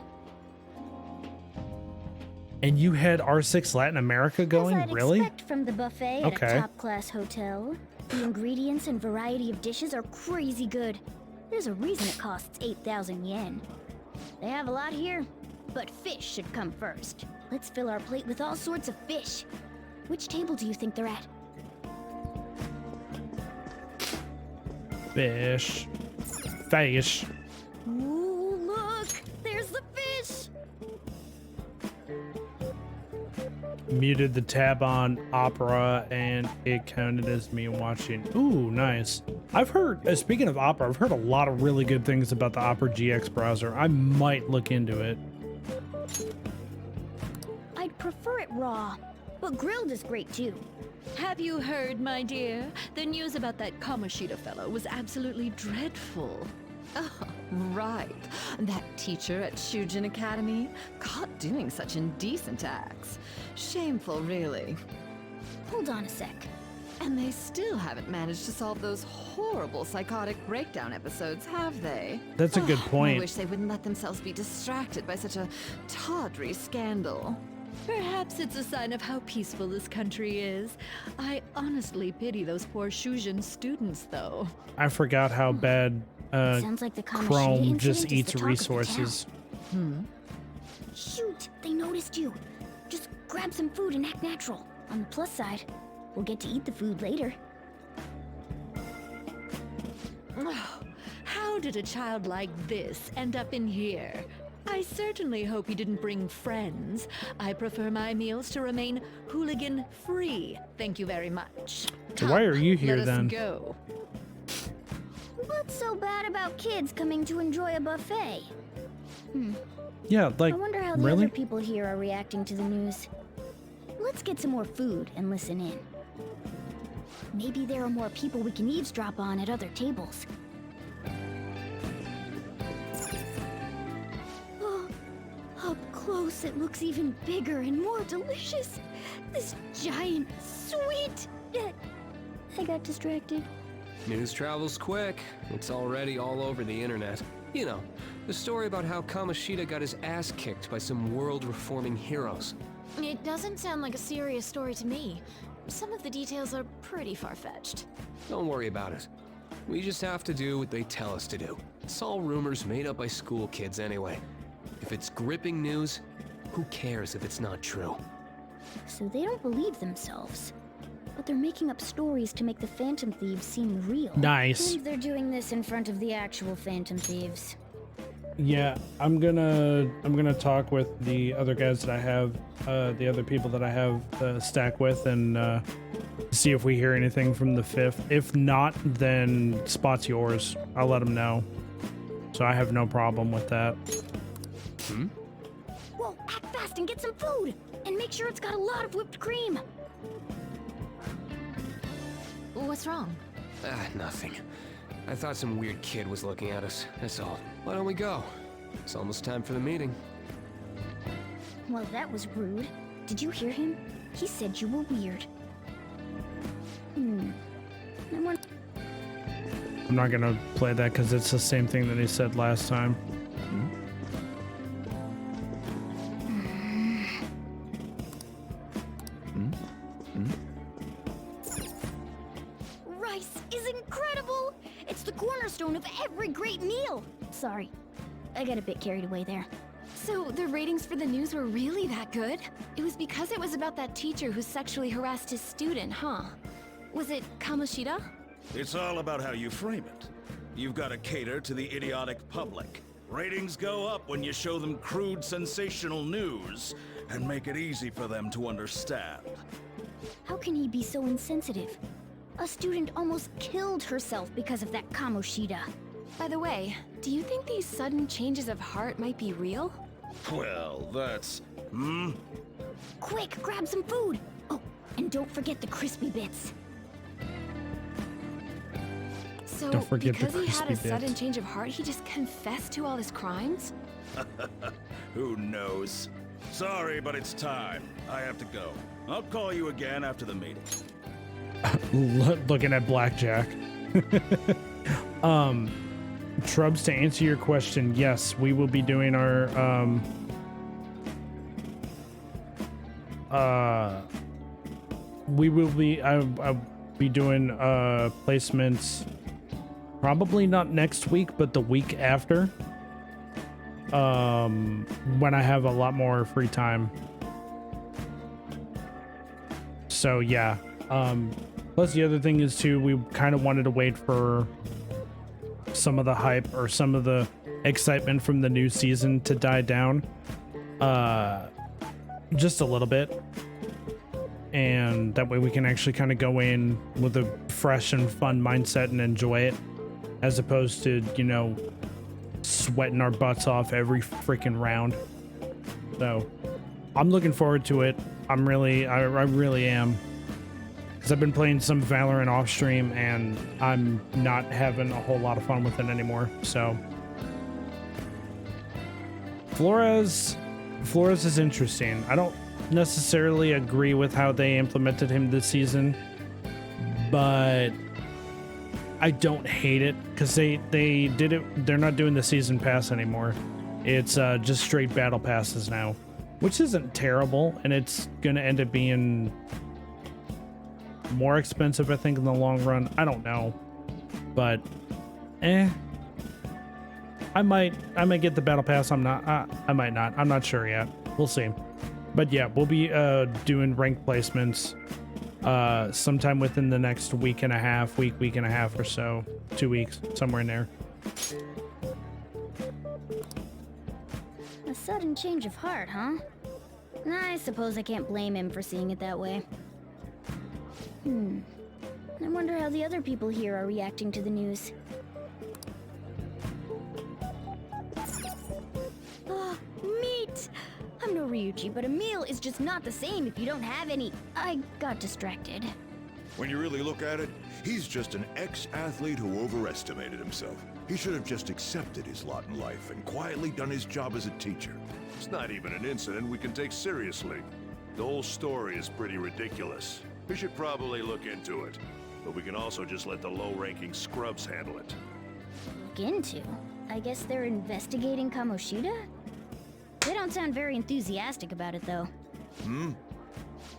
And you had R6 Latin America going? As I'd Really? expect from the buffet at Okay. a top-class hotel. The ingredients and variety of dishes are crazy good. There's a reason it costs 8,000 yen. They have a lot here, but fish should come first. Let's fill our plate with all sorts of fish. Which table do you think they're at? Fish. Fish. Ooh, look! There's the fish! Muted the tab on opera and it counted as me watching. Ooh, nice. I've heard, speaking of opera, I've heard a lot of really good things about the Opera GX browser. I might look into it. I'd prefer it raw, but grilled is great too. Have you heard, my dear? The news about that Kamoshida fellow was absolutely dreadful. Oh, right. That teacher at Shujin Academy, caught doing such indecent acts. Shameful, really. Hold on a sec. And they still haven't managed to solve those horrible psychotic breakdown episodes, have they? That's a good point. I wish they wouldn't let themselves be distracted by such a tawdry scandal. Perhaps it's a sign of how peaceful this country is. I honestly pity those poor Shujin students, though. I forgot how bad Sounds like the Kamoshida Chrome incident just is eats the talk of the town. resources. Shoot, they noticed you. Just grab some food and act natural. On the plus side, we'll get to eat the food later. Oh, how did a child like this end up in here? I certainly hope he didn't bring friends. I prefer my meals to remain hooligan-free. Thank you very much. So why are you here Let us then? go. What's so bad about kids coming to enjoy a buffet? Yeah, like, I wonder how the really? other people here are reacting to the news. Let's get some more food and listen in. Maybe there are more people we can eavesdrop on at other tables. Oh, up close it looks even bigger and more delicious. This giant sweet... I got distracted. News travels quick. It's already all over the internet. You know, the story about how Kamoshida got his ass kicked by some world-reforming heroes. It doesn't sound like a serious story to me. Some of the details are pretty far-fetched. Don't worry about it. We just have to do what they tell us to do. It's all rumors made up by school kids anyway. If it's gripping news, who cares if it's not true? So they don't believe themselves. But they're making up stories to make the Phantom Thieves seem real. Nice. And they're doing this in front of the actual Phantom Thieves. Yeah, I'm gonna talk with the other guys that I have, the other people that I have stack with, and see if we hear anything from the 5th. If not, then spot's yours. I'll let them know. So I have no problem with that. Whoa, act fast and get some food! And make sure it's got a lot of whipped cream! What's wrong? Nothing. I thought some weird kid was looking at us, that's all. Why don't we go? It's almost time for the meeting. Well, that was rude. Did you hear him? He said you were weird. I'm not gonna play that because it's the same thing that he said last time. Rice is incredible! It's the cornerstone of every great meal! Sorry, I got a bit carried away there. So the ratings for the news were really that good? It was because it was about that teacher who sexually harassed his student, huh? Was it Kamoshida? It's all about how you frame it. You've got to cater to the idiotic public. Ratings go up when you show them crude, sensational news and make it easy for them to understand. How can he be so insensitive? A student almost killed herself because of that Kamoshida. By the way, do you think these sudden changes of heart might be real? Well, that's... Quick, grab some food! Oh, and don't forget the crispy bits. So, Don't forget the because he had a crispy sudden bits. change of heart, he just confessed to all his crimes? Who knows? Sorry, but it's time. I have to go. I'll call you again after the meeting. Looking at blackjack. Trubs, to answer your question, yes, we will be doing our we will be, I'll be doing placements probably not next week, but the week after, when I have a lot more free time. So yeah, plus the other thing is too, we kind of wanted to wait for some of the hype or some of the excitement from the new season to die down, just a little bit, and that way we can actually kind of go in with a fresh and fun mindset and enjoy it, as opposed to, you know, sweating our butts off every freaking round. So I'm looking forward to it. I really am, because I've been playing some Valorant off stream and I'm not having a whole lot of fun with it anymore. So Flores is interesting. I don't necessarily agree with how they implemented him this season, but I don't hate it, because they did it. They're not doing the season pass anymore. It's just straight battle passes now, which isn't terrible, and it's gonna end up being more expensive, I think, in the long run. I don't know, but I might get the battle pass. I might not. I'm not sure yet. We'll see. But yeah, we'll be doing rank placements sometime within the next week and a half or so, 2 weeks, somewhere in there. A sudden change of heart, huh? I suppose I can't blame him for seeing it that way. I wonder how the other people here are reacting to the news. Oh, meat! I'm no Ryuji, but a meal is just not the same if you don't have any. I got distracted. When you really look at it, he's just an ex-athlete who overestimated himself. He should have just accepted his lot in life and quietly done his job as a teacher. It's not even an incident we can take seriously. The whole story is pretty ridiculous. We should probably look into it, but we can also just let the low-ranking scrubs handle it. Look into? I guess they're investigating Kamoshida? They don't sound very enthusiastic about it, though.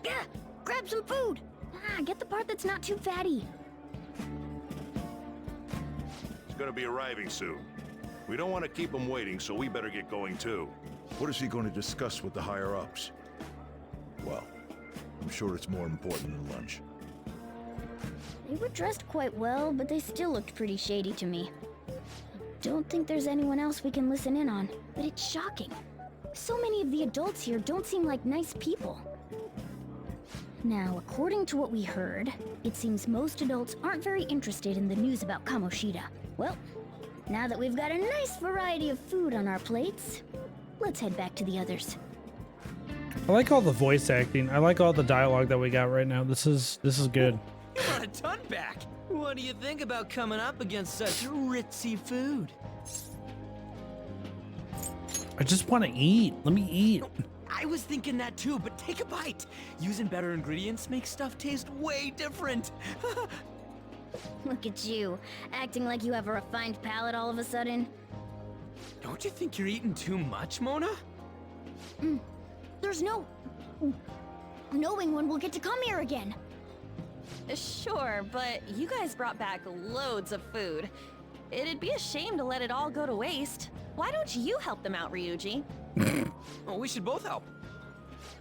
Yeah, grab some food! Get the part that's not too fatty. He's gonna be arriving soon. We don't want to keep him waiting, so we better get going too. What is he going to discuss with the higher-ups? Well, I'm sure it's more important than lunch. They were dressed quite well, but they still looked pretty shady to me. Don't think there's anyone else we can listen in on, but it's shocking. So many of the adults here don't seem like nice people. Now, according to what we heard, it seems most adults aren't very interested in the news about Kamoshida. Well, now that we've got a nice variety of food on our plates, let's head back to the others. I like all the voice acting. I like all the dialogue that we got right now. This is good. You brought a ton back. What do you think about coming up against such ritzy food? I just want to eat. Let me eat. I was thinking that too, but take a bite. Using better ingredients makes stuff taste way different. Look at you, acting like you have a refined palate all of a sudden. Don't you think you're eating too much, Mona? There's no knowing when we'll get to come here again. Sure, but you guys brought back loads of food. It'd be a shame to let it all go to waste. Why don't you help them out, Ryuji? Oh, we should both help.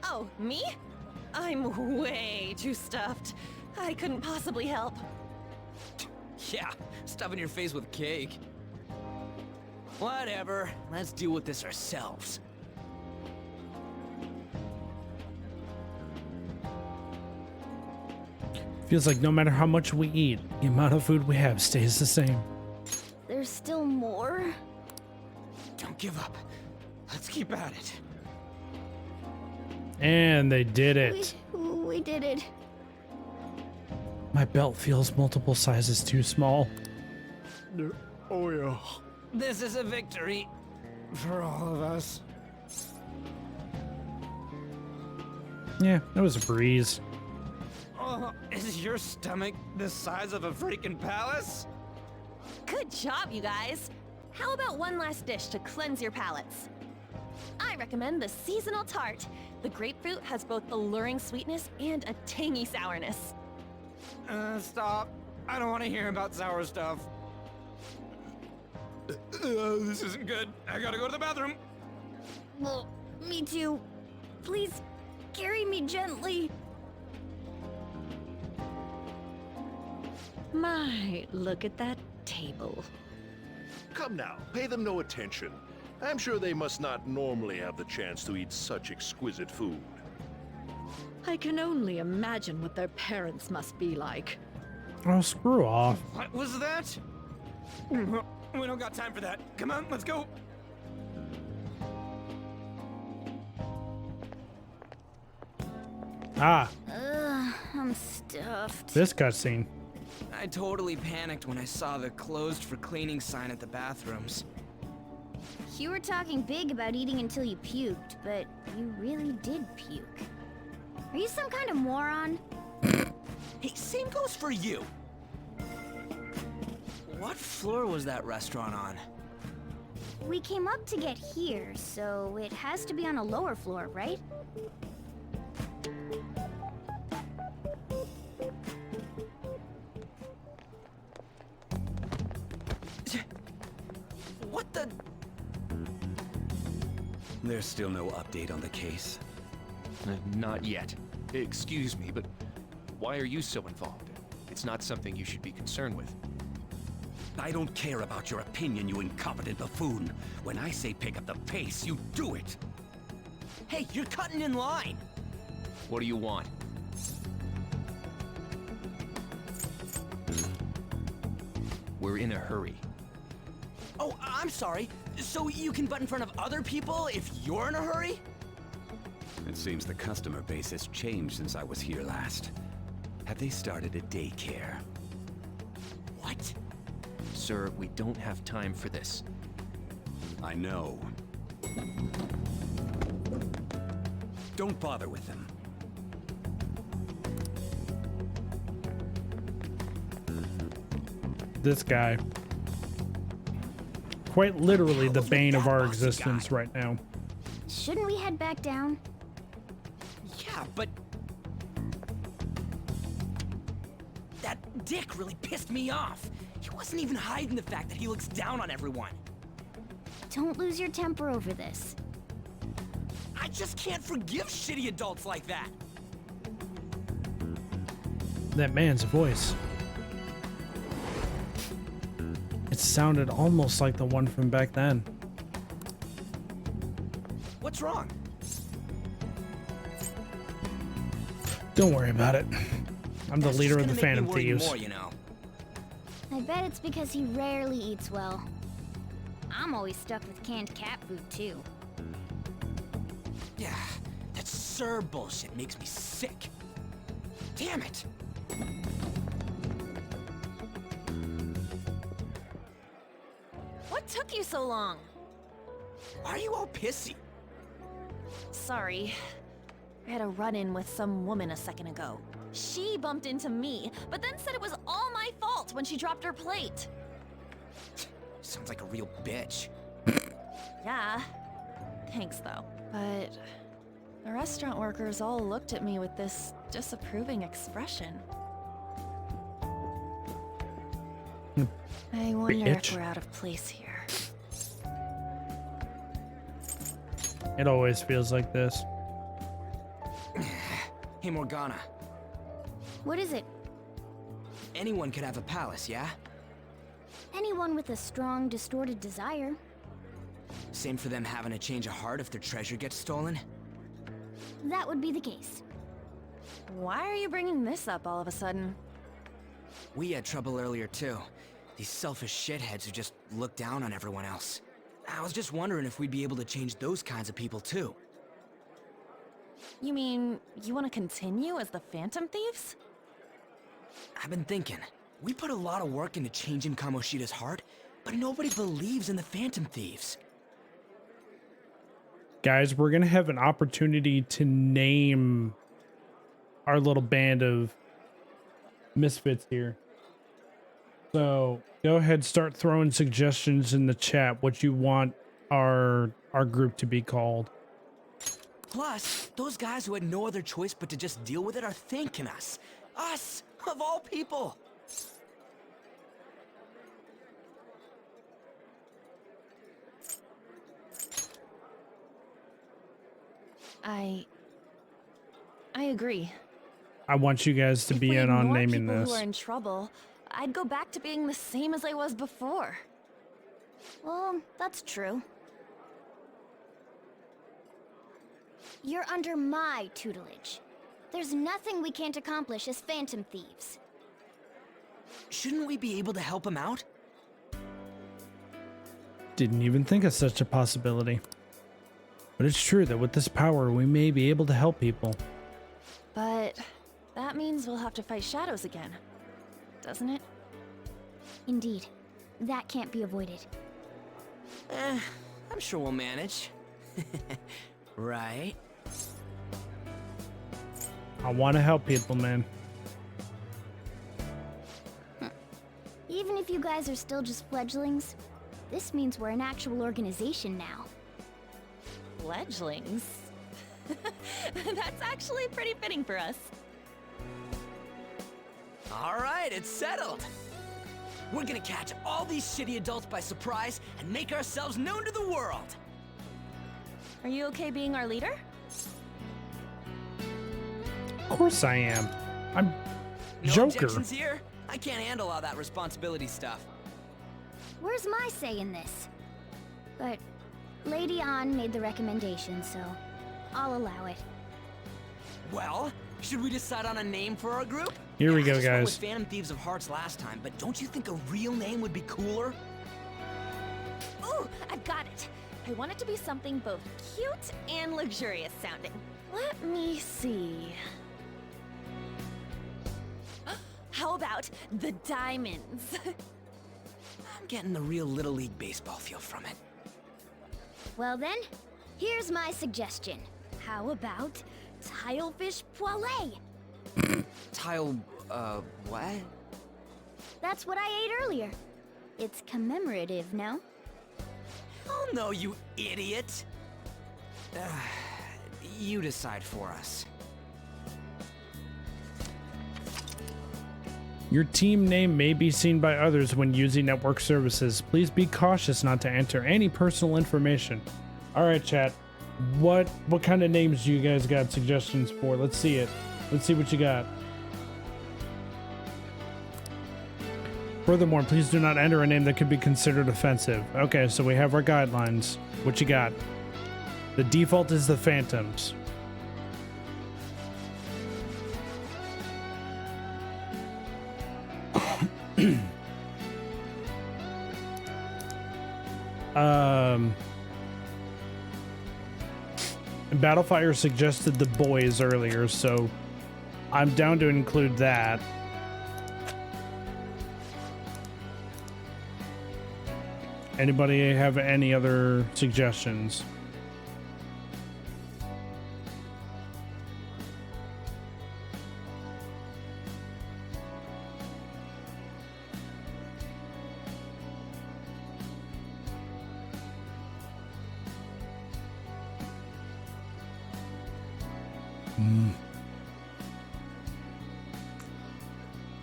Oh, me? I'm way too stuffed. I couldn't possibly help. Yeah, stuffing your face with cake. Whatever, let's deal with this ourselves. Feels like no matter how much we eat, the amount of food we have stays the same. There's still more? Don't give up. Let's keep at it. And they did it. We did it. My belt feels multiple sizes too small. Oh yeah. This is a victory for all of us. Yeah, it was a breeze. Oh, is your stomach the size of a freaking palace? Good job, you guys. How about one last dish to cleanse your palates? I'm recommend the seasonal tart. The grapefruit has both alluring sweetness and a tangy sourness. Stop. I don't want to hear about sour stuff. This isn't good. I gotta go to the bathroom. Well, me too. Please, carry me gently. My, look at that table. Come now, pay them no attention. I'm sure they must not normally have the chance to eat such exquisite food. I can only imagine what their parents must be like. Oh, screw off. What was that? We don't got time for that. Come on, let's go. Ah, I'm stuffed. this cutscene. I totally panicked when I saw the closed for cleaning sign at the bathrooms. You were talking big about eating until you puked, but you really did puke. Are you some kind of moron? Hey, same goes for you. What floor was that restaurant on? We came up to get here, so it has to be on a lower floor, right? What the? There's still no update on the case. Not yet. Excuse me, but why are you so involved? It's not something you should be concerned with. I don't care about your opinion, you incompetent buffoon. When I say pick up the pace, you do it. Hey, you're cutting in line. What do you want? We're in a hurry. Oh, I'm sorry. So you can butt in front of other people if you're in a hurry? It seems the customer base has changed since I was here last. Have they started a daycare? What? Sir, we don't have time for this. I know. Don't bother with them. This guy. Quite literally the bane of our existence right now. Shouldn't we head back down? Yeah, but... that dick really pissed me off. He wasn't even hiding the fact that he looks down on everyone. Don't lose your temper over this. I just can't forgive shitty adults like that. That man's voice. It sounded almost like the one from back then. What's wrong? Don't worry about it. I'm the That's leader just of the gonna make Phantom me worry Thieves. more, you know. I bet it's because he rarely eats well. I'm always stuck with canned cat food, too. Yeah, that Sir bullshit makes me sick. Damn it! What took you so long? Why are you all pissy? Sorry. I had a run-in with some woman a second ago. She bumped into me, but then said it was all my fault when she dropped her plate. Sounds like a real bitch. Yeah. Thanks, though. But the restaurant workers all looked at me with this disapproving expression. I wonder Bitch. if we're out of place here. It always feels like this. Hey, Morgana. What is it? Anyone could have a palace, yeah? Anyone with a strong, distorted desire. Same for them having a change of heart if their treasure gets stolen? That would be the case. Why are you bringing this up all of a sudden? We had trouble earlier, too. These selfish shitheads who just look down on everyone else. I was just wondering if we'd be able to change those kinds of people, too. You mean, you want to continue as the Phantom Thieves? I've been thinking. We put a lot of work into changing Kamoshida's heart, but nobody believes in the Phantom Thieves. Guys, we're going to have an opportunity to name our little band of misfits here. So go ahead, start throwing suggestions in the chat what you want our group to be called. Plus, those guys who had no other choice but to just deal with it are thanking us. Us, of all people. I agree. I want you guys to If be we in on ignore naming people this. who are in trouble, I'd go back to being the same as I was before. Well, that's true. You're under my tutelage. There's nothing we can't accomplish as Phantom Thieves. Shouldn't we be able to help him out? Didn't even think of such a possibility. But it's true that with this power, we may be able to help people. But that means we'll have to fight shadows again, doesn't it? Indeed. That can't be avoided. I'm sure we'll manage. Right? I want to help people, man. Even if you guys are still just fledglings, this means we're an actual organization now. Fledglings? That's actually pretty fitting for us. All right, it's settled. We're gonna catch all these shitty adults by surprise and make ourselves known to the world. Are you okay being our leader? Of course I am. I'm No Joker. objections here. I can't handle all that responsibility stuff. Where's my say in this? But Lady An made the recommendation, so I'll allow it. Well, should we decide on a name for our group? Here we I go, just went guys. with Phantom Thieves of Hearts last time, but don't you think a real name would be cooler? Ooh, I've got it. I want it to be something both cute and luxurious sounding. Let me see. How about the Diamonds? I'm getting the real Little League Baseball feel from it. Well then, here's my suggestion. How about Tilefish Poêlée? What? That's what I ate earlier. It's commemorative, no? Oh no, you idiot! You decide for us. Your team name may be seen by others when using network services. Please be cautious not to enter any personal information. All right, chat. What kind of names do you guys got suggestions for? Let's see it. Let's see what you got. Furthermore, please do not enter a name that could be considered offensive. Okay, so we have our guidelines. What you got? The default is the Phantoms. Battlefire suggested the boys earlier, so I'm down to include that. Anybody have any other suggestions?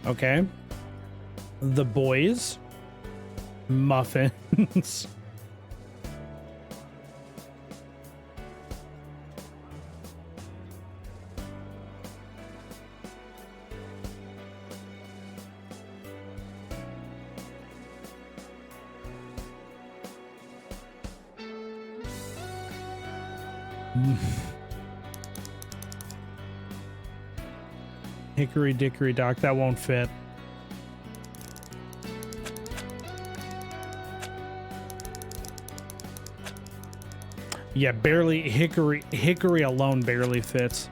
Okay. The boys. Muffins. Hickory dickory dock, that won't fit. Yeah, barely. Hickory alone barely fits.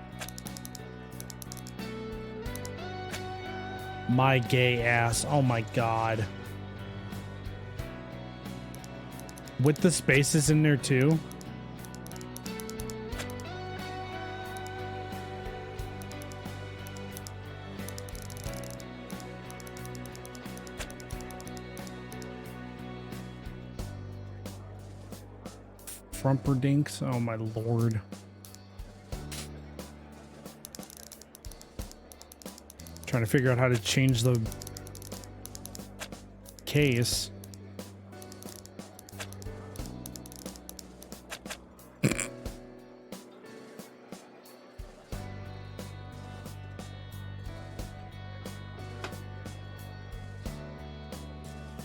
My gay ass. Oh my god. With the spaces in there too. Frumperdinks. Oh my lord. Trying to figure out how to change the case.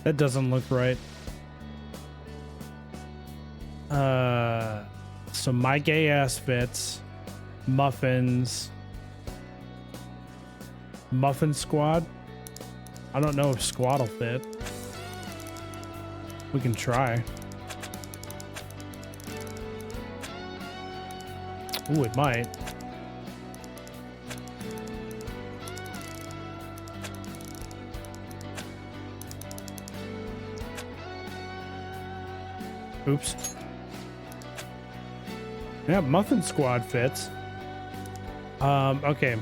That doesn't look right. So my gay ass fits. Muffins. Muffin Squad? I don't know if Squad will fit. We can try. Ooh, it might. Oops. Yeah, Muffin Squad fits. Okay.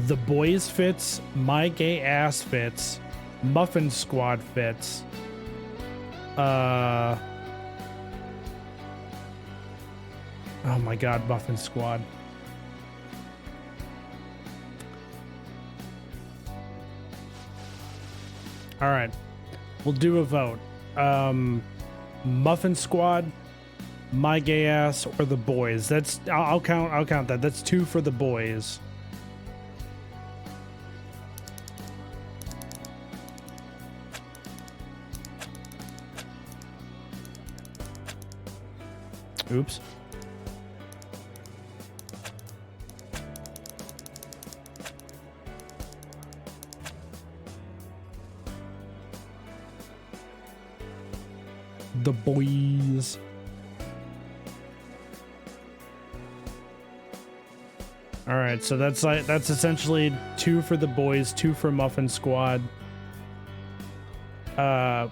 The Boys fits. My Gay Ass fits. Muffin Squad fits. Oh my god, Muffin Squad. Alright. We'll do a vote. Muffin Squad, My Gay Ass, or the Boys. That's I'll count that. That's 2 for the Boys. Oops. The Boys. All right, so that's essentially 2 for the Boys, 2 for Muffin Squad.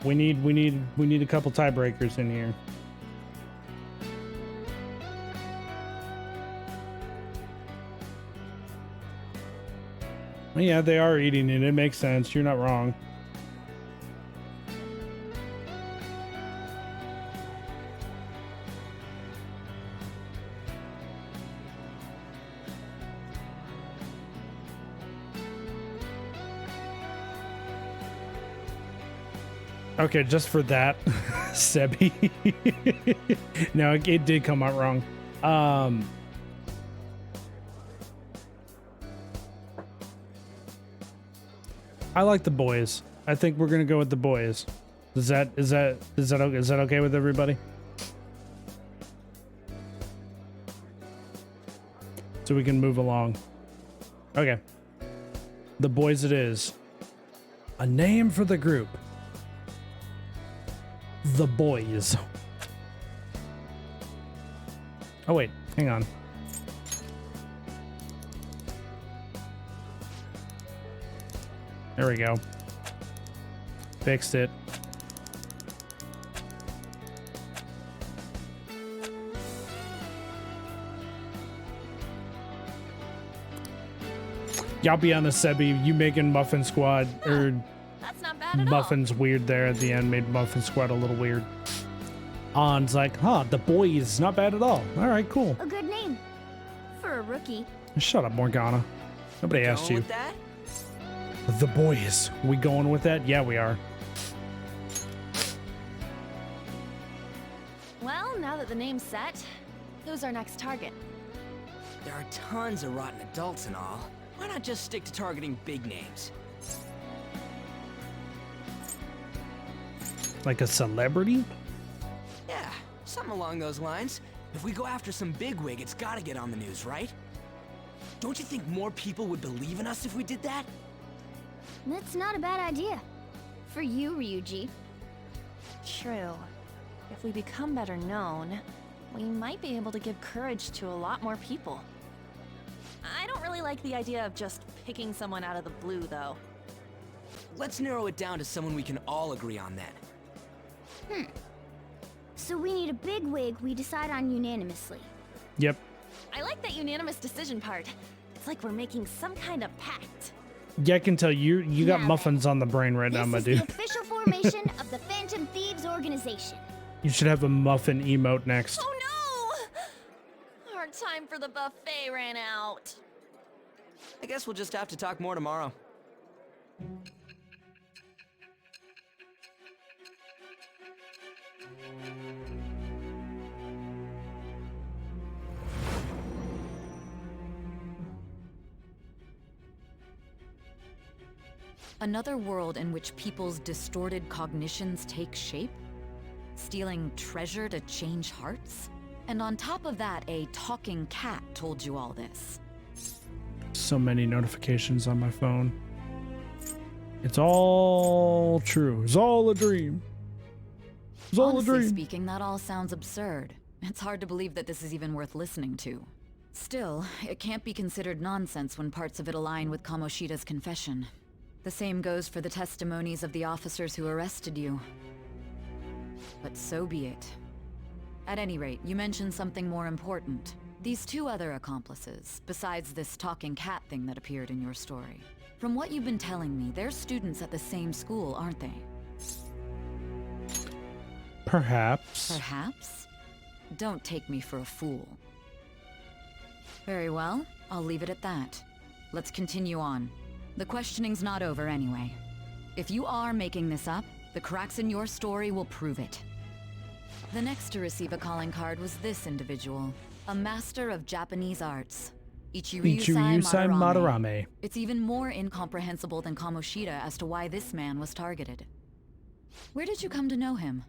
We need a couple tiebreakers in here. Yeah, they are eating it. It makes sense. You're not wrong. Okay, just for that, Sebi. No, it did come out wrong. I like the Boys. I think we're gonna go with the Boys. Is that okay with everybody? So we can move along. Okay. The Boys it is. A name for the group. The Boys. Oh wait, hang on. There we go. Fixed it. Y'all be honest, Sebi, you making Muffin Squad or That's not bad at Muffin's weird there at the end made Muffin Squad a little weird. On's like, huh, the Boys, not bad at all. All right, cool. A good name. For a rookie. Shut up, Morgana. Nobody asked you. With that? The Boys. We going with that? Yeah, we are. Well, now that the name's set, who's our next target? There are tons of rotten adults and all. Why not just stick to targeting big names? Like a celebrity? Yeah, something along those lines. If we go after some bigwig, it's gotta get on the news, right? Don't you think more people would believe in us if we did that? That's not a bad idea. For you, Ryuji. True. If we become better known, we might be able to give courage to a lot more people. I don't really like the idea of just picking someone out of the blue, though. Let's narrow it down to someone we can all agree on then. So we need a big wig we decide on unanimously. Yep. I like that unanimous decision part. It's like we're making some kind of pact. Yeah, I can tell you got Now muffins on the brain right now, my This is dude. the official formation of the Phantom Thieves organization. You should have a muffin emote next. Oh no! Our time for the buffet ran out. I guess we'll just have to talk more tomorrow. Another world in which people's distorted cognitions take shape? Stealing treasure to change hearts? And on top of that, a talking cat told you all this. So many notifications on my phone. It's all true. It's all a dream. It's all Honestly a dream. speaking, that all sounds absurd. It's hard to believe that this is even worth listening to. Still, it can't be considered nonsense when parts of it align with Kamoshida's confession. The same goes for the testimonies of the officers who arrested you. But so be it. At any rate, you mentioned something more important. These two other accomplices, besides this talking cat thing that appeared in your story. From what you've been telling me, they're students at the same school, aren't they? Perhaps. Perhaps? Don't take me for a fool. Very well, I'll leave it at that. Let's continue on. The questioning's not over anyway. If you are making this up, the cracks in your story will prove it. The next to receive a calling card was this individual, a master of Japanese arts, Ichiryu Madarame. It's even more incomprehensible than Kamoshida as to why this man was targeted. Where did you come to know him?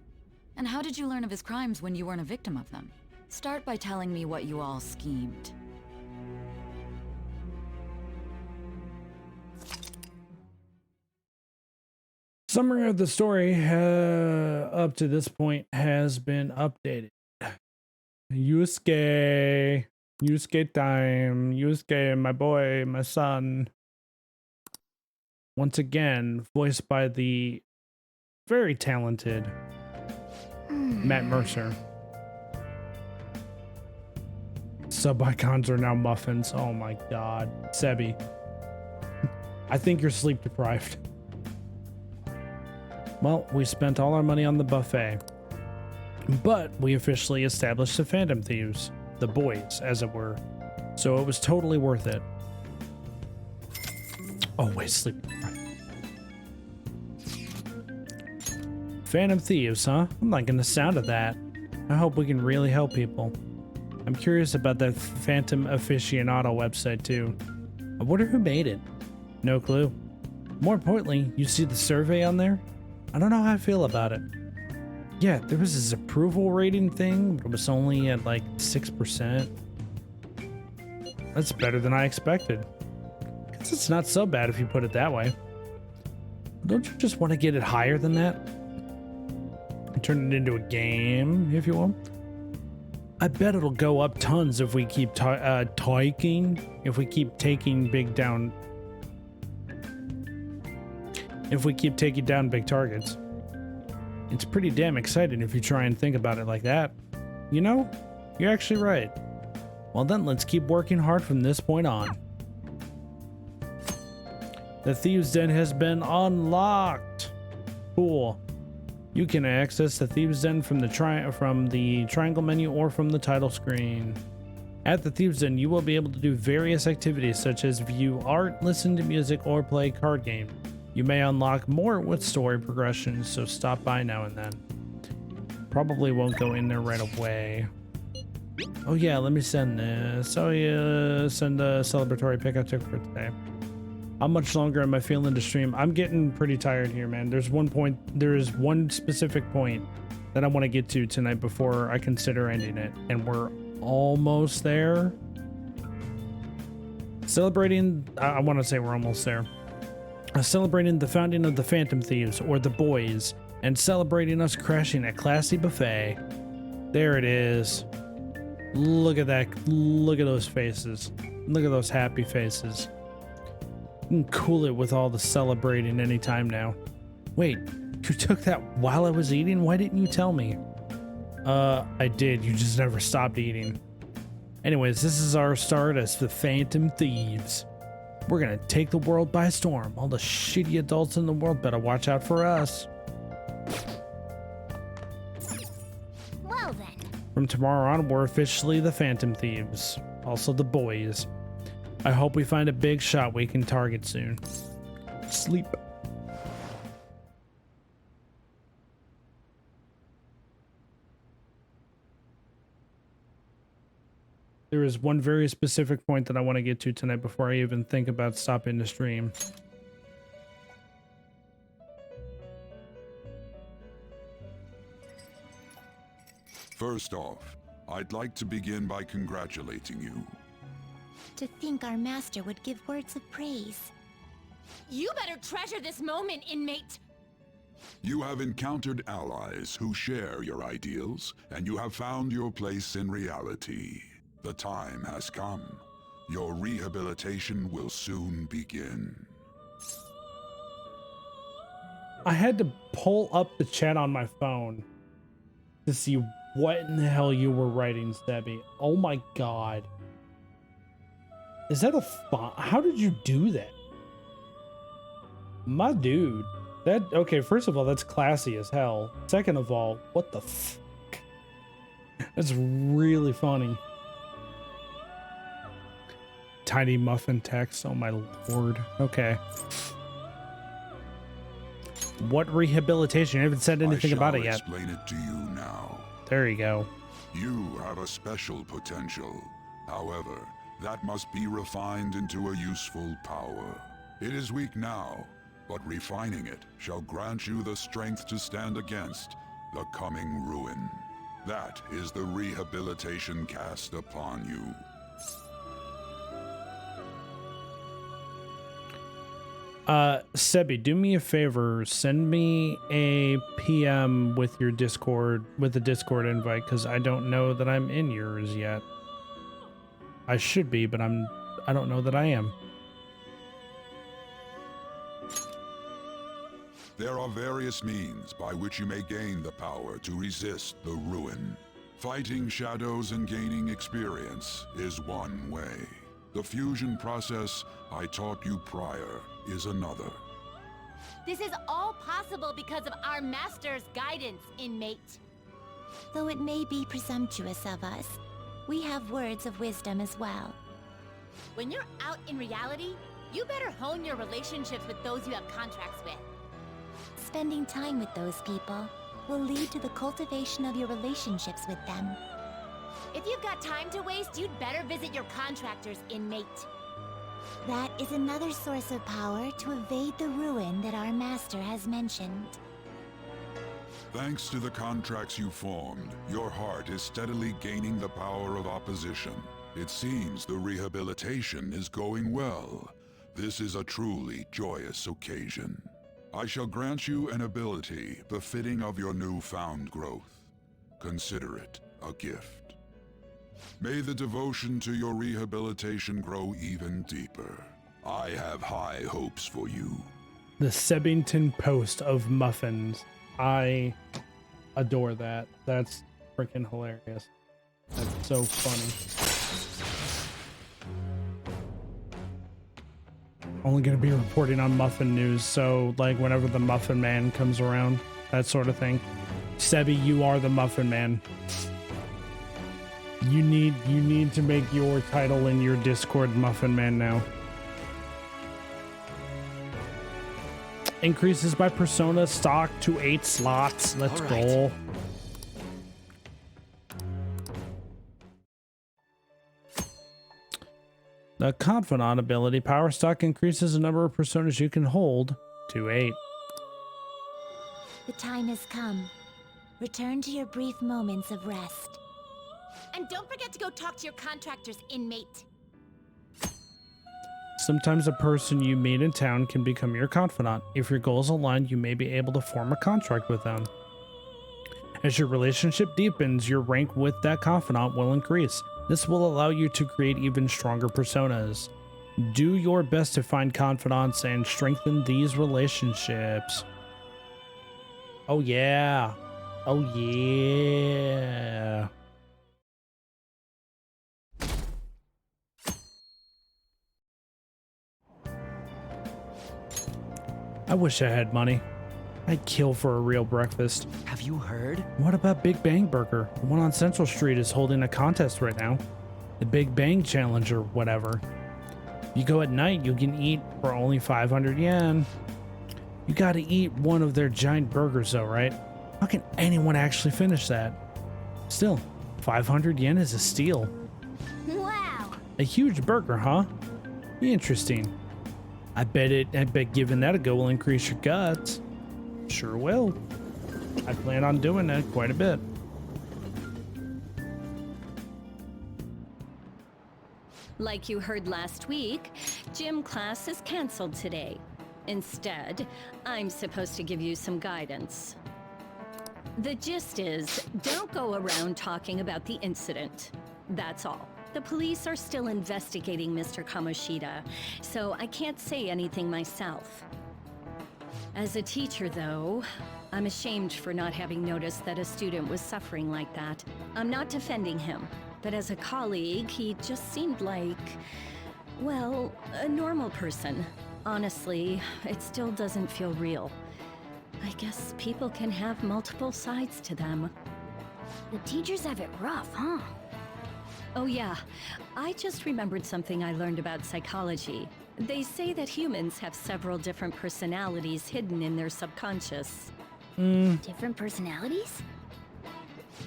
And how did you learn of his crimes when you weren't a victim of them? Start by telling me what you all schemed. Summary of the story up to this point has been updated. Yusuke time. Yusuke, my boy, my son. Once again, voiced by the very talented Matt Mercer. Sub icons are now muffins. Oh my god. Sebi. I think you're sleep deprived. Well, we spent all our money on the buffet. But we officially established the Phantom Thieves. The boys, as it were. So it was totally worth it. Oh, wait, sleep. Phantom Thieves, huh? I'm liking the sound of that. I hope we can really help people. I'm curious about that Phantom Aficionado website, too. I wonder who made it. No clue. More importantly, you see the survey on there? I don't know how I feel about it. Yeah, there was this approval rating thing, but it was only at like 6%. That's better than I expected. Guess it's not so bad if you put it that way. Don't you just want to get it higher than that? Turn it into a game, if you will. I bet it'll go up tons if we keep if we keep taking big targets. It's pretty damn exciting if you try and think about it like that. You know, you're actually right. Well then, let's keep working hard from this point on. The Thieves' Den has been unlocked. Cool. You can access the Thieves' Den from the triangle menu or from the title screen. At the Thieves' Den, you will be able to do various activities such as view art, listen to music, or play card games. You may unlock more with story progression, so stop by now and then. Probably won't go in there right away. Oh yeah, let me send this. Oh yeah, send a celebratory pic I took for today. How much longer am I feeling to stream? I'm getting pretty tired here, man. There is one specific point that I want to get to tonight before I consider ending it, and we're almost there. Celebrating, I want to say we're almost there. Celebrating the founding of the Phantom Thieves, or the Boys, and celebrating us crashing a classy buffet. There it is. Look at that. Look at those faces. Look at those happy faces. You can cool it with all the celebrating anytime now. Wait, you took that while I was eating? Why didn't you tell me? I did. You just never stopped eating. Anyways, this is our start as the Phantom Thieves. We're gonna take the world by storm. All the shitty adults in the world better watch out for us. Well then. From tomorrow on, we're officially the Phantom Thieves. Also the Boys. I hope we find a big shot we can target soon. Sleep. There is one very specific point that I want to get to tonight before I even think about stopping the stream. First off, I'd like to begin by congratulating you. To think our master would give words of praise. You better treasure this moment, inmate! You have encountered allies who share your ideals, and you have found your place in reality. The time has come. Your rehabilitation will soon begin. I had to pull up the chat on my phone to see what in the hell you were writing, Stebby. Oh my god. Is that a font? How did you do that? My dude. That, okay, first of all, that's classy as hell. Second of all, what the fuck? That's really funny. Tiny muffin text, oh my lord. Okay. What rehabilitation? I haven't said anything about it yet. I shall explain it to you now. There you go. You have a special potential. However, that must be refined into a useful power. It is weak now, but refining it shall grant you the strength to stand against the coming ruin. That is the rehabilitation cast upon you. Sebi, do me a favor. Send me a PM with your Discord, with the Discord invite, because I don't know that I'm in yours yet. I should be, but I don't know that I am. There are various means by which you may gain the power to resist the ruin. Fighting shadows and gaining experience is one way. The fusion process I taught you prior is another. This is all possible because of our master's guidance, inmate. Though it may be presumptuous of us, we have words of wisdom as well. When you're out in reality, you better hone your relationships with those you have contracts with. Spending time with those people will lead to the cultivation of your relationships with them. If you've got time to waste, you'd better visit your contractors, inmate. That is another source of power to evade the ruin that our master has mentioned. Thanks to the contracts you formed, your heart is steadily gaining the power of opposition. It seems the rehabilitation is going well. This is a truly joyous occasion. I shall grant you an ability befitting of your newfound growth. Consider it a gift. May the devotion to your rehabilitation grow even deeper. I have high hopes for you. The Sebington Post of muffins. I adore that. That's freaking hilarious. That's so funny. Only going to be reporting on muffin news, so like whenever the Muffin Man comes around, that sort of thing. Sebi, you are the Muffin Man. You need to make your title in your Discord Muffin Man now. Increases by persona stock to 8 slots. Let's go. The Confidant ability power stock increases the number of personas you can hold to 8. The time has come. Return to your brief moments of rest. And don't forget to go talk to your contractors, inmate. Sometimes a person you meet in town can become your confidant. If your goals align, you may be able to form a contract with them. As your relationship deepens, your rank with that confidant will increase. This will allow you to create even stronger personas. Do your best to find confidants and strengthen these relationships. Oh yeah. Oh yeah. I wish I had money. I'd kill for a real breakfast. Have you heard? What about Big Bang Burger? The one on Central Street is holding a contest right now. The Big Bang Challenge or whatever. You go at night, you can eat for only 500 yen. You gotta eat one of their giant burgers though, right? How can anyone actually finish that? Still, 500 yen is a steal. Wow. A huge burger, huh? Interesting. I bet giving that a go will increase your guts. Sure will. I plan on doing that quite a bit. Like you heard last week, gym class is canceled today. Instead, I'm supposed to give you some guidance. The gist is, don't go around talking about the incident. That's all. The police are still investigating Mr. Kamoshida, so I can't say anything myself. As a teacher, though, I'm ashamed for not having noticed that a student was suffering like that. I'm not defending him, but as a colleague, he just seemed like, well, a normal person. Honestly, it still doesn't feel real. I guess people can have multiple sides to them. The teachers have it rough, huh? Oh yeah, I just remembered something I learned about psychology. They say that humans have several different personalities hidden in their subconscious. Different personalities?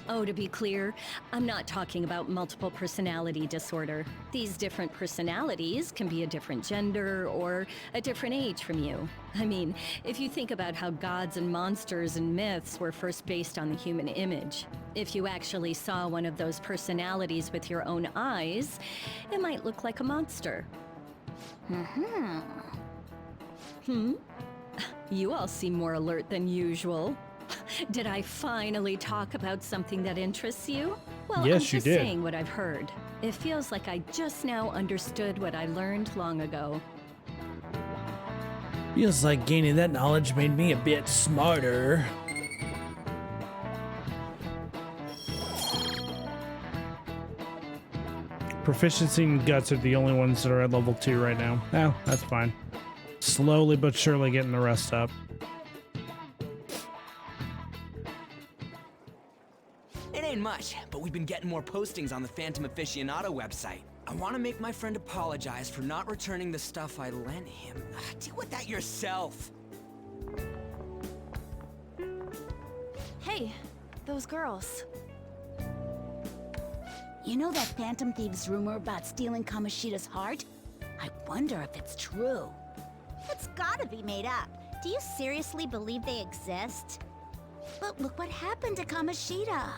Oh, to be clear, I'm not talking about multiple personality disorder. These different personalities can be a different gender or a different age from you. I mean, if you think about how gods and monsters and myths were first based on the human image, if you actually saw one of those personalities with your own eyes, it might look like a monster. You all seem more alert than usual. Did I finally talk about something that interests you? Well, yes, I'm just you did. saying what I've heard. It feels like I just now understood what I learned long ago. Feels like gaining that knowledge made me a bit smarter. Proficiency and guts are the only ones that are at level 2 right now. Oh, that's fine. Slowly but surely getting the rest up. It ain't much, but we've been getting more postings on the Phantom Aficionado website. I want to make my friend apologize for not returning the stuff I lent him. Deal with that yourself. Hey, those girls. You know that Phantom Thieves rumor about stealing Kamoshida's heart? I wonder if it's true. It's gotta be made up. Do you seriously believe they exist? But look what happened to Kamoshida.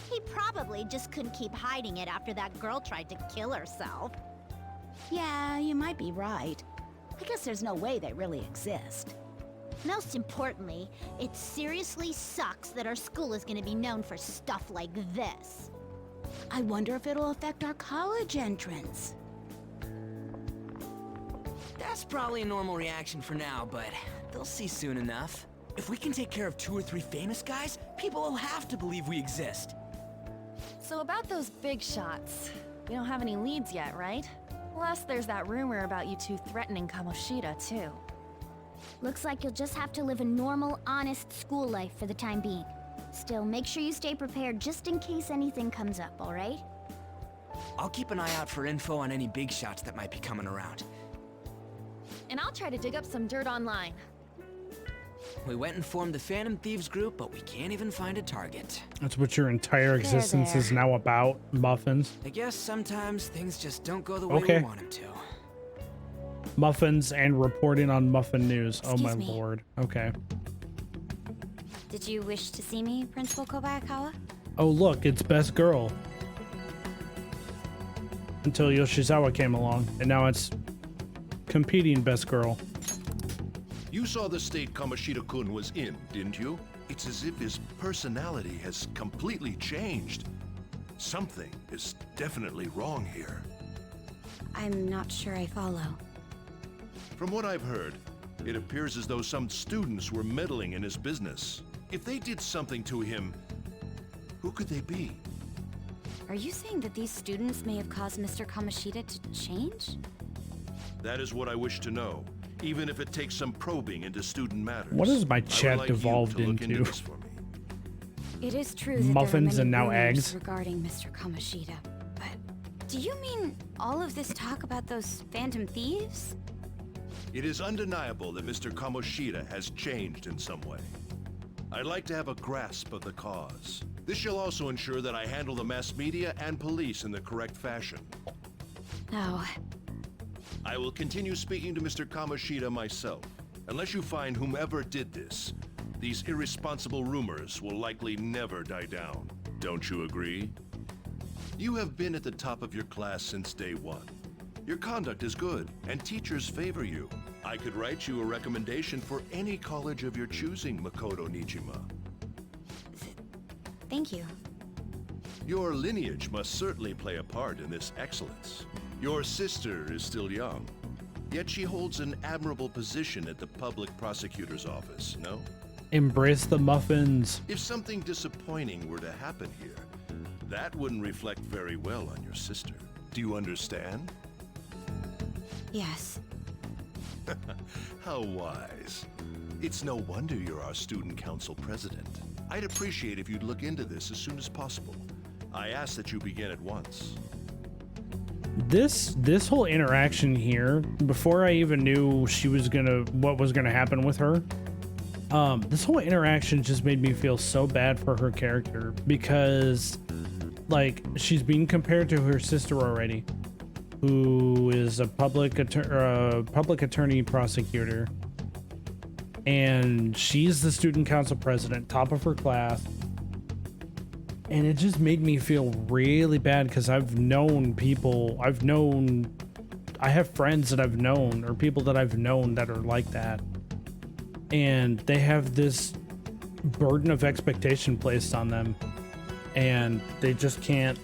He probably just couldn't keep hiding it after that girl tried to kill herself. Yeah, you might be right. I guess there's no way they really exist. Most importantly, it seriously sucks that our school is gonna be known for stuff like this. I wonder if it'll affect our college entrance. That's probably a normal reaction for now, but they'll see soon enough. If we can take care of 2 or 3 famous guys, people will have to believe we exist. So about those big shots, we don't have any leads yet, right? Plus, there's that rumor about you two threatening Kamoshida, too. Looks like you'll just have to live a normal, honest school life for the time being. Still, make sure you stay prepared just in case anything comes up, alright? I'll keep an eye out for info on any big shots that might be coming around. And I'll try to dig up some dirt online. We went and formed the Phantom Thieves group, but we can't even find a target. That's what your entire existence is now about, Muffins. I guess sometimes things just don't go the way Okay. we want them to. Muffins and reporting on Muffin News. Oh my Excuse me. lord. Okay. Did you wish to see me, Principal Kobayakawa? Oh look, it's Best Girl. Until Yoshizawa came along, and now it's competing Best Girl. You saw the state Kamoshida-kun was in, didn't you? It's as if his personality has completely changed. Something is definitely wrong here. I'm not sure I follow. From what I've heard, it appears as though some students were meddling in his business. If they did something to him, who could they be? Are you saying that these students may have caused Mr. Kamoshida to change? That is what I wish to know, even if it takes some probing into student matters. What is my I would chat like you devolved to look into? this for me. It is true that Muffins there are and many now rumors eggs. regarding Mr. Kamoshida, but Do you mean all of this talk about those phantom thieves? It is undeniable that Mr. Kamoshida has changed in some way. I'd like to have a grasp of the cause. This shall also ensure that I handle the mass media and police in the correct fashion. Oh. I will continue speaking to Mr. Kamoshida myself. Unless you find whomever did this, these irresponsible rumors will likely never die down. Don't you agree? You have been at the top of your class since day one. Your conduct is good, and teachers favor you. I could write you a recommendation for any college of your choosing, Makoto Nijima. Thank you. Your lineage must certainly play a part in this excellence. Your sister is still young, yet she holds an admirable position at the public prosecutor's office, no? Embrace the muffins. If something disappointing were to happen here, that wouldn't reflect very well on your sister. Do you understand? Yes. How wise. It's no wonder you're our student council president. I'd appreciate if you'd look into this as soon as possible. I ask that you begin at once. This whole interaction here, before I even knew what was gonna happen with her, this whole interaction just made me feel so bad for her character, because like she's being compared to her sister already, who is a public attorney prosecutor, and she's the student council president, top of her class. And it just made me feel really bad, because I have friends that I've known, or people that I've known that are like that, and they have this burden of expectation placed on them, and they just can't.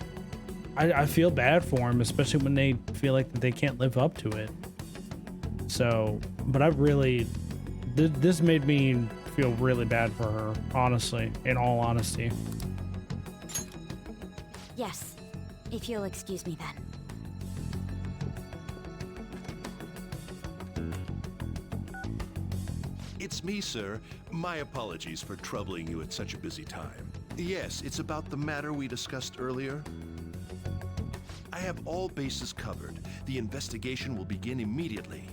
I feel bad for them, especially when they feel like that they can't live up to it. So, but this made me feel really bad for her, honestly, in all honesty. Yes. If you'll excuse me then. It's me, sir. My apologies for troubling you at such a busy time. Yes, it's about the matter we discussed earlier. I have all bases covered. The investigation will begin immediately.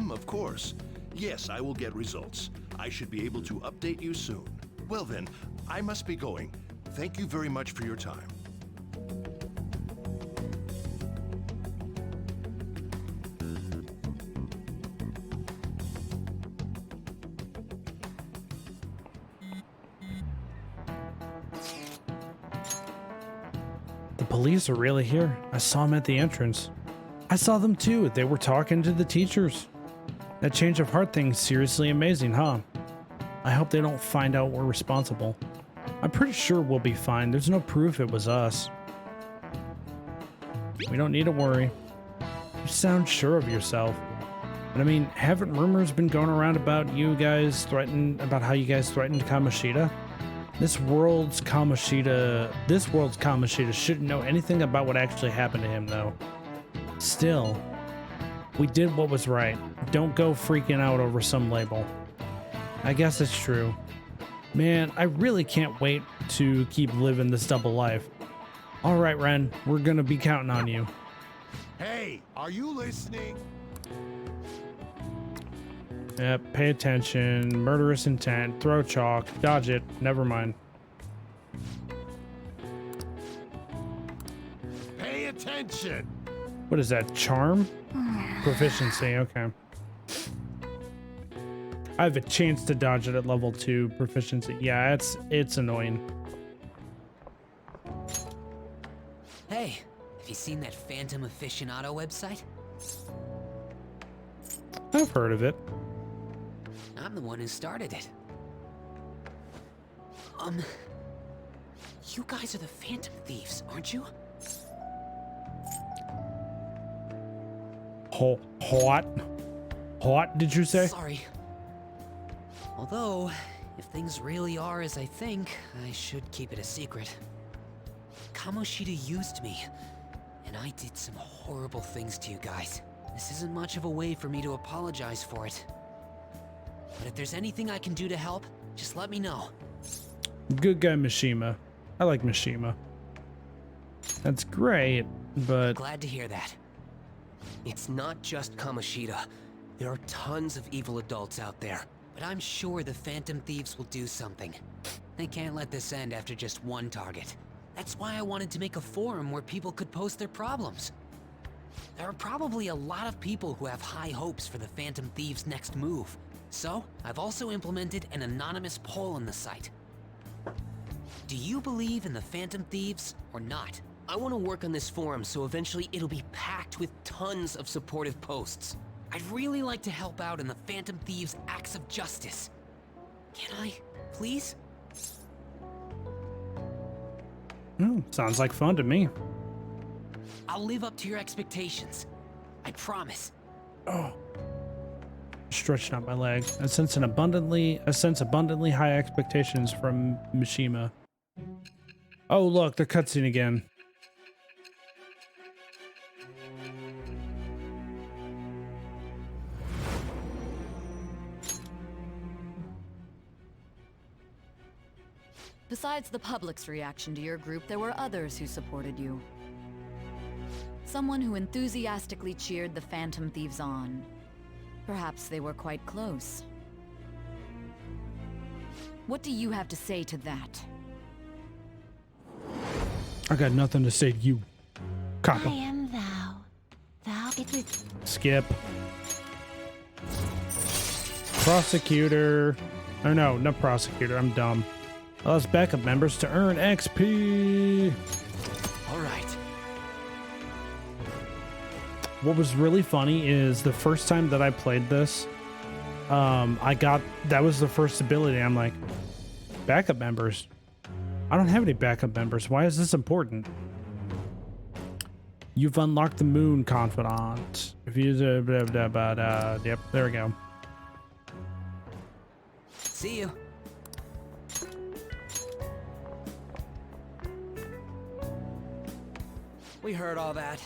Of course. Yes, I will get results. I should be able to update you soon. Well then, I must be going. Thank you very much for your time. The police are really here. I saw them at the entrance. I saw them too. They were talking to the teachers. That change of heart thing's seriously amazing, huh? I hope they don't find out we're responsible. I'm pretty sure we'll be fine. There's no proof it was us. We don't need to worry. You sound sure of yourself. But I mean, haven't rumors been going around about how you guys threatened Kamoshida? This world's Kamoshida shouldn't know anything about what actually happened to him, though. Still, we did what was right. Don't go freaking out over some label. I guess it's true. Man, I really can't wait to keep living this double life. All right, Ren, we're gonna be counting on you. Hey, are you listening? Yep, pay attention. Murderous intent. Throw chalk. Dodge it. Never mind. Pay attention. What is that? Charm? Proficiency. Okay. I have a chance to dodge it at level 2 proficiency. Yeah, it's annoying. Hey, have you seen that Phantom Aficionado website? I've heard of it. I'm the one who started it. You guys are the Phantom Thieves, aren't you? What did you say? Sorry. Although, if things really are as I think, I should keep it a secret. Kamoshida used me, and I did some horrible things to you guys. This isn't much of a way for me to apologize for it. But if there's anything I can do to help, just let me know. Good guy Mishima. I like Mishima. That's great, but Glad to hear that. It's not just Kamoshida. There are tons of evil adults out there. But I'm sure the Phantom Thieves will do something. They can't let this end after just one target. That's why I wanted to make a forum where people could post their problems. There are probably a lot of people who have high hopes for the Phantom Thieves' next move. So, I've also implemented an anonymous poll on the site. Do you believe in the Phantom Thieves or not? I want to work on this forum so eventually it'll be packed with tons of supportive posts. I'd really like to help out in the Phantom Thieves' acts of justice. Can I, please? Sounds like fun to me. I'll live up to your expectations. I promise. Oh. Stretching out my leg. I sense abundantly high expectations from Mishima. Oh look, they're cutscene again. Besides the public's reaction to your group, there were others who supported you. Someone who enthusiastically cheered the Phantom Thieves on. Perhaps they were quite close. What do you have to say to that? I got nothing to say to you, copper. I am thou. Thou it with. Skip. Prosecutor. Oh no, not prosecutor. I'm dumb. Allows backup members to earn XP. All right. What was really funny is the first time that I played this, that was the first ability. I'm like, backup members. I don't have any backup members. Why is this important? You've unlocked the Moon Confidant. If you yep, there we go. See you. We heard all that.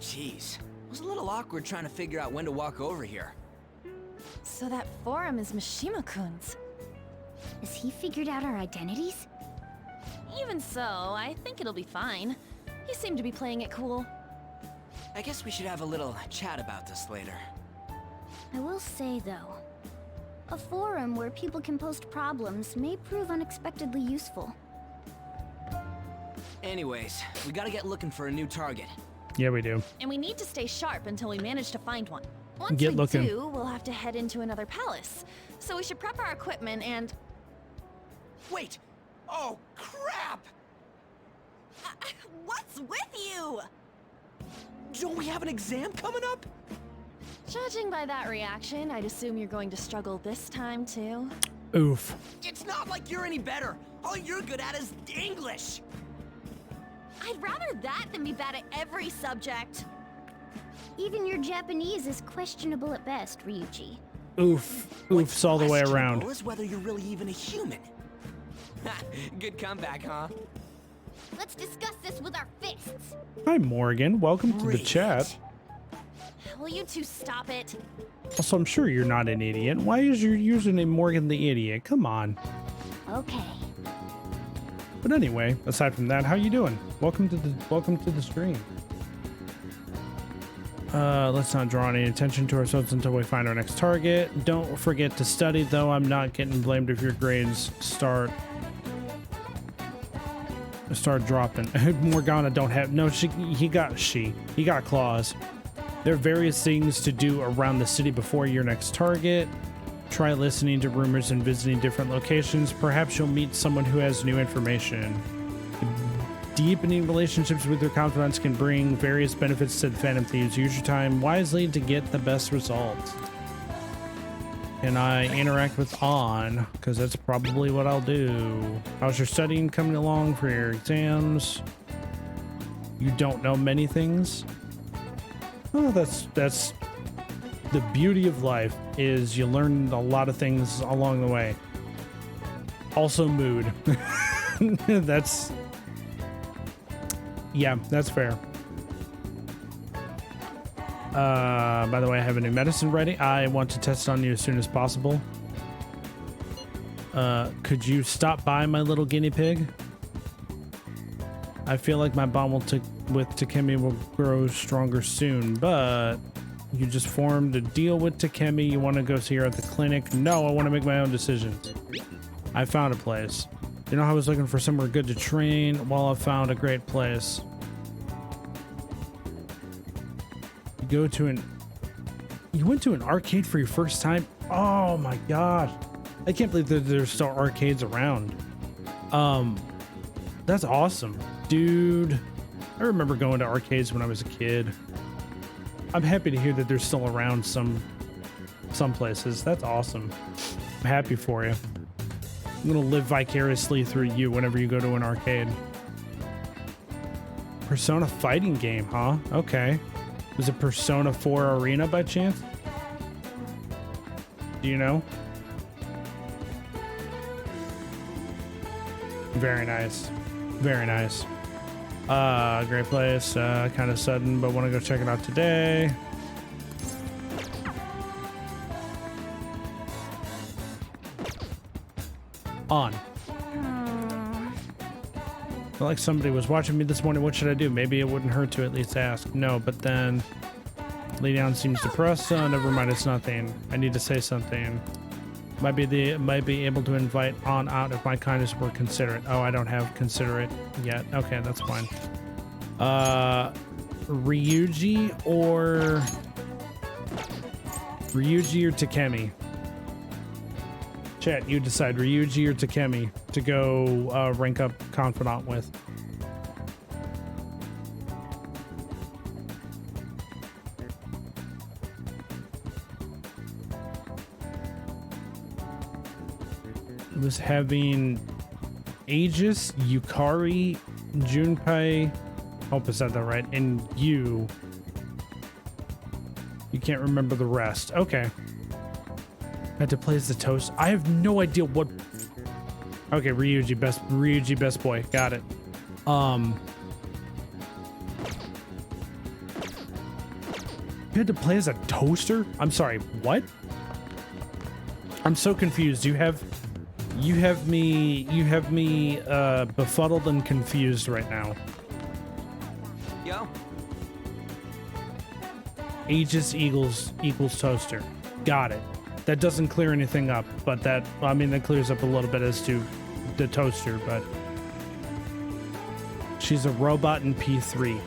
Jeez. It was a little awkward trying to figure out when to walk over here. So that forum is Mishima-kun's. Has he figured out our identities? Even so, I think it'll be fine. He seemed to be playing it cool. I guess we should have a little chat about this later. I will say, though, a forum where people can post problems may prove unexpectedly useful. Anyways, we gotta get looking for a new target. Yeah, we do. And we need to stay sharp until we manage to find one. Once Get we looking. do, we'll have to head into another palace. So we should prep our equipment and... Wait! Oh, crap! What's with you? Don't we have an exam coming up? Judging by that reaction, I'd assume you're going to struggle this time, too. Oof. It's not like you're any better. All you're good at is English. I'd rather that than be bad at every subject. Even your Japanese is questionable at best, Ryuji. Oof. Oofs all the way around. Is whether you're really even a human. Good comeback, huh? Let's discuss this with our fists. Hi, Morgan. Welcome to the chat. Will you two stop it? Also, I'm sure you're not an idiot. Why is your username Morgan the Idiot? Come on. Okay. But anyway, aside from that, how you doing? Welcome to the stream. Let's not draw any attention to ourselves until we find our next target. Don't forget to study, though. I'm not getting blamed if your grades start dropping. Morgana don't have he got claws. There are various things to do around the city before your next target. Try listening to rumors and visiting different locations. Perhaps you'll meet someone who has new information. Deepening relationships with your confidants can bring various benefits to the Phantom Thieves. Use your time wisely to get the best results. And I interact with On, because that's probably what I'll do. How's your studying coming along for your exams? You don't know many things? Oh, that's the beauty of life, is you learn a lot of things along the way. Also mood. That's fair. By the way, I have a new medicine ready. I want to test on you as soon as possible. Could you stop by, my little guinea pig? I feel like my bond with Takemi will grow stronger soon, but you just formed a deal with Takemi. You want to go see her at the clinic? No, I want to make my own decisions. I found a place. You know, I was looking for somewhere good to train. Well, I found a great place. You went to an arcade for your first time? Oh my gosh. I can't believe that there's still arcades around. That's awesome. Dude, I remember going to arcades when I was a kid. I'm happy to hear that they're still around some places. That's awesome. I'm happy for you. I'm gonna live vicariously through you whenever you go to an arcade. Persona fighting game, huh? Okay. Was it Persona 4 Arena by chance? Do you know? Very nice. Very nice. Great place. Kind of sudden, but want to go check it out today. On. Felt like somebody was watching me this morning. What should I do? Maybe it wouldn't hurt to at least ask. No, but then lay down seems depressed. Never mind, it's nothing. I need to say something. Might be able to invite on out if my kindness were considerate. Oh, I don't have considerate yet. Okay, that's fine. Ryuji or Takemi? Chat, you decide. Ryuji or Takemi to go rank up confidant with. Was having Aegis, Yukari, Junpei, hope I said that right, and you can't remember the rest. Okay. Had to play as the toast. I have no idea what. Okay, Ryuji best boy. Got it. You had to play as a toaster? I'm sorry, what? I'm so confused. You have me befuddled and confused right now. Yo. Aegis equals toaster. Got it. That doesn't clear anything up, but that clears up a little bit as to the toaster, but she's a robot in P3.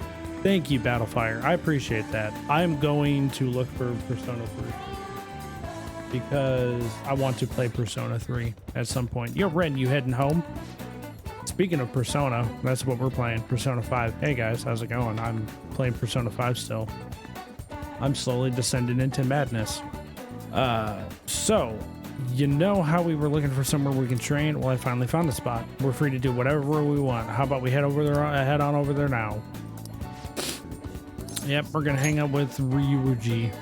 Thank you, Battlefire. I appreciate that. I'm going to look for Persona 3 because I want to play Persona 3 at some point. Yo, Ren, you heading home? Speaking of Persona, that's what we're playing, Persona 5. Hey guys, how's it going? I'm playing Persona 5 still. I'm slowly descending into madness. So, you know how we were looking for somewhere we can train? Well, I finally found a spot. We're free to do whatever we want. How about we head on over there now? Yep, we're gonna hang out with Ryuji.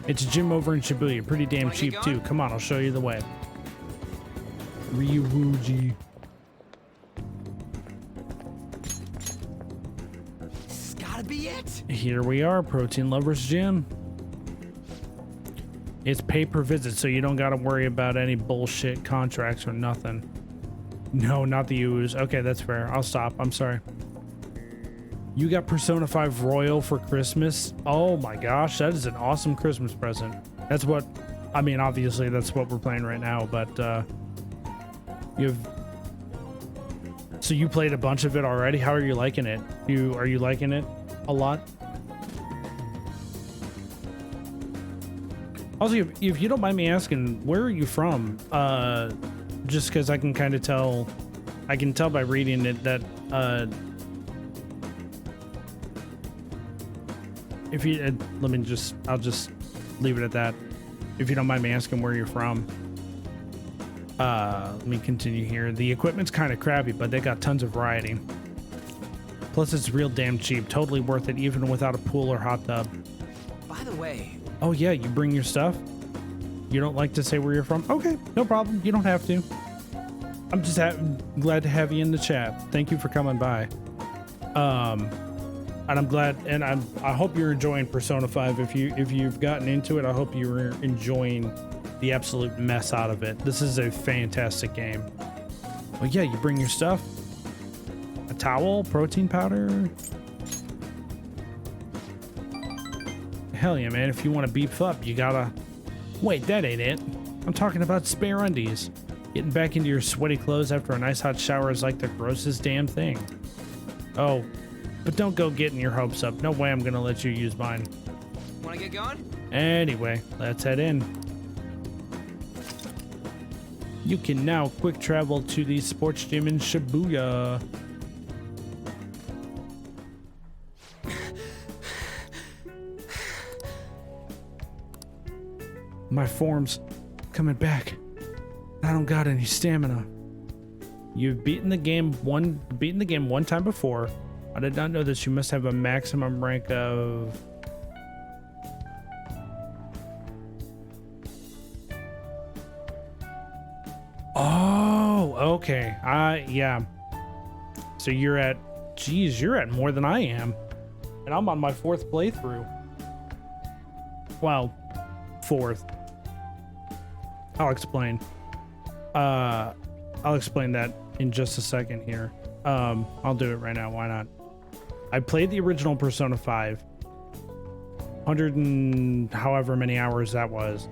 It's a gym over in Shibuya. Pretty damn cheap too. Come on, I'll show you the way. Ryuji. This has gotta be it. Here we are, Protein Lovers Gym. It's pay per visit, so you don't gotta worry about any bullshit contracts or nothing. No, not the ooze. Okay, that's fair. I'll stop. I'm sorry. You got Persona 5 Royal for Christmas? Oh my gosh, that is an awesome Christmas present. That's what, I mean, obviously that's what we're playing right now, but so you played a bunch of it already? How are you liking it? Are you liking it a lot? Also, if you don't mind me asking, where are you from? Just because I can kind of tell, I can tell by reading it that if you I'll just leave it at that. If you don't mind me asking where you're from. Let me continue here. The equipment's kind of crappy, but they got tons of variety. Plus, it's real damn cheap. Totally worth it, even without a pool or hot tub. By the way. Oh yeah, you bring your stuff? You don't like to say where you're from? Okay, no problem. You don't have to. I'm just glad to have you in the chat. Thank you for coming by. And I'm glad, and I hope you're enjoying Persona 5. If you've gotten into it, I hope you're enjoying the absolute mess out of it. This is a fantastic game. Well, yeah, you bring your stuff. towel, protein powder. Hell yeah, man. If you want to beef up, you gotta... Wait, that ain't it. I'm talking about spare undies. Getting back into your sweaty clothes after a nice hot shower is like the grossest damn thing. Oh, but don't go getting your hopes up. No way I'm gonna let you use mine. Wanna get going? Anyway, let's head in. You can now quick travel to the sports gym in Shibuya. My form's coming back. I don't got any stamina. You've beaten the game one time before. I did not know this. You must have a maximum rank of... Oh, okay. Yeah. So you're at... Geez, you're at more than I am. And I'm on my 4th playthrough. Well, 4th. I'll explain. I'll explain that in just a second here. I'll do it right now. Why not? I played the original Persona 5. 100 and however many hours that was.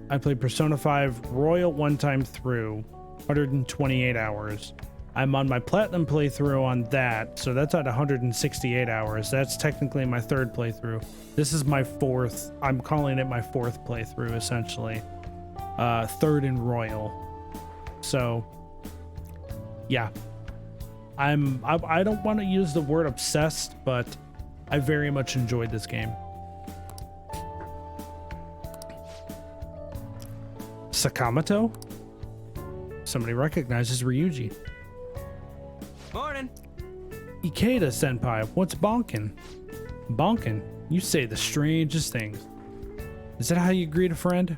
I played Persona 5 Royal one time through. 128 hours. I'm on my Platinum playthrough on that. So that's at 168 hours. That's technically my 3rd playthrough. This is my 4th. I'm calling it my 4th playthrough, essentially. 3rd in Royal. So yeah, I don't want to use the word obsessed, but I very much enjoyed this game. Sakamoto? Somebody recognizes Ryuji. Morning. Ikeda senpai, what's bonkin? Bonkin? You say the strangest things. Is that how you greet a friend?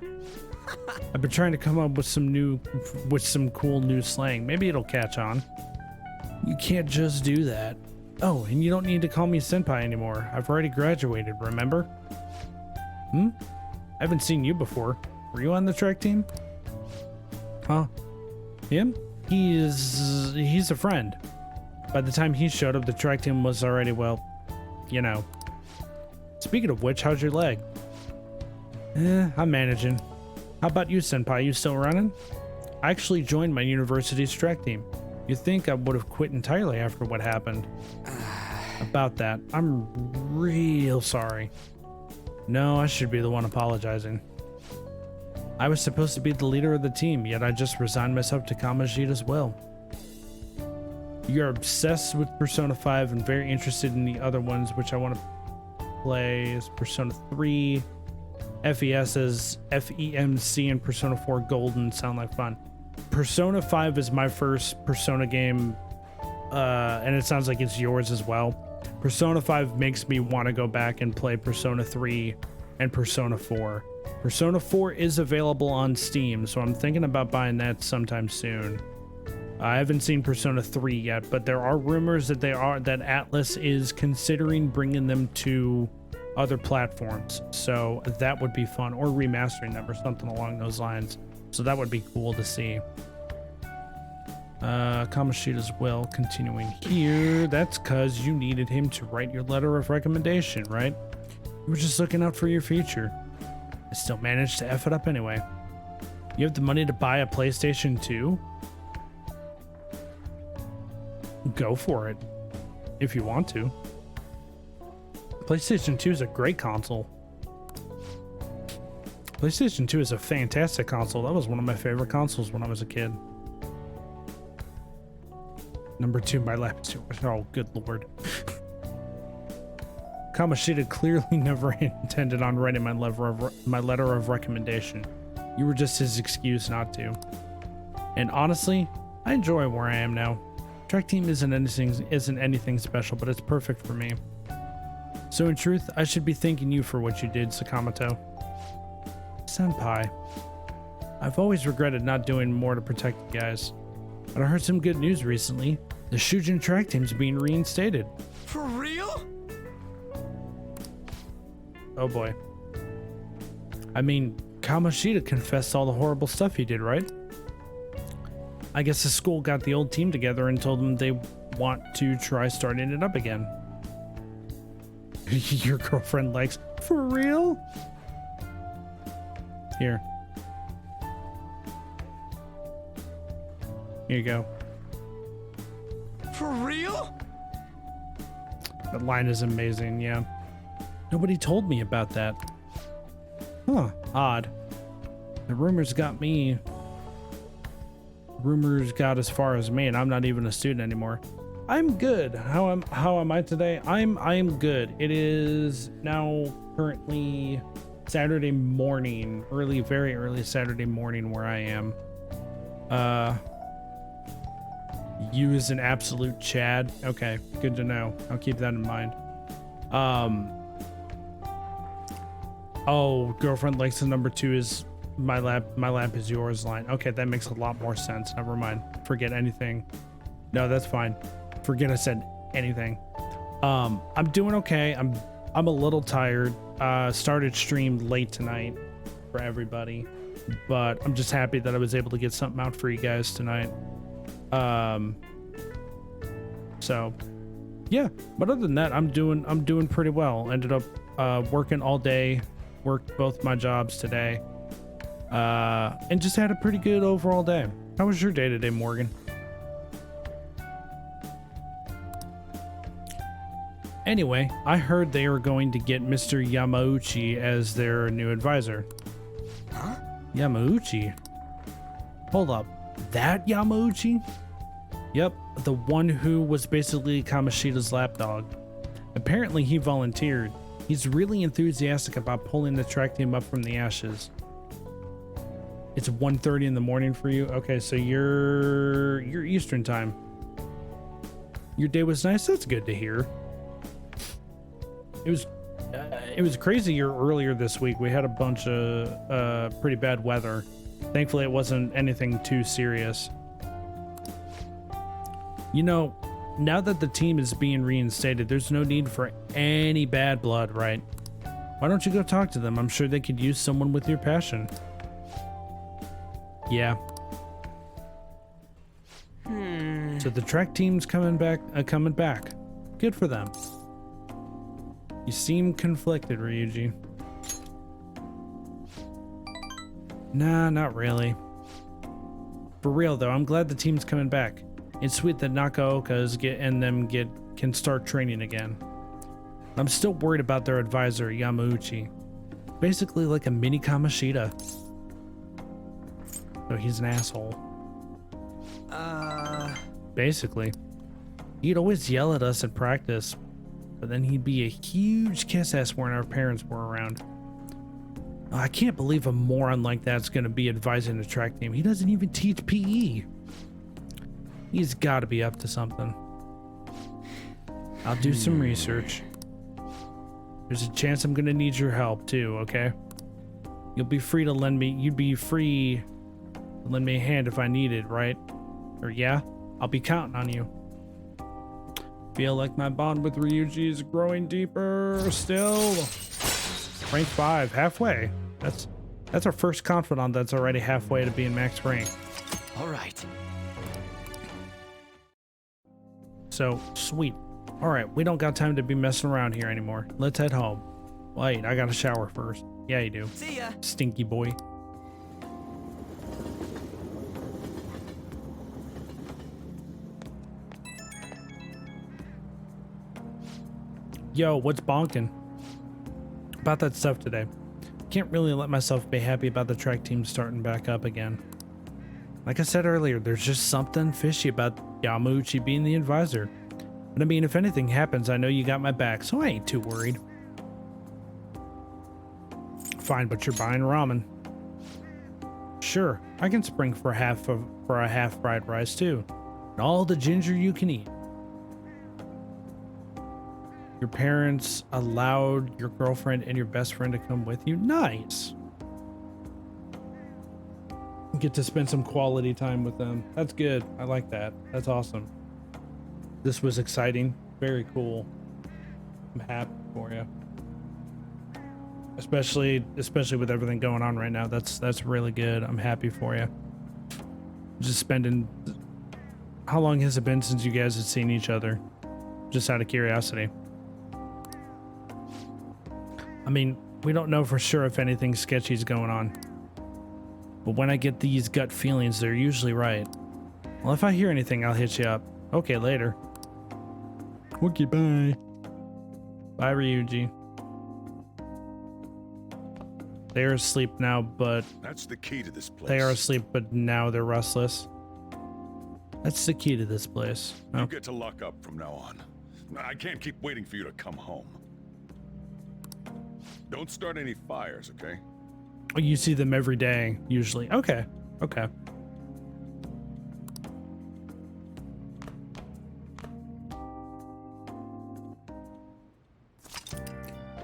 I've been trying to come up with some cool new slang. Maybe it'll catch on. You can't just do that. Oh, and you don't need to call me senpai anymore. I've already graduated, remember? I haven't seen you before. Were you on the track team? Huh? Him? He's a friend. By the time he showed up, the track team was already, well, you know. Speaking of which, how's your leg? I'm managing. How about you, senpai? You still running? I actually joined my university's track team. You'd think I would have quit entirely after what happened. About that, I'm real sorry. No, I should be the one apologizing. I was supposed to be the leader of the team, yet I just resigned myself to Kamoshida's will. You're obsessed with Persona 5 and very interested in the other ones, which I want to play is Persona 3, FES's FEMC, and Persona 4 Golden sound like fun. Persona 5 is my first Persona game, and it sounds like it's yours as well. Persona 5 makes me want to go back and play Persona 3 and Persona 4. Persona 4 is available on Steam, so I'm thinking about buying that sometime soon. I haven't seen Persona 3 yet, but there are rumors that that Atlas is considering bringing them to other platforms, so that would be fun, or remastering them or something along those lines. So that would be cool to see. Kamoshida's will continuing here. That's because you needed him to write your letter of recommendation, right? You were just looking out for your future. I still managed to F it up anyway. You have the money to buy a PlayStation 2? Go for it. If you want to. PlayStation 2 is a great console. PlayStation 2 is a fantastic console. That was one of my favorite consoles when I was a kid. Number 2, my lap. Oh, good lord. Kamoshida clearly never intended on writing my letter of recommendation. You were just his excuse not to. And honestly, I enjoy where I am now. Track team isn't anything special, but it's perfect for me. So in truth, I should be thanking you for what you did, Sakamoto. Senpai, I've always regretted not doing more to protect you guys. But I heard some good news recently. The Shujin track team's being reinstated. For real? Oh boy. I mean, Kamoshida confessed all the horrible stuff he did, right? I guess the school got the old team together and told them they want to try starting it up again. Your girlfriend likes, for real? Here. Here you go. For real? That line is amazing, yeah. Nobody told me about that. Huh, odd. The rumors got me. Rumors got as far as me, and I'm not even a student anymore. I'm good. How am I today? I'm good. It is now currently Saturday morning, very early Saturday morning where I am. You is an absolute Chad. Okay, good to know. I'll keep that in mind. Oh, girlfriend likes the number 2 is my lamp is yours line. Okay, that makes a lot more sense. Never mind. Forget anything. No, that's fine. Forget I said anything. I'm doing okay. I'm a little tired. Started stream late tonight for everybody, but I'm just happy that I was able to get something out for you guys tonight. So yeah, but other than that, I'm doing pretty well. Ended up working all day, worked both my jobs today, and just had a pretty good overall day. How was your day today, Morgan? Anyway, I heard they are going to get Mr. Yamauchi as their new advisor. Huh? Yamauchi? Hold up. That Yamauchi? Yep, the one who was basically Kamoshida's lapdog. Apparently he volunteered. He's really enthusiastic about pulling the track team up from the ashes. It's 1:30 in the morning for you? Okay, so you're Eastern time. Your day was nice? That's good to hear. It was crazier earlier this week. We had a bunch of pretty bad weather. Thankfully, it wasn't anything too serious. You know, now that the team is being reinstated, there's no need for any bad blood, right? Why don't you go talk to them? I'm sure they could use someone with your passion. Yeah. So the track team's coming back. Good for them. You seem conflicted, Ryuji. Nah, not really. For real though, I'm glad the team's coming back. It's sweet that Nakaoka's can start training again. I'm still worried about their advisor, Yamauchi. Basically like a mini Kamoshida. So he's an asshole. Basically. He'd always yell at us at practice, but then he'd be a huge kiss ass when our parents were around. I can't believe a moron like that's gonna be advising the track team. He doesn't even teach PE. He's gotta be up to something. I'll do some research. There's a chance I'm gonna need your help too, okay? You'd be free to lend me a hand if I need it, right? Or yeah? I'll be counting on you. Feel like my bond with Ryuji is growing deeper still. Rank 5, halfway. That's our first confidant that's already halfway to being max rank. All right. So, sweet. All right, we don't got time to be messing around here anymore. Let's head home. Wait, I gotta shower first. Yeah, you do. See ya. Stinky boy. Yo, what's bonking? About that stuff today. Can't really let myself be happy about the track team starting back up again. Like I said earlier, there's just something fishy about Yamauchi being the advisor. But I mean, if anything happens, I know you got my back, so I ain't too worried. Fine, but you're buying ramen. Sure, I can spring for a half fried rice too. And all the ginger you can eat. Your parents allowed your girlfriend and your best friend to come with you? Nice. Get to spend some quality time with them. That's good. I like that. That's awesome. This was exciting. Very cool. I'm happy for you. Especially with everything going on right now. That's really good. I'm happy for you. Just spending How long has it been since you guys had seen each other? Just out of curiosity. I mean, we don't know for sure if anything sketchy's going on. But when I get these gut feelings, they're usually right. Well, if I hear anything, I'll hit you up. Okay, later. Okay, bye. Bye, Ryuji. They are asleep now, but... That's the key to this place. They are asleep, but now they're restless. That's the key to this place. You get to lock up from now on. I can't keep waiting for you to come home. Don't start any fires, okay? You see them every day, usually. Okay, okay.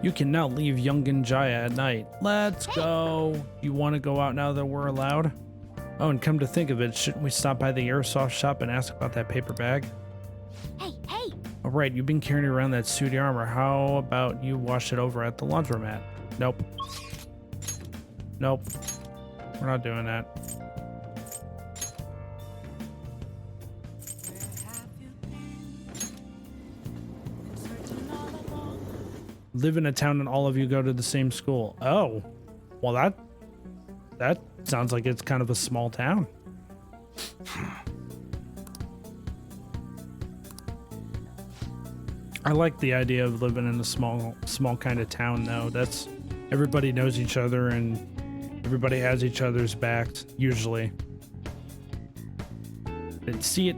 You can now leave Yungan Jaya at night. Let's go. You want to go out now that we're allowed? Oh, and come to think of it, shouldn't we stop by the airsoft shop and ask about that paper bag? Hey! All right, you've been carrying around that suit armor. How about you wash it over at the laundromat? Nope. Nope. We're not doing that. Live in a town and all of you go to the same school. Oh, well that sounds like it's kind of a small town. I like the idea of living in a small kind of town though. That's everybody knows each other and everybody has each other's backs usually. Didn't see it.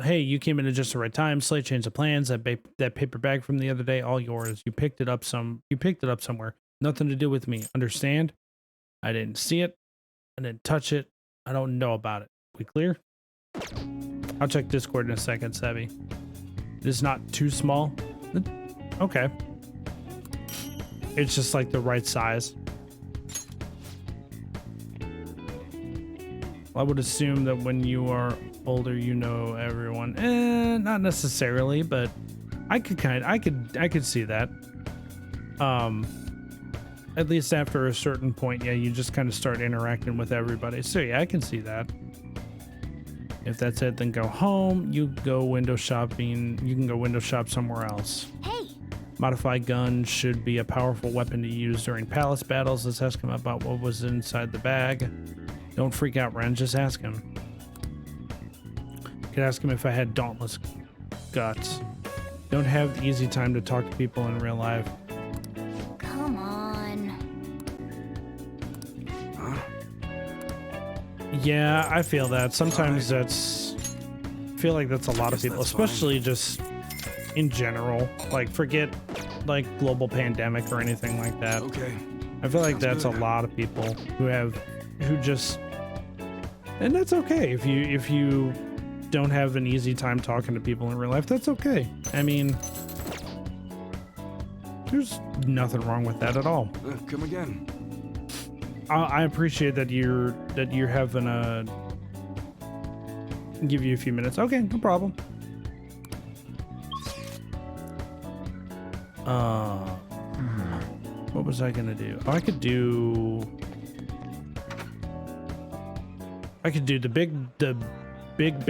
Hey, you came in at just the right time. Slate changed the plans. That paper bag from the other day, all yours. You picked it up somewhere. Nothing to do with me. Understand? I didn't see it. I didn't touch it. I don't know about it. We clear? I'll check Discord in a second, Savvy. It is not too small. Okay. It's just like the right size. I would assume that when you are older, you know everyone. Not necessarily, but I could see that. At least after a certain point, yeah, you just kind of start interacting with everybody. So yeah, I can see that. If that's it, then go home. You go window shopping. You can go window shop somewhere else. Hey! Modified gun should be a powerful weapon to use during palace battles. Let's ask him about what was inside the bag. Don't freak out, Ren. Just ask him. Could ask him if I had dauntless guts. Don't have the easy time to talk to people in real life. Come on. Huh? Yeah, I feel that. Sometimes I feel like that's a lot of people, especially just in general. Like, forget like global pandemic or anything like that. Okay. I feel like that's a lot of people who just, and that's okay if you don't have an easy time talking to people in real life. That's okay. I mean, there's nothing wrong with that at all. Come again. I appreciate that you're having a give you a few minutes. Okay, no problem. What was I gonna do? Oh, I could do the Big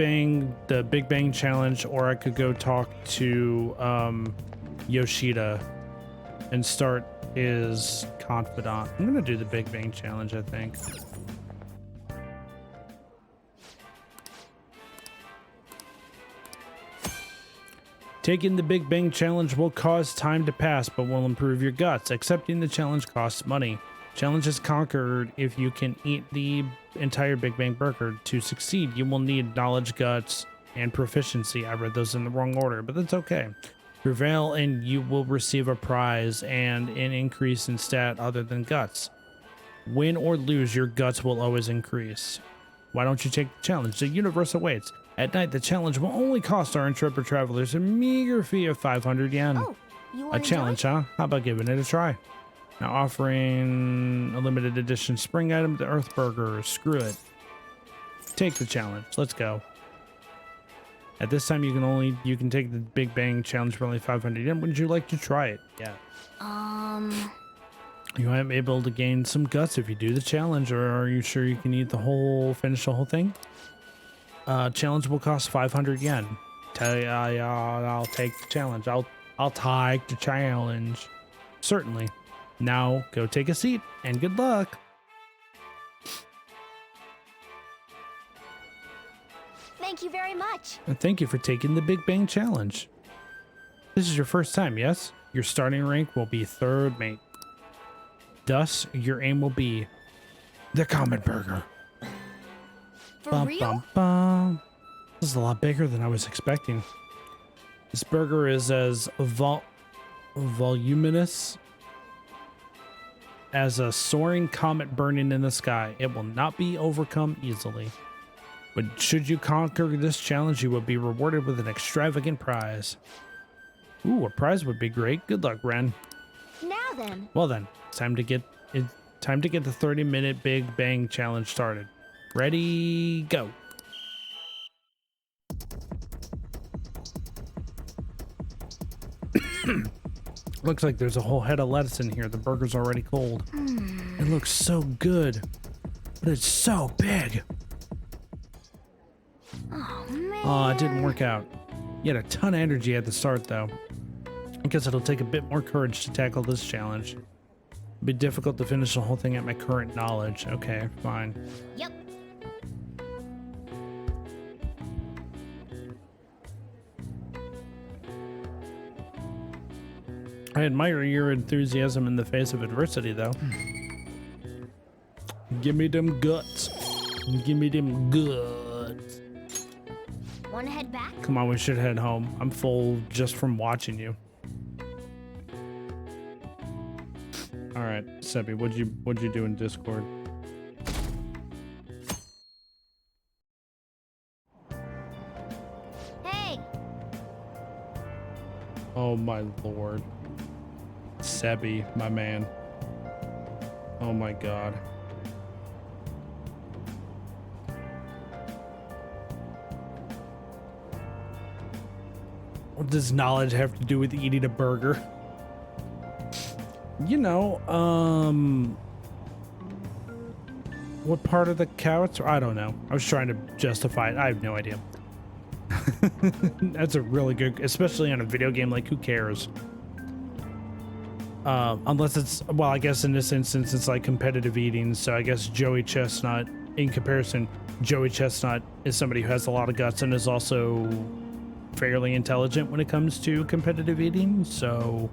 Bang challenge, or I could go talk to Yoshida and start his confidant. I'm gonna do the Big Bang challenge, I think. Taking the Big Bang challenge will cause time to pass, but will improve your guts. Accepting the challenge costs money. Challenge is conquered if you can eat the entire Big Bang burger. To succeed, you will need knowledge, guts, and proficiency. I read those in the wrong order, but that's okay. Prevail and you will receive a prize and an increase in stat other than guts. Win or lose, your guts will always increase. Why don't you take the challenge? The universe awaits. At night, the challenge will only cost our intrepid travelers a meager fee of 500 yen. Oh, you A challenge, huh? How about giving it a try? Now offering a limited edition spring item to Earth Burger. Screw it. Take the challenge. Let's go. At this time, you can take the Big Bang challenge for only 500 yen. Wouldn't you like to try it? Yeah. You might be able to gain some guts if you do the challenge, or are you sure you can finish the whole thing? Challenge will cost 500 yen. I'll take the challenge. I'll take the challenge. Certainly. Now go take a seat and good luck. Thank you very much. And thank you for taking the Big Bang Challenge. This is your first time, yes? Your starting rank will be 3rd mate. Thus, your aim will be the Comet Burger. For real? Bum. This is a lot bigger than I was expecting. This burger is as voluminous as a soaring comet burning in the sky. It will not be overcome easily. But should you conquer this challenge, you will be rewarded with an extravagant prize. Ooh, a prize would be great. Good luck, Ren. Now then. Well then, it's time to get the 30-minute Big Bang Challenge started. Ready, go. Looks like there's a whole head of lettuce in here. The burger's already cold. It looks so good, but it's so big. Oh, man. Oh, it didn't work out. You had a ton of energy at the start, though. I guess it'll take a bit more courage to tackle this challenge. It'll be difficult to finish the whole thing at my current knowledge. Okay, fine. Yep. I admire your enthusiasm in the face of adversity, though. Give me them guts. Give me them guts. Wanna head back? Come on, we should head home. I'm full just from watching you. All right, Sebi, what'd you do in Discord? Hey. Oh my lord. Sebi, my man. Oh my god. What does knowledge have to do with eating a burger? You know, what part of the couch? I don't know. I was trying to justify it. I have no idea. That's a really good, especially on a video game, like who cares? Unless it's, well, I guess in this instance, it's like competitive eating. So I guess Joey Chestnut, in comparison, Joey Chestnut is somebody who has a lot of guts and is also fairly intelligent when it comes to competitive eating. So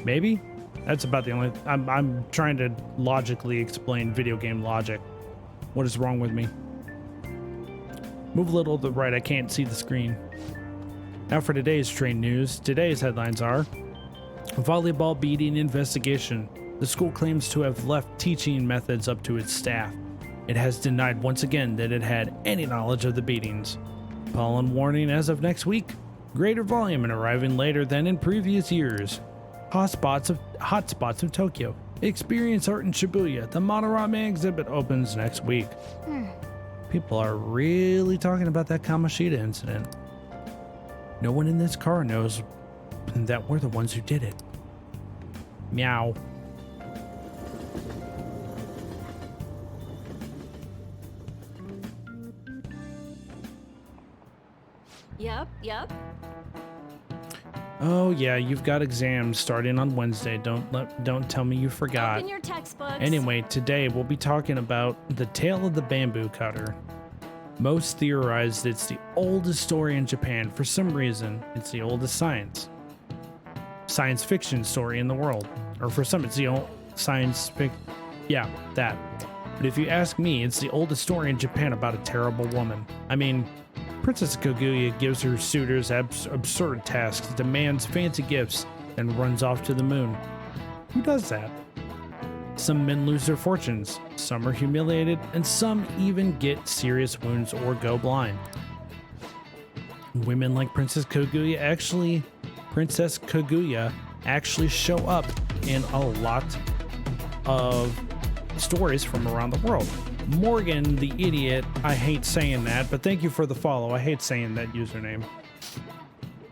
maybe that's about the only, I'm trying to logically explain video game logic. What is wrong with me? Move a little to the right. I can't see the screen. Now for today's train news. Today's headlines are: volleyball beating investigation. The school claims to have left teaching methods up to its staff. It has denied once again that it had any knowledge of the beatings. Pollen warning as of next week. Greater volume and arriving later than in previous years. Hotspots of Tokyo. Experience art in Shibuya. The Monorame exhibit opens next week. People are really talking about that Kamoshida incident. No one in this car knows that we're the ones who did it. Meow. Yep. Oh yeah, you've got exams starting on Wednesday. Don't tell me you forgot. Open your textbooks. Anyway, today we'll be talking about the tale of the bamboo cutter. Most theorized it's the oldest story in Japan. For some reason, it's the oldest science fiction story in the world. Or for some, it's the old yeah, that. But if you ask me, it's the oldest story in Japan about a terrible woman. I mean, Princess Kaguya gives her suitors absurd tasks, demands fancy gifts, then runs off to the moon. Who does that? Some men lose their fortunes, some are humiliated, and some even get serious wounds or go blind. Women like Princess Kaguya actually show up in a lot of stories from around the world. Morgan the idiot, I hate saying that, but thank you for the follow. I hate saying that username.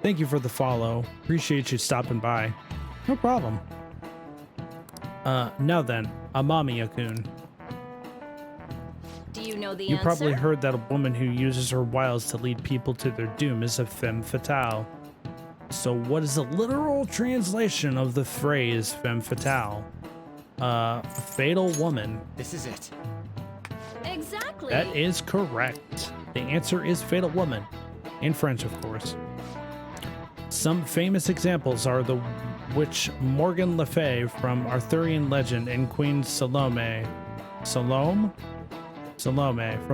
Thank you for the follow. Appreciate you stopping by. No problem. Now then, Amamiya-kun. Do you know the You answer? probably heard that a woman who uses her wiles to lead people to their doom is a femme fatale. So what is the literal translation of the phrase femme fatale? Fatal woman. This is it. Exactly. That is correct. The answer is fatal woman. In French, of course. Some famous examples are the witch Morgan Le Fay from Arthurian legend and Queen Salome from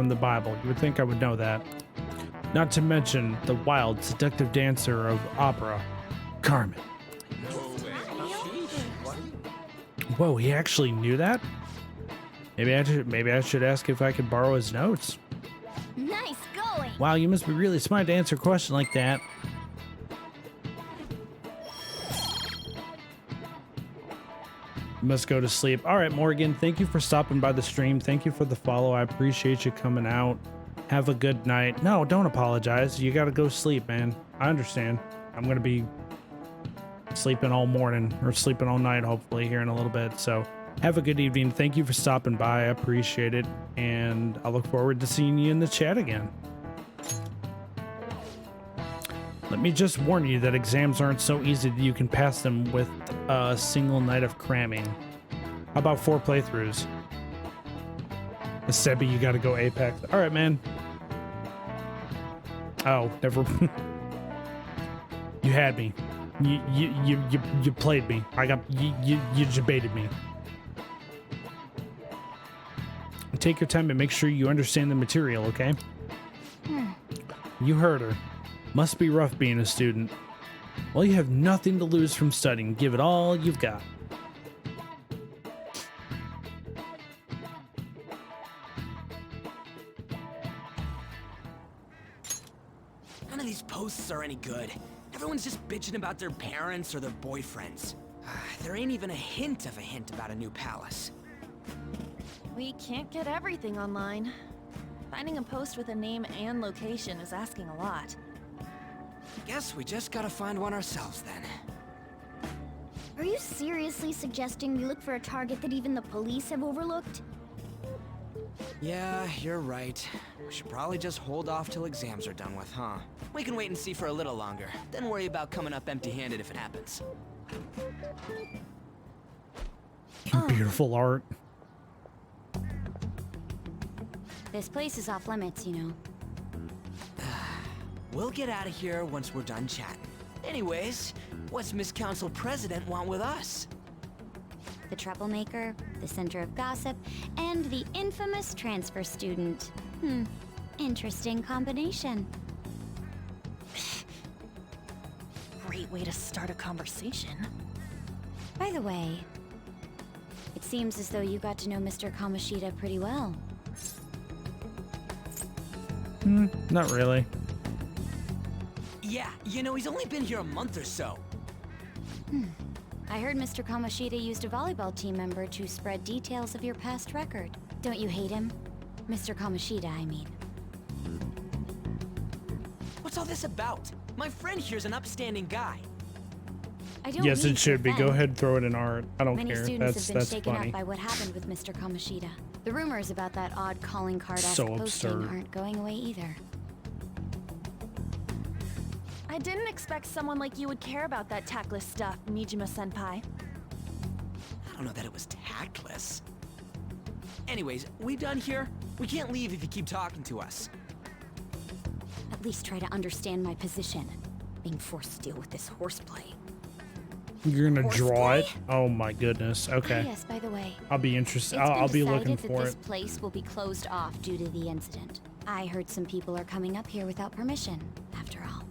the Bible. You would think I would know that. Not to mention the wild, seductive dancer of opera, Carmen. Whoa, he actually knew that? Maybe I should ask if I could borrow his notes. Nice going. Wow, you must be really smart to answer a question like that. You must go to sleep. All right, Morgan, thank you for stopping by the stream. Thank you for the follow. I appreciate you coming out. Have a good night. No, don't apologize. You got to go sleep, man. I understand. I'm going to be sleeping all morning or sleeping all night, hopefully, here in a little bit. So have a good evening. Thank you for stopping by. I appreciate it. And I look forward to seeing you in the chat again. Let me just warn you that exams aren't so easy that you can pass them with a single night of cramming. How about 4 playthroughs? Sebi, you gotta go Apex. All right, man. Oh, never. You had me. You played me. You debated me. Take your time and make sure you understand the material, okay? You heard her. Must be rough being a student. Well, you have nothing to lose from studying. Give it all you've got. None of these posts are any good. Everyone's just bitching about their parents or their boyfriends. There ain't even a hint about a new palace. We can't get everything online. Finding a post with a name and location is asking a lot. Guess we just gotta find one ourselves then. Are you seriously suggesting we look for a target that even the police have overlooked? Yeah, you're right. We should probably just hold off till exams are done with, huh? We can wait and see for a little longer, then worry about coming up empty-handed if it happens. Beautiful art. This place is off limits, you know. We'll get out of here once we're done chatting. Anyways, what's Miss Council President want with us? The troublemaker, the center of gossip, and the infamous transfer student. Interesting combination. Great way to start a conversation. By the way, it seems as though you got to know Mr. Kamoshida pretty well. Not really. Yeah, you know, he's only been here a month or so. I heard Mr. Kamoshida used a volleyball team member to spread details of your past record. Don't you hate him? Mr. Kamoshida, I mean. What's all this about? My friend here's an upstanding guy. I don't Yes, mean it should to be. Go offend. ahead and throw it in art. I don't Many care. students have been That's shaken funny. up by what happened with Mr. Kamoshida. The rumors about that odd calling card-esque So posting absurd. aren't going away either. I didn't expect someone like you would care about that tactless stuff, Mijima-senpai. I don't know that it was tactless. Anyways, we done here? We can't leave if you keep talking to us. At least try to understand my position. Being forced to deal with this horseplay. You're gonna draw it? Oh my goodness. Okay. Ah, yes, by the way. I'll be interested. It's I'll be been looking decided for that it. this place will be closed off due to the incident. I heard some people are coming up here without permission, after all.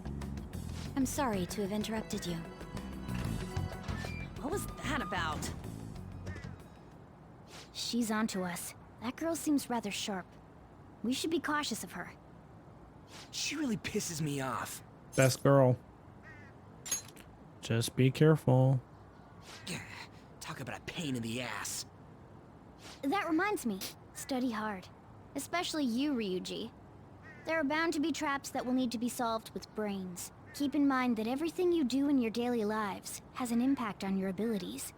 I'm sorry to have interrupted you. What was that about? She's onto us. That girl seems rather sharp. We should be cautious of her. She really pisses me off. Best girl. Just be careful. Talk about a pain in the ass. That reminds me. Study hard. Especially you, Ryuji. There are bound to be traps that will need to be solved with brains. Keep in mind that everything you do in your daily lives has an impact on your abilities.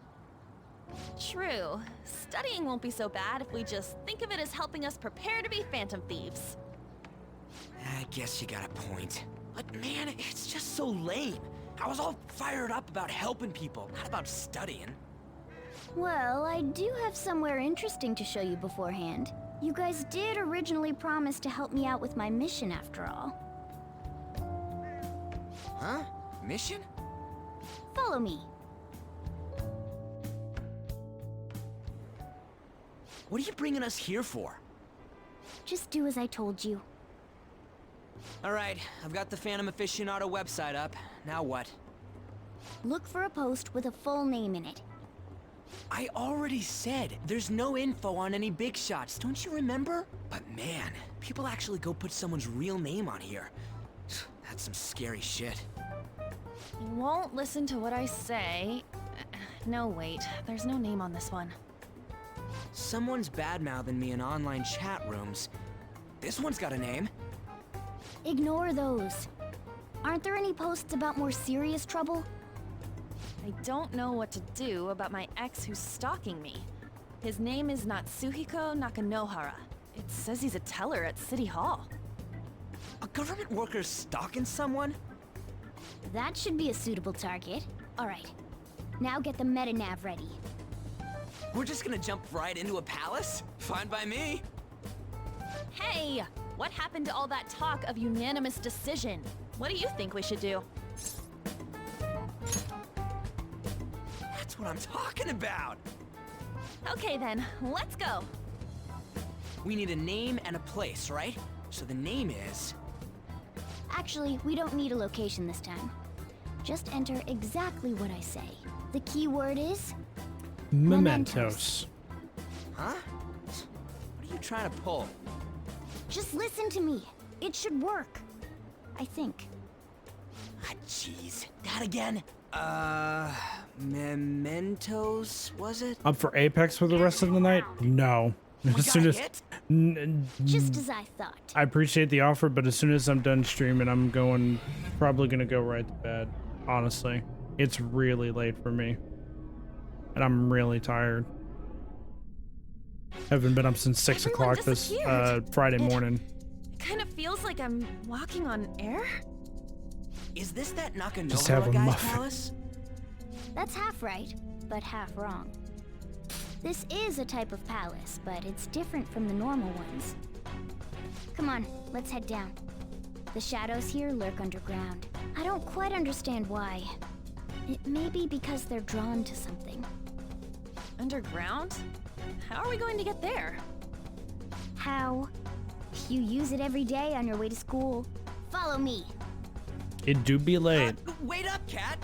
True. Studying won't be so bad if we just think of it as helping us prepare to be phantom thieves. I guess you got a point. But man, it's just so lame. I was all fired up about helping people, not about studying. Well, I do have somewhere interesting to show you beforehand. You guys did originally promise to help me out with my mission after all. Huh? Mission? Follow me. What are you bringing us here for? Just do as I told you. Alright, I've got the Phantom Aficionado website up. Now what? Look for a post with a full name in it. I already said there's no info on any big shots, don't you remember? But man, people actually go put someone's real name on here. That's some scary shit. You won't listen to what I say. No, wait. There's no name on this one. Someone's bad-mouthing me in online chat rooms. This one's got a name. Ignore those. Aren't there any posts about more serious trouble? I don't know what to do about my ex who's stalking me. His name is Natsuhiko Nakanohara. It says he's a teller at City Hall. A government worker stalking someone? That should be a suitable target. Alright, now get the meta-nav ready. We're just gonna jump right into a palace? Fine by me. Hey! What happened to all that talk of unanimous decision? What do you think we should do? That's what I'm talking about! Okay then, let's go! We need a name and a place, right? So the name is... Actually, we don't need a location this time. Just enter exactly what I say. The key word is... Mementos. Huh? What are you trying to pull? Just listen to me. It should work. I think. Ah, jeez. That again? Mementos, was it? Up for Apex for the rest of the night? No. As soon as just as I thought. I appreciate the offer, but as soon as I'm done streaming, I'm probably gonna go right to bed. Honestly, it's really late for me, and I'm really tired. Haven't been up since 6 o'clock this Friday morning. It kind of feels like I'm walking on air. Is this that Just have Nakanohara a guy's muffin. palace? That's half right, but half wrong. This is a type of palace, but it's different from the normal ones. Come on, let's head down. The shadows here lurk underground. I don't quite understand why. It may be because they're drawn to something. Underground? How are we going to get there? How? You use it every day on your way to school. Follow me. It do be late. Wait up, cat!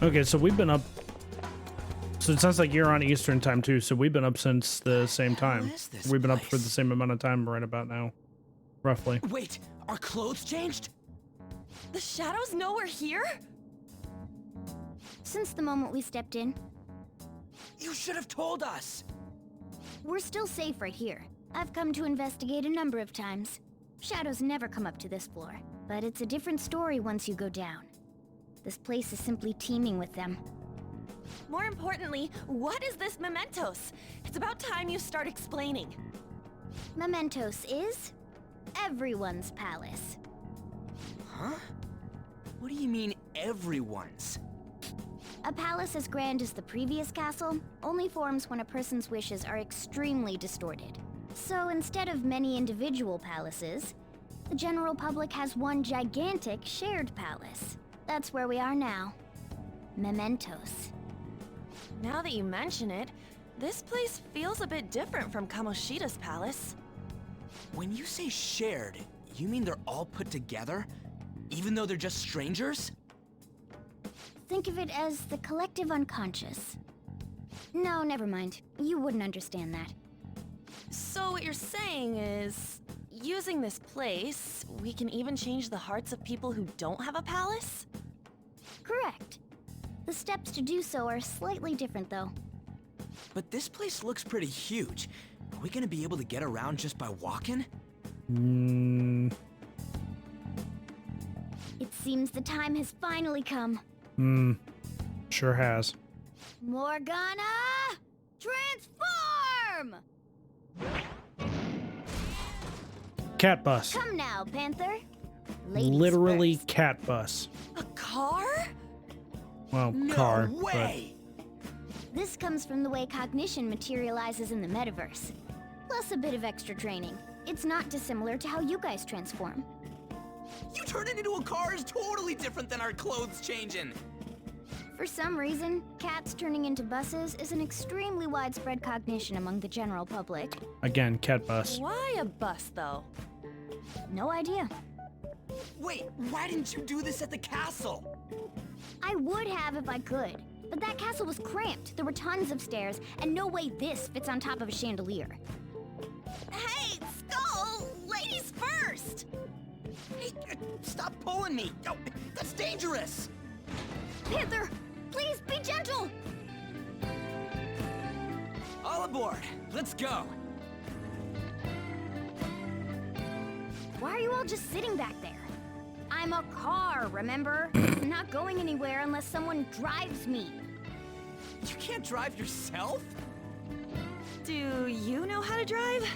Okay, so we've been up. So it sounds like you're on Eastern time too. So we've been up since the same time. We've been up for the same amount of time right about now, roughly. Wait, our clothes changed? The shadows know we're here? Since the moment we stepped in. You should have told us! We're still safe right here. I've come to investigate a number of times. Shadows never come up to this floor, but it's a different story once you go down. This place is simply teeming with them. More importantly, what is this Mementos? It's about time you start explaining. Mementos is everyone's palace. Huh? What do you mean, everyone's? A palace as grand as the previous castle only forms when a person's wishes are extremely distorted. So instead of many individual palaces, the general public has one gigantic shared palace. That's where we are now. Mementos. Now that you mention it, this place feels a bit different from Kamoshida's palace. When you say shared, you mean they're all put together? Even though they're just strangers? Think of it as the collective unconscious. No, never mind. You wouldn't understand that. So what you're saying is, using this place, we can even change the hearts of people who don't have a palace? Correct. The steps to do so are slightly different, though. But this place looks pretty huge. Are we gonna be able to get around just by walking? It seems the time has finally come. Sure has. Morgana! Transform! Cat bus. Come now, Panther. Ladies Literally first. cat bus. A car? Well, No car. way! This comes from the way cognition materializes in the metaverse. Plus a bit of extra training. It's not dissimilar to how you guys transform. You turning into a car is totally different than our clothes changing. For some reason, cats turning into buses is an extremely widespread cognition among the general public. But again, cat bus. Why a bus, though? No idea. Wait, why didn't you do this at the castle? I would have if I could, but that castle was cramped. There were tons of stairs, and no way this fits on top of a chandelier. Hey, Skull! Ladies first! Hey, stop pulling me! Oh, that's dangerous! Panther, please be gentle! All aboard! Let's go! Why are you all just sitting back there? I'm a car, remember? I'm not going anywhere unless someone drives me. You can't drive yourself? Do you know how to drive?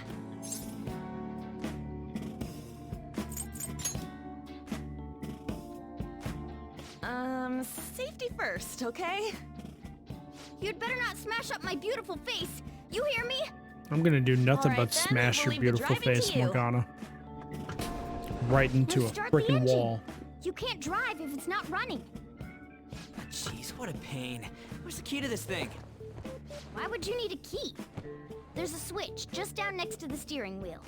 Safety first, okay? You'd better not smash up my beautiful face. You hear me? I'm gonna do nothing All right, but then, smash we'll your leave the beautiful driving face, to you. Morgana. Right into Now a start the freaking engine. wall. You can't drive if it's not running. Jeez, what a pain. Where's the key to this thing? Why would you need a key? There's a switch just down next to the steering wheel.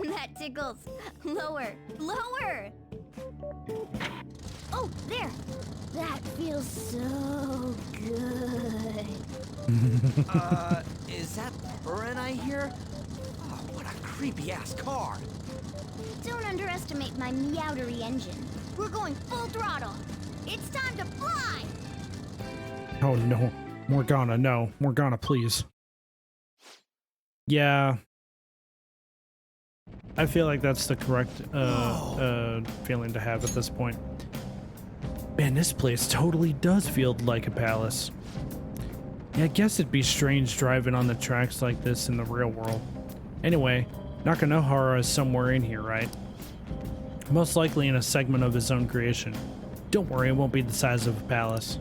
That tickles. Lower, lower. Oh, there. That feels so good. Is that Burin I hear? Oh, what a creepy-ass car. Don't underestimate my meowdery engine. We're going full throttle. It's time to fly. Oh no, Morgana, no. Morgana, please. Yeah. I feel like that's the correct feeling to have at this point. Man, this place totally does feel like a palace. Yeah, I guess it'd be strange driving on the tracks like this in the real world. Anyway, Nakanohara is somewhere in here, right? Most likely in a segment of his own creation. Don't worry, it won't be the size of a palace.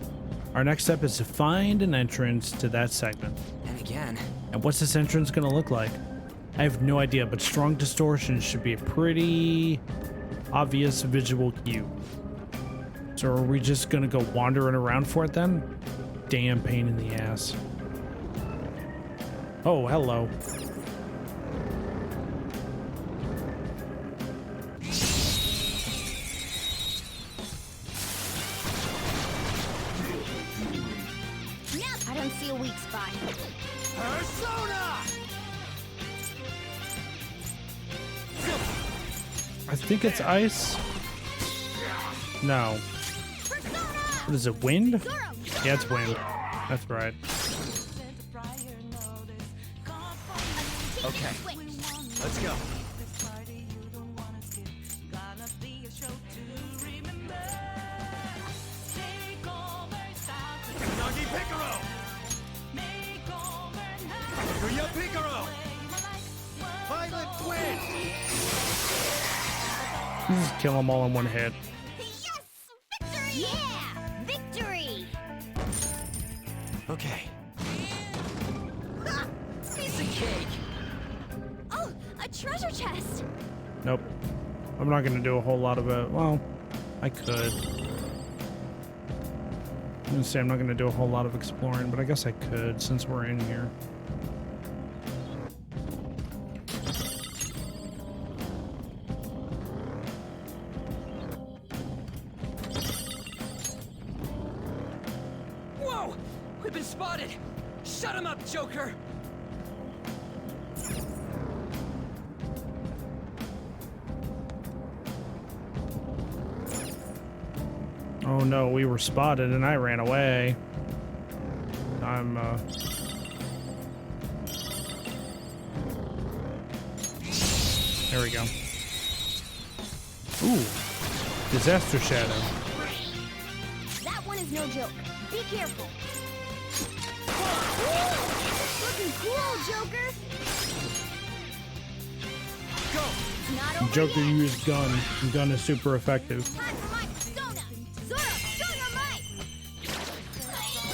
Our next step is to find an entrance to that segment. And again. And what's this entrance gonna look like? I have no idea, but strong distortion should be a pretty obvious visual cue. So are we just gonna go wandering around for it then? Damn pain in the ass. Oh, hello. Yep, I don't see a weak spot. Persona! I think it's ice. No. What is it, wind? Yeah, it's wind. That's right. Okay, let's go. Nagi Picaro! Kuya Picaro! Pilot Twin! Just kill them all in one hit. Yeah! Victory! Okay. Piece of cake! Oh, a treasure chest! Nope. I'm not gonna do a whole lot of it. Well, I could. I'm gonna say I'm not gonna do a whole lot of exploring, but I guess I could since we're in here. Whoa! We've been spotted! Shut him up, Joker! Oh no, we were spotted and I ran away. There we go. Ooh. Disaster Shadow. That one is no joke. Be careful. Looking cool, Joker. Go. Not over Joker yet. used gun. Gun is super effective. Time for my persona. Zora, show your might.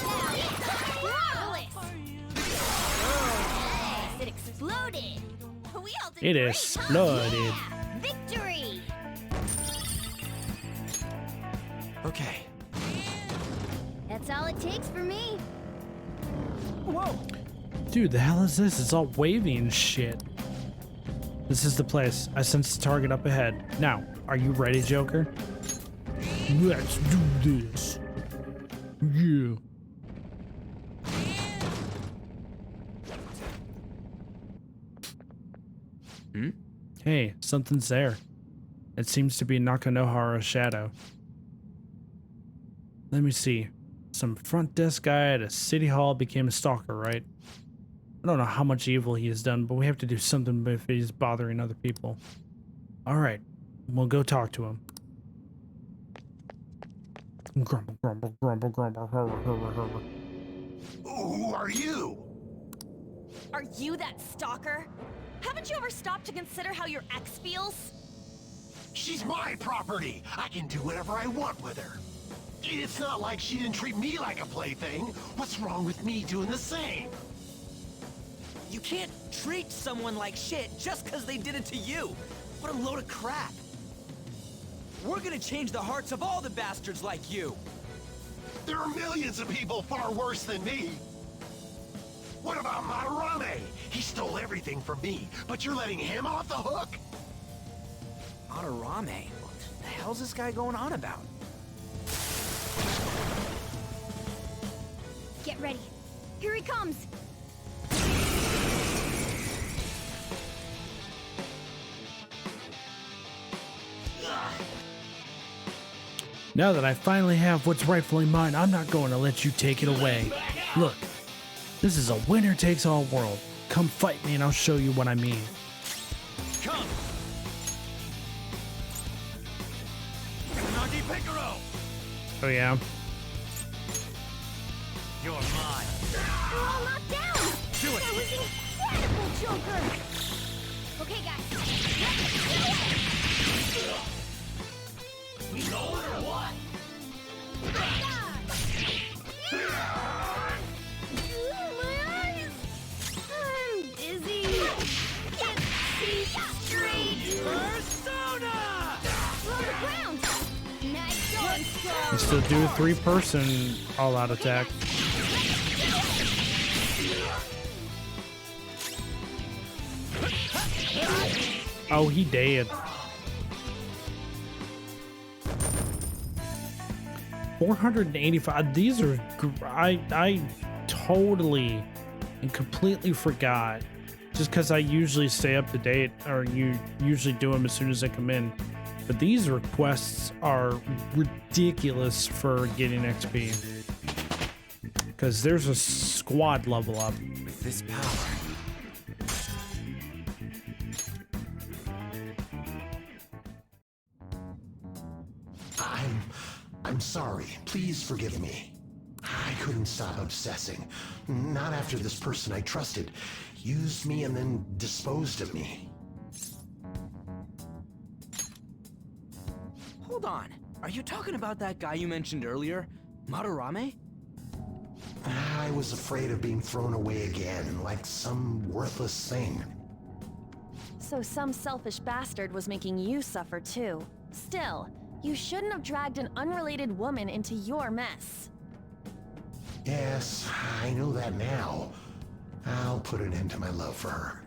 Marvelous. Yes, it exploded. We all did It great, exploded. Huh? Yeah. Victory. Okay. That's all it takes for me. Whoa. Dude, the hell is this? It's all wavy and shit. This is the place. I sense the target up ahead. Now, are you ready, Joker? Let's do this. Yeah. Hey, something's there. It seems to be Nakanohara's shadow. Let me see. Some front desk guy at a city hall became a stalker, right? I don't know how much evil he has done, but we have to do something if he's bothering other people. Alright, we'll go talk to him. Grumble, grumble, grumble, grumble, hurry, hurry, hurry. Who are you? Are you that stalker? Haven't you ever stopped to consider how your ex feels? She's my property. I can do whatever I want with her. It's not like she didn't treat me like a plaything. What's wrong with me doing the same? You can't treat someone like shit just because they did it to you. What a load of crap. We're gonna change the hearts of all the bastards like you. There are millions of people far worse than me. What about Madarame? He stole everything from me, but you're letting him off the hook? Madarame? What the hell's this guy going on about? Get ready. Here he comes. Now that I finally have what's rightfully mine, I'm not going to let you take it away. Look, this is a winner-takes-all world. Come fight me and I'll show you what I mean. Come! Nagi Picaro! Oh yeah? You're mine. We're all knocked down. Do it. That was incredible, Joker. Okay, guys. Let's do it. We going or what? My eyes! I'm dizzy. Can't see straight. Persona! We're on the ground. Nice going, Star. You still do a 3-person all-out attack. Oh, he dead. 485. These are. I totally and completely forgot. Just because I usually stay up to date, or you usually do them as soon as they come in. But these requests are ridiculous for getting XP. Because there's a squad level up. With this power. I'm sorry. Please forgive me. I couldn't stop obsessing. Not after this person I trusted used me and then disposed of me. Hold on. Are you talking about that guy you mentioned earlier? Madarame? I was afraid of being thrown away again, like some worthless thing. So some selfish bastard was making you suffer too. Still, you shouldn't have dragged an unrelated woman into your mess. Yes, I know that now. I'll put an end to my love for her.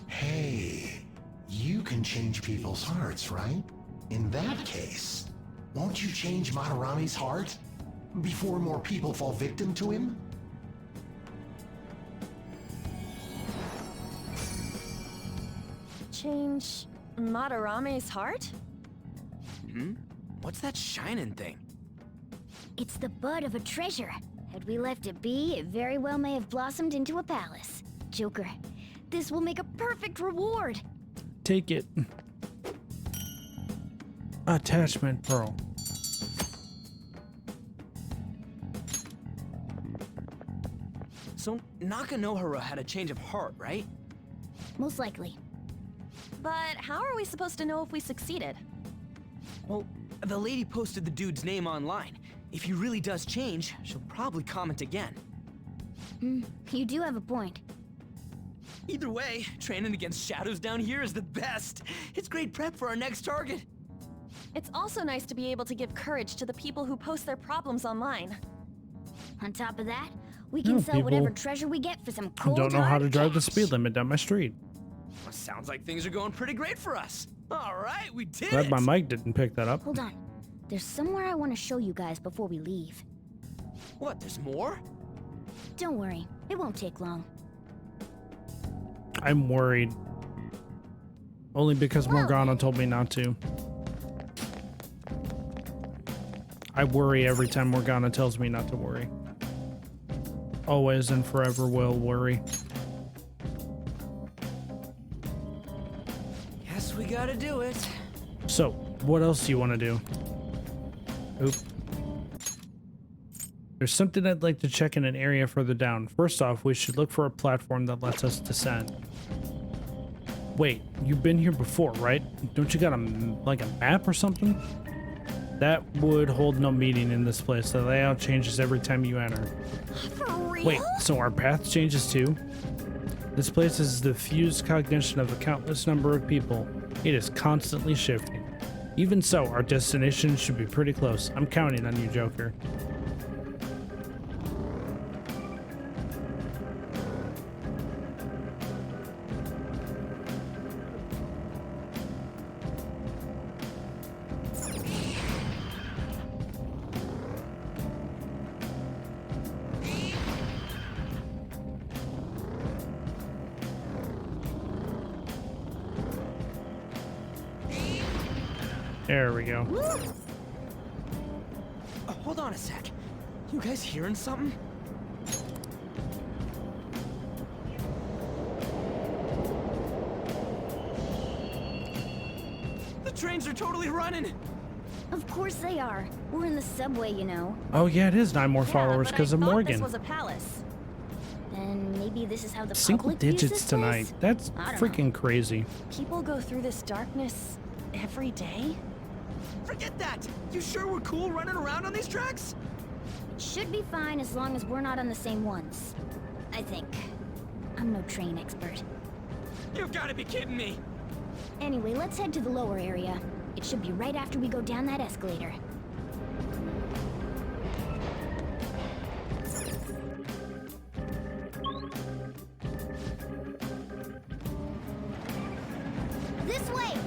Hey, you can change people's hearts, right? In that case, won't you change Madarame's heart? Before more people fall victim to him? Change Madarame's heart? Hmm? What's that shining thing? It's the bud of a treasure. Had we left it be, it very well may have blossomed into a palace. Joker, this will make a perfect reward. Take it. Attachment pearl. So Nakanohara had a change of heart, right? Most likely. But how are we supposed to know if we succeeded? Well, the lady posted the dude's name online. If he really does change, she'll probably comment again. You do have a point. Either way, training against shadows down here is the best. It's great prep for our next target. It's also nice to be able to give courage to the people who post their problems online. On top of that, we can sell whatever treasure we get for some cold Don't know how to hard drive the cash. speed limit down my street. Well, sounds like things are going pretty great for us. All right, we did Glad it. my mic didn't pick that up. Hold on. There's somewhere I want to show you guys before we leave. What, there's more? Don't worry, it won't take long. I'm worried. Only because Morgana told me not to. I worry every time Morgana tells me not to worry. Always and forever will worry. Guess we gotta do it. So, what else do you want to do? Oop. There's something I'd like to check in an area further down. First off, we should look for a platform that lets us descend. Wait, you've been here before, right? Don't you got like a map or something? That would hold no meaning in this place. The layout changes every time you enter. For real? Wait, so our path changes too? This place is the fused cognition of a countless number of people. It is constantly shifting. Even so, our destination should be pretty close. I'm counting on you, Joker. There we go. Hold on a sec. You guys hearing something? The trains are totally running. Of course they are. We're in the subway, you know. Oh yeah, it is 9 more followers because of Morgan. This was a palace. And maybe this is how the Single public views digits this tonight. place? That's I don't freaking crazy. People go through this darkness every day? Forget that! You sure we're cool running around on these tracks? Should be fine as long as we're not on the same ones. I think. I'm no train expert. You've got to be kidding me! Anyway, let's head to the lower area. It should be right after we go down that escalator. This way!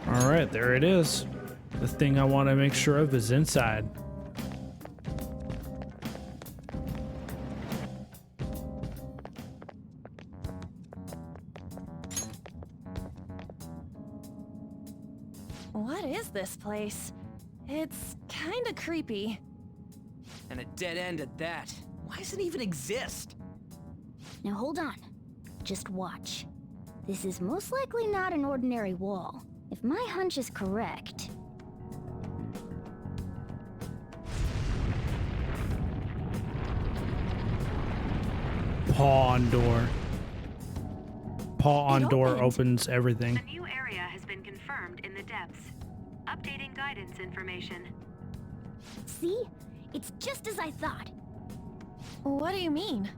Alright, there it is. The thing I want to make sure of is inside. What is this place? It's kinda creepy. And a dead end at that. Why does it even exist? Now hold on. Just watch. This is most likely not an ordinary wall. If my hunch is correct... Paw on door. Paw on door opens everything. A new area has been confirmed in the depths. Updating guidance information. See? It's just as I thought. What do you mean?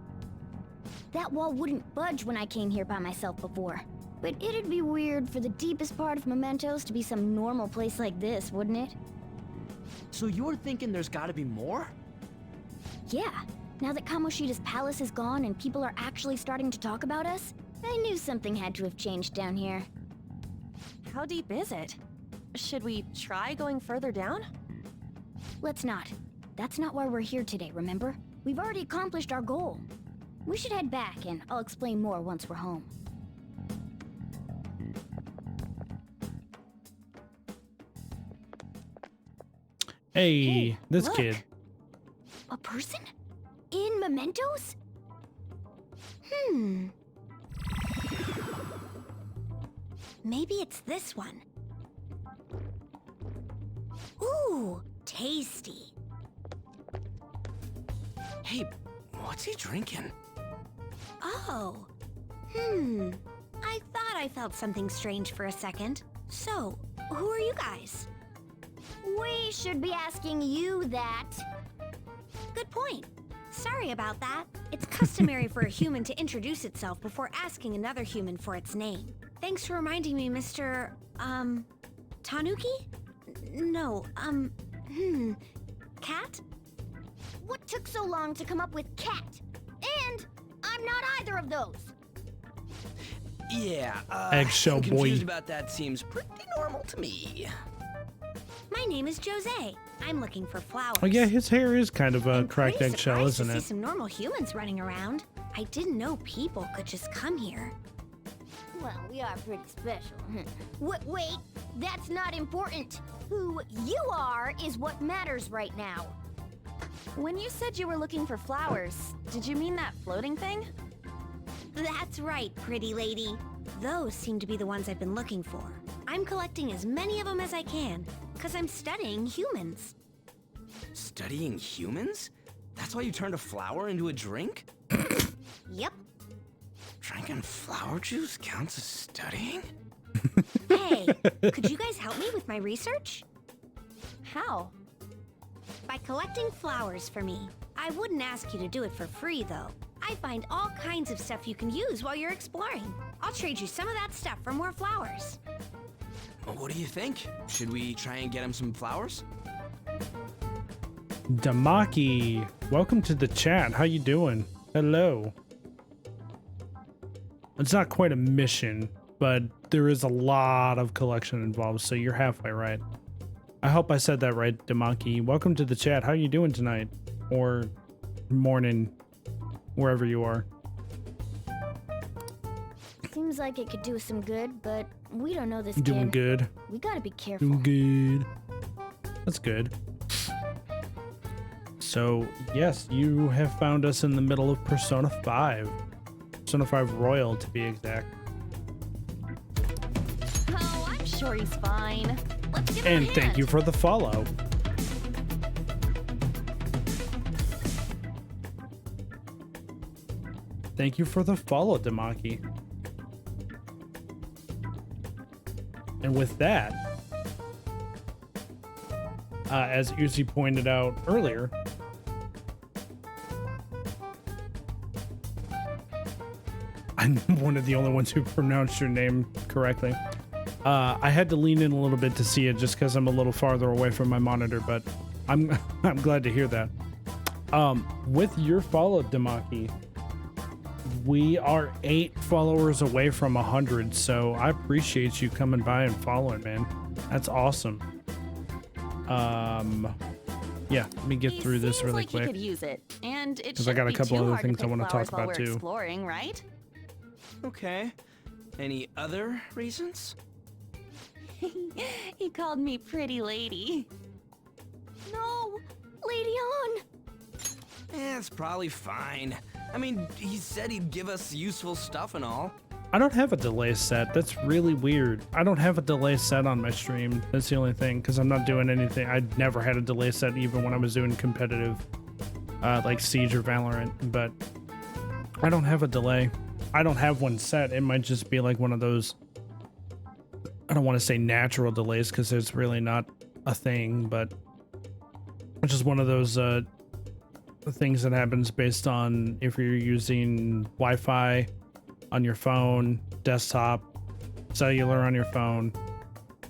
That wall wouldn't budge when I came here by myself before. But it'd be weird for the deepest part of Mementos to be some normal place like this, wouldn't it? So you're thinking there's gotta be more? Yeah. Now that Kamoshida's palace is gone and people are actually starting to talk about us, I knew something had to have changed down here. How deep is it? Should we try going further down? Let's not. That's not why we're here today, remember? We've already accomplished our goal. We should head back, and I'll explain more once we're home. Hey, this look. kid. A person? In Mementos? Maybe it's this one. Ooh, tasty. Hey, what's he drinking? Oh. I thought I felt something strange for a second. So, who are you guys? We should be asking you that. Good point. Sorry about that. It's customary for a human to introduce itself before asking another human for its name. Thanks for reminding me, Mr. Tanuki? No, Cat? What took so long to come up with cat? And I'm not either of those. Yeah, Eggshell boy. confused about that seems pretty normal to me. My name is Jose. I'm looking for flowers. Oh yeah, his hair is kind of a cracked Pretty eggshell, surprised isn't to it? see some normal humans running around. I didn't know people could just come here. Well, we are pretty special. Wait, that's not important. Who you are is what matters right now. When you said you were looking for flowers, did you mean that floating thing? That's right, pretty lady. Those seem to be the ones I've been looking for. I'm collecting as many of them as I can, because I'm studying humans. Studying humans? That's why you turned a flower into a drink? Yep. Drinking flower juice counts as studying? Hey, could you guys help me with my research? How? By collecting flowers for me. I wouldn't ask you to do it for free, though. I find all kinds of stuff you can use while you're exploring. I'll trade you some of that stuff for more flowers. Well, what do you think? Should we try and get him some flowers? Damaki, welcome to the chat. How you doing? Hello. It's not quite a mission, but there is a lot of collection involved, so you're halfway right. I hope I said that right, Damaki. Welcome to the chat. How you doing tonight? Or morning, wherever you are. Seems like it could do us some good, but we don't know this Doing kid. good. We gotta be careful. Doing good. That's good. So, yes, you have found us in the middle of Persona 5. Persona 5 Royal, to be exact. Oh, I'm sure he's fine. Let's give him And a hand. thank you for the follow. Thank you for the follow, Damaki. And with that, as Uzi pointed out earlier, I'm one of the only ones who pronounced your name correctly. I had to lean in a little bit to see it just because I'm a little farther away from my monitor, but I'm glad to hear that. With your follow, Damaki, we are 8 followers away from 100, so I appreciate you coming by and following, man. That's awesome. Yeah, let me get through this really He quick. could use it, and it 'Cause I got a shouldn't be couple too other hard to things I pick wanna talk flowers while about, we're too. Exploring, right? Okay. Any other reasons? He called me pretty lady. No, Lady On. It's probably fine. I mean, he said he'd give us useful stuff and all. I don't have a delay set. That's really weird. I don't have a delay set on my stream. That's the only thing, because I'm not doing anything. I never had a delay set even when I was doing competitive, like Siege or Valorant, but I don't have a delay. I don't have one set. It might just be like one of those, I don't want to say natural delays because it's really not a thing, but it's just one of those things that happens based on if you're using Wi-Fi on your phone, desktop, cellular on your phone,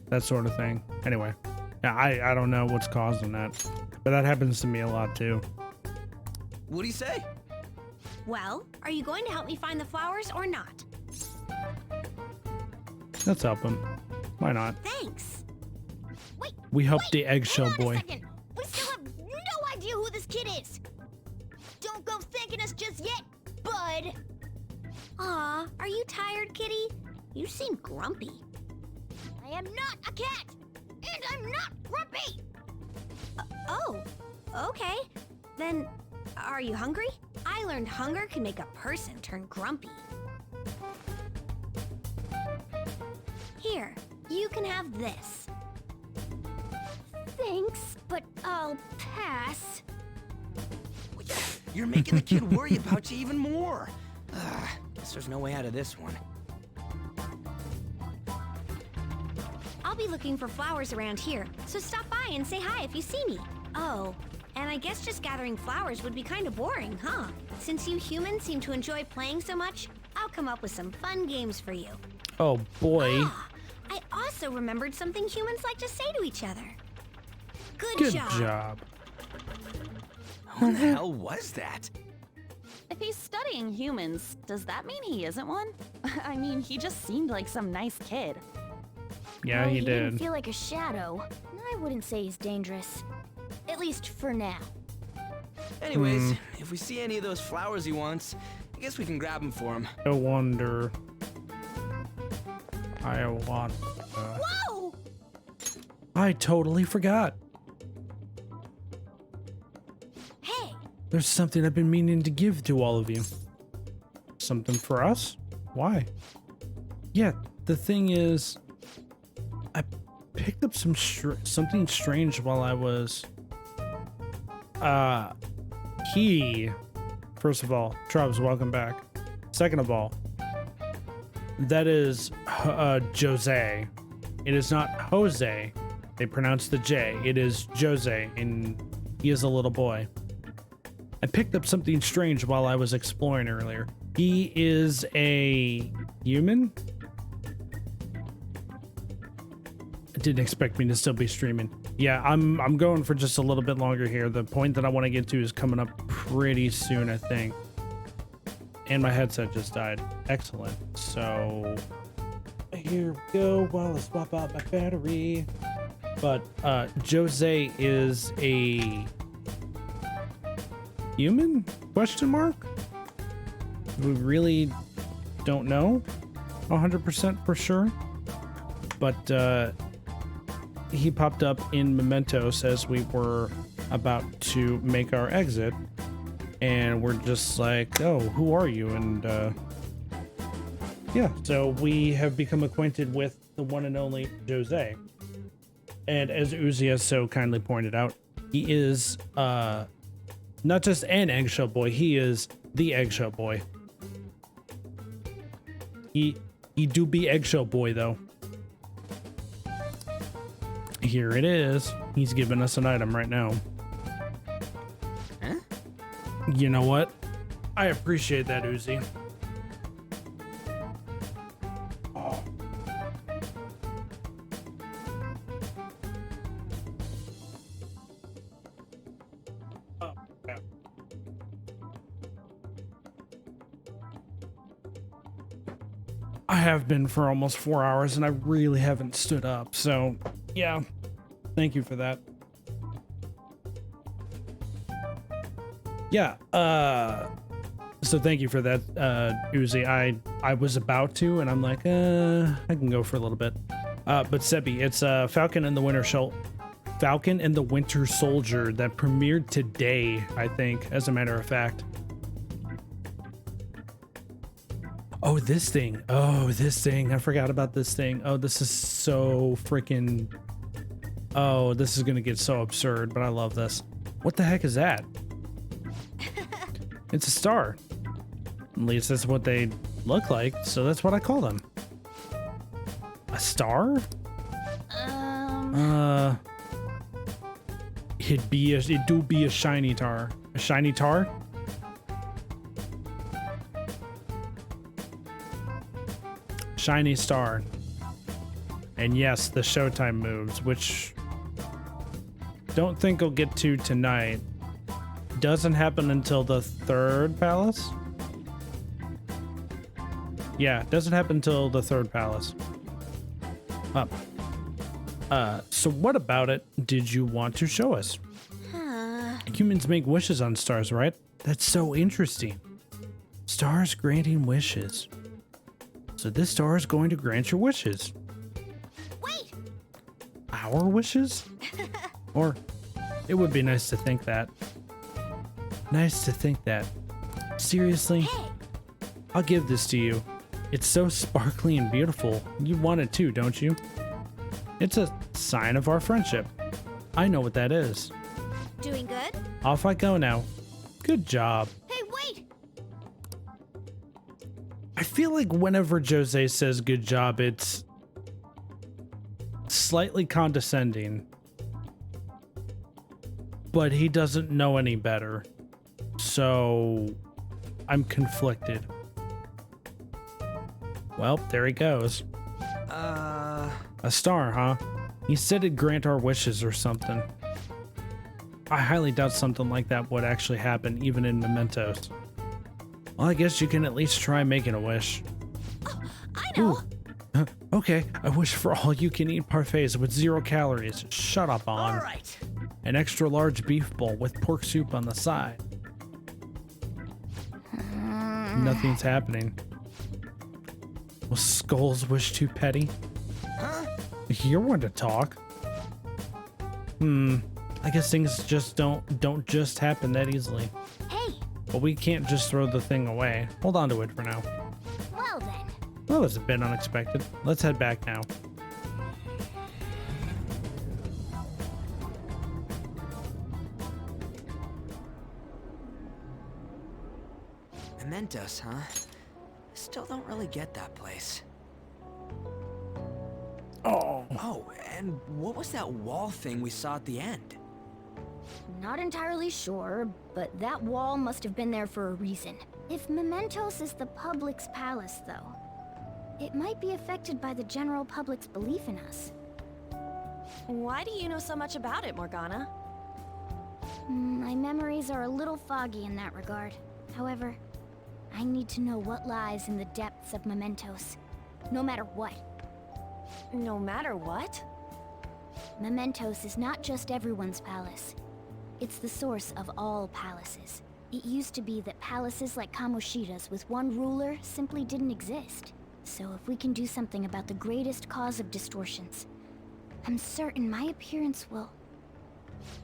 that sort of thing. Anyway, yeah, I don't know what's causing that, but that happens to me a lot too. What'd he say? Well, are you going to help me find the flowers or not? Let's help him. Why not? Thanks. We helped the eggshell boy. We still have no idea who this kid is. Don't go thanking us just yet, bud. Aw, are you tired, kitty? You seem grumpy. I am not a cat, and I'm not grumpy. Oh, okay. Then, are you hungry? I learned hunger can make a person turn grumpy. Here, you can have this. Thanks, but I'll pass. You're making the kid worry about you even more. Guess there's no way out of this one. I'll be looking for flowers around here, so stop by and say hi if you see me. Oh, and I guess just gathering flowers would be kind of boring, huh? Since you humans seem to enjoy playing so much, I'll come up with some fun games for you. Oh boy. Ah, I also remembered something humans like to say to each other. Good job. What the hell was that? If he's studying humans, does that mean he isn't one? I mean, he just seemed like some nice kid. Yeah, Well, he didn't did. feel like a shadow. I wouldn't say he's dangerous. At least for now. Anyways, if we see any of those flowers he wants, I guess we can grab them for him. I wonder. I want. Whoa! I totally forgot. Hey! There's something I've been meaning to give to all of you. Something for us? Why? Yeah, the thing is, I picked up something strange while I was. First of all, Trubs, welcome back. Second of all, that is Jose. It is not Jose. They pronounce the J. It is Jose, and he is a little boy. I picked up something strange while I was exploring earlier. He is a human? Didn't expect me to still be streaming. Yeah, I'm going for just a little bit longer here. The point that I want to get to is coming up pretty soon, I think. And my headset just died. Excellent. So here we go while I swap out my battery. But Jose is a human? Question mark? We really don't know 100% for sure. But he popped up in Mementos as we were about to make our exit, and we're just like, oh, who are you? And yeah, so we have become acquainted with the one and only Jose. And as Uzi has so kindly pointed out, he is not just an eggshell boy, he is the eggshell boy. He do be eggshell boy though. Here it is. He's giving us an item right now. Huh? You know what? I appreciate that, Uzi. Oh. Oh, yeah. I have been for almost 4 hours and I really haven't stood up, so yeah, thank you for that. Yeah, so thank you for that, Uzi. I was about to, and I'm like, I can go for a little bit. But Sebi, it's Falcon and the Winter Soldier that premiered today, I think, as a matter of fact. Oh, this thing. Oh, this thing. I forgot about this thing. Oh, this is so freaking... Oh, this is going to get so absurd, but I love this. What the heck is that? It's a star. At least that's what they look like, so that's what I call them. A star? It do be a shiny tar. A shiny tar? Shiny star. And yes, the Showtime moves, which don't think I'll get to tonight. Doesn't happen until the third palace. Yeah, doesn't happen until the third palace. Up. So what about it did you want to show us? Humans make wishes on stars, right? That's so interesting. Stars granting wishes. So this star is going to grant your wishes. Wait! Our wishes? Or it would be nice to think that. Nice to think that. Seriously? Hey. I'll give this to you. It's so sparkly and beautiful. You want it too, don't you? It's a sign of our friendship. I know what that is. Doing good? Off I go now. Good job. Hey, wait! I feel like whenever Jose says good job, it's slightly condescending, but he doesn't know any better. So I'm conflicted. Well, there he goes. A star, huh? He said it'd grant our wishes or something. I highly doubt something like that would actually happen, even in mementos. Well, I guess you can at least try making a wish. Oh, I know. Okay, I wish for all you can eat parfaits with 0 calories. Shut up, on. All right. An extra large beef bowl with pork soup on the side. Nothing's happening. Was Skull's wish too petty? Huh? You're one to talk. I guess things just don't just happen that easily. Hey, But we can't just throw the thing away. Hold on to it for now. well then. Well, that was a bit unexpected. Let's head back now. Mementos, huh? Still don't really get that place. Oh. Oh, and what was that wall thing we saw at the end? Not entirely sure, but that wall must have been there for a reason. If Mementos is the public's palace, though, it might be affected by the general public's belief in us. Why do you know so much about it, Morgana? My memories are a little foggy in that regard. However, I need to know what lies in the depths of Mementos, no matter what. No matter what? Mementos is not just everyone's palace. It's the source of all palaces. It used to be that palaces like Kamoshida's with one ruler simply didn't exist. So if we can do something about the greatest cause of distortions, I'm certain my appearance will...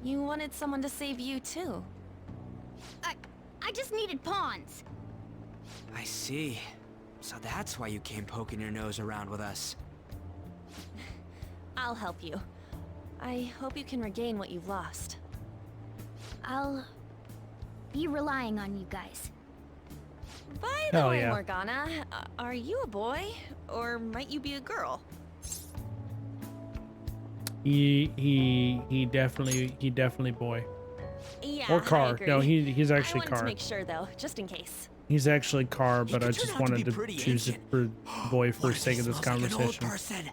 You wanted someone to save you, too. I just needed pawns. I see. So that's why you came poking your nose around with us. I'll help you. I hope you can regain what you've lost. I'll be relying on you guys. By the Hell way, yeah. Morgana, are you a boy? Or might you be a girl? He definitely boy. Yeah, Or I Car. agree. No, he's I actually wanted Car. to make sure, though, just in case. He's actually Car, but I could just turn out to wanted be to pretty choose it ancient. for boy for What the if sake he of this smells like an old conversation. person?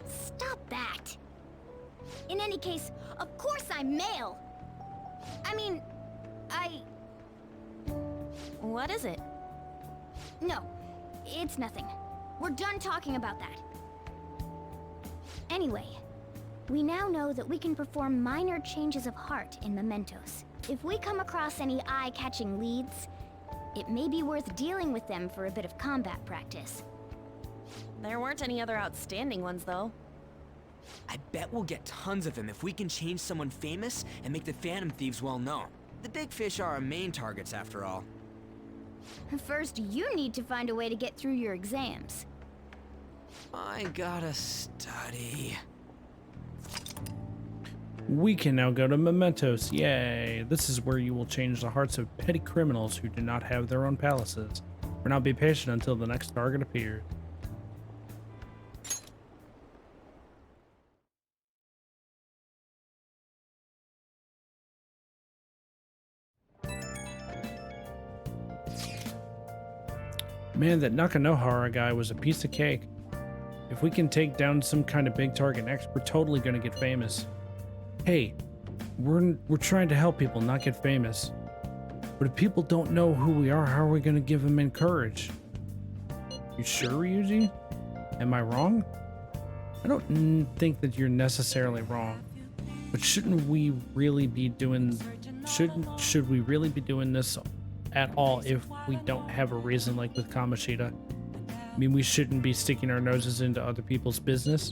Stop that! In any case, of course I'm male! I mean, What is it? No, it's nothing. We're done talking about that. Anyway, we now know that we can perform minor changes of heart in mementos. If we come across any eye-catching leads, it may be worth dealing with them for a bit of combat practice. There weren't any other outstanding ones, though. I bet we'll get tons of them if we can change someone famous and make the Phantom Thieves well known. The big fish are our main targets, after all. First, you need to find a way to get through your exams. I gotta study. We can now go to Mementos. Yay! This is where you will change the hearts of petty criminals who do not have their own palaces. For now, be patient until the next target appears. Man, that Nakanohara guy was a piece of cake. If we can take down some kind of big target next, we're totally gonna get famous. Hey, we're trying to help people, not get famous. But if people don't know who we are, how are we gonna give them encourage? You sure, Ryuji? Am I wrong? I don't think that you're necessarily wrong. But shouldn't we really be doing... Should we really be doing this at all if we don't have a reason, like with Kamoshida? I mean, we shouldn't be sticking our noses into other people's business.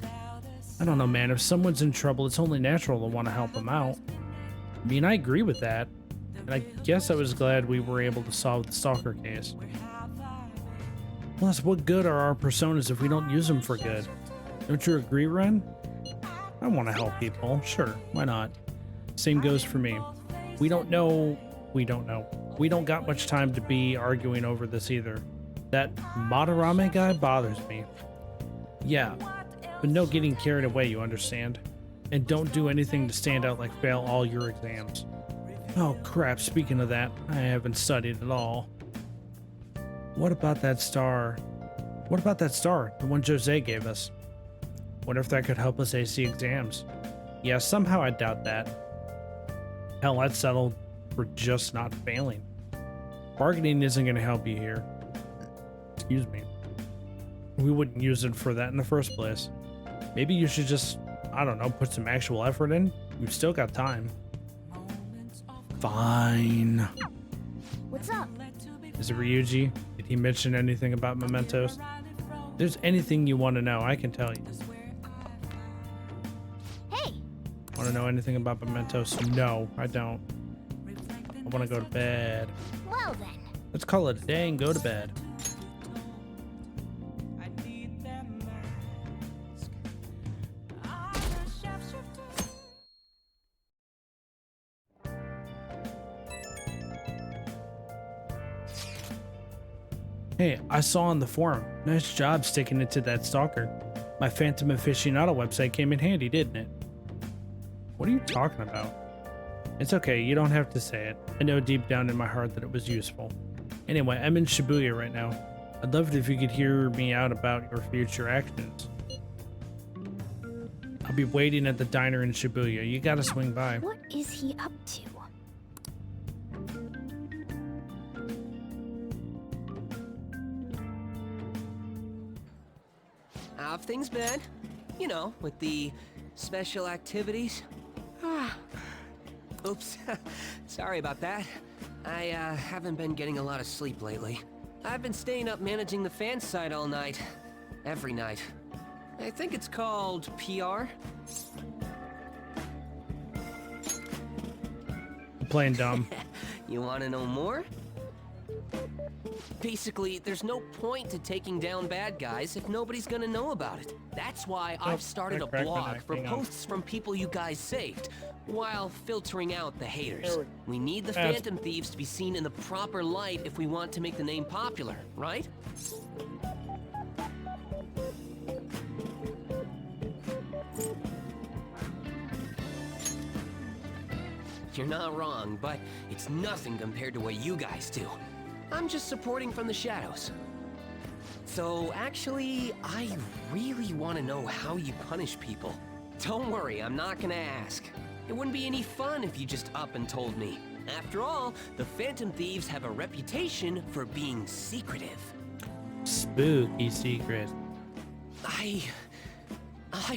I don't know, man. If someone's in trouble, it's only natural to want to help them out. I mean, I agree with that. And I guess I was glad we were able to solve the stalker case. Plus, what good are our personas if we don't use them for good? Don't you agree, Ren? I want to help people. Sure, why not? Same goes for me. We don't got much time to be arguing over this either. That Madarame guy bothers me. Yeah, but no getting carried away, you understand? And don't do anything to stand out like fail all your exams. Oh crap, speaking of that, I haven't studied at all. What about that star? What about that star, the one Jose gave us? Wonder if that could help us ace the exams. Yeah, somehow I doubt that. Hell, that's settled for just not failing. Bargaining isn't going to help you here. Excuse me. We wouldn't use it for that in the first place. Maybe you should just, I don't know, put some actual effort in. We've still got time. Fine. What's up? Is it Ryuji? Did he mention anything about mementos? If there's anything you want to know, I can tell you. Hey! Want to know anything about mementos? No, I don't. I want to go to bed. Well then. Let's call it a day and go to bed. Hey, I saw on the forum. Nice job sticking it to that stalker. My Phantom Aficionado website came in handy, didn't it? What are you talking about? It's okay, you don't have to say it. I know deep down in my heart that it was useful. Anyway, I'm in Shibuya right now. I'd love it if you could hear me out about your future actions. I'll be waiting at the diner in Shibuya. You gotta swing by. What is he up to? How have things been? You know, with the special activities? Oops. Sorry about that. I haven't been getting a lot of sleep lately. I've been staying up managing the fan site all night. Every night. I think it's called PR. Playing dumb. You want to know more? Basically, there's no point to taking down bad guys if nobody's gonna know about it. That's why I've started a blog for posts from people you guys saved, while filtering out the haters. We need the Phantom Thieves to be seen in the proper light if we want to make the name popular, right? You're not wrong, but it's nothing compared to what you guys do. I'm just supporting from the shadows. So actually, I really want to know how you punish people. Don't worry, I'm not gonna ask. It wouldn't be any fun if you just up and told me. After all, the Phantom Thieves have a reputation for being secretive. Spooky secret. I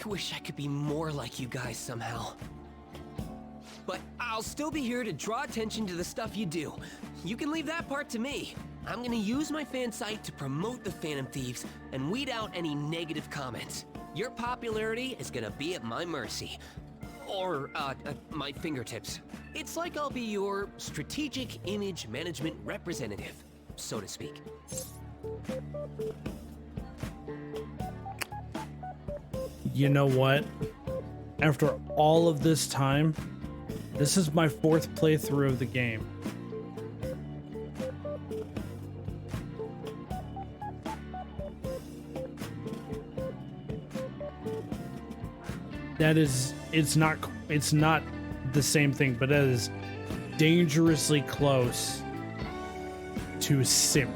wish I could be more like you guys somehow. But I'll still be here to draw attention to the stuff you do. You can leave that part to me. I'm gonna use my fan site to promote the Phantom Thieves and weed out any negative comments. Your popularity is gonna be at my mercy. Or, my fingertips. It's like I'll be your strategic image management representative, so to speak. You know what? After all of this time, this is my 4th playthrough of the game. That is, it's not the same thing, but that is dangerously close to simp.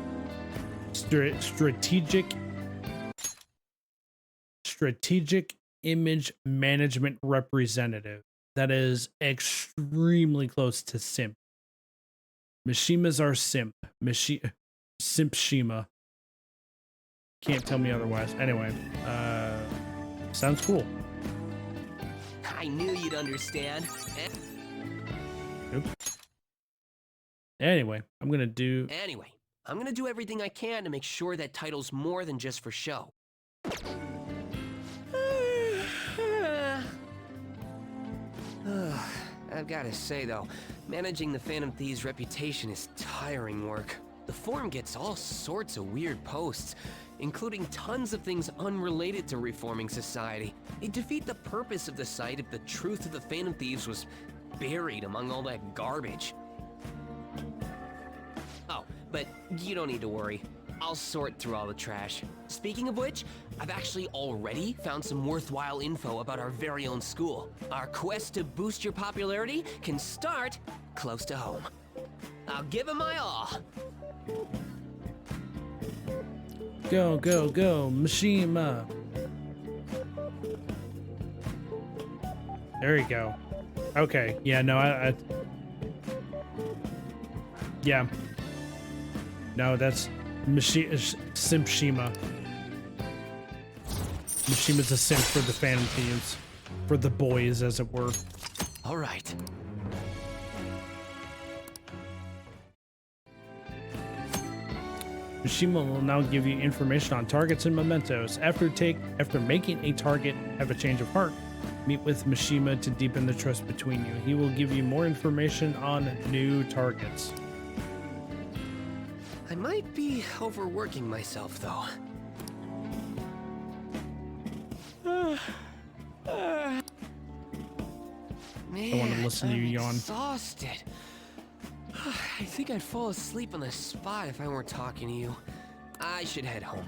Strategic image management representative. That is extremely close to simp. Mishimas are simp. Simp Shima. Can't tell me otherwise. Anyway, sounds cool. I knew you'd understand. Oops. Anyway, I'm gonna do everything I can to make sure that title's more than just for show. I've got to say though, managing the Phantom Thieves' reputation is tiring work. The forum gets all sorts of weird posts, including tons of things unrelated to reforming society. It'd defeat the purpose of the site if the truth of the Phantom Thieves was buried among all that garbage. Oh, but you don't need to worry. I'll sort through all the trash. Speaking of which, I've actually already found some worthwhile info about our very own school. Our quest to boost your popularity can start close to home. I'll give it my all. Go, go, go, Mishima. There you go. Okay, yeah, no, yeah. No, that's Simpshima. Mishima's a simp for the Phantom Thieves. For the boys, as it were. All right. Mishima will now give you information on targets and mementos. After making a target have a change of heart, meet with Mishima to deepen the trust between you. He will give you more information on new targets. I might be overworking myself, though. Man, I want to listen to you yawn. Exhausted. I think I'd fall asleep on the spot if I weren't talking to you. I should head home.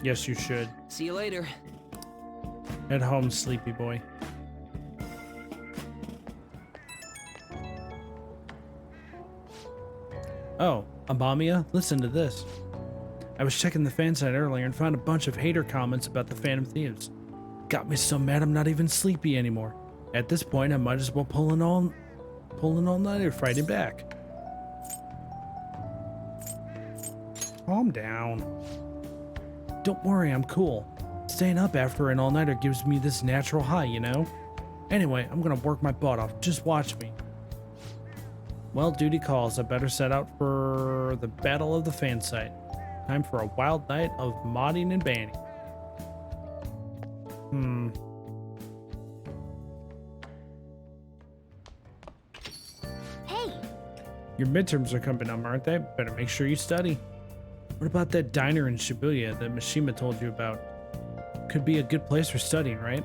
Yes, you should. See you later. Head home, sleepy boy. Oh, Abamia, listen to this. I was checking the fan site earlier and found a bunch of hater comments about the Phantom Thieves. Got me so mad I'm not even sleepy anymore. At this point, I might as well pull an all-nighter fighting back. Calm down. Don't worry, I'm cool. Staying up after an all-nighter gives me this natural high, you know? Anyway, I'm gonna work my butt off. Just watch me. Well, duty calls. I better set out for the Battle of the Fan Site. Time for a wild night of modding and banning. Hey! Your midterms are coming up, aren't they? Better make sure you study. What about that diner in Shibuya that Mishima told you about? Could be a good place for studying, right?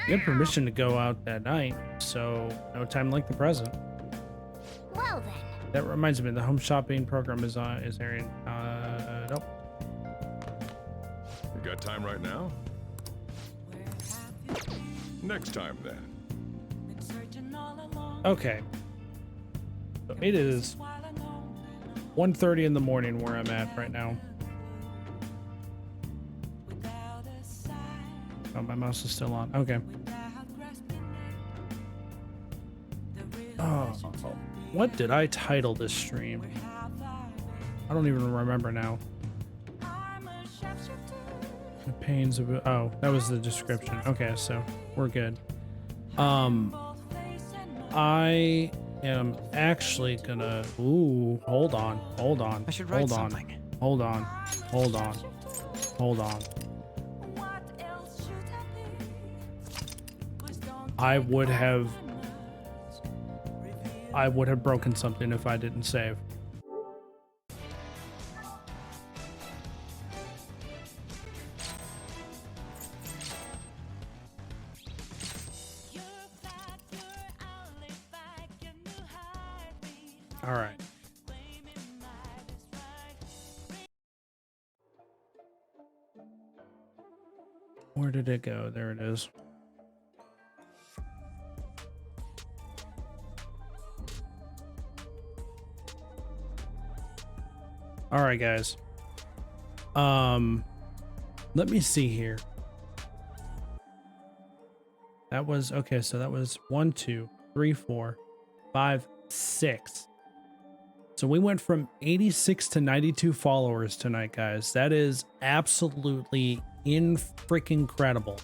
You had permission to go out that night, so no time like the present. Well then. That reminds me, the home shopping program is airing. Nope. You got time right now? Next time, then. Okay. So it is 1:30 in the morning where I'm at right now. Oh, my mouse is still on. Okay. Oh, what did I title this stream? I don't even remember now. The pains of it. Oh, that was the description. Okay, so we're good. I am actually gonna. Ooh, hold on. I should write something. Hold on. I would have broken something if I didn't save. All right. Where did it go? There it is. All right, guys. Let me see here. That was okay. So that was 1, 2, 3, 4, 5, 6. So we went from 86 to 92 followers tonight, guys. That is absolutely incredible.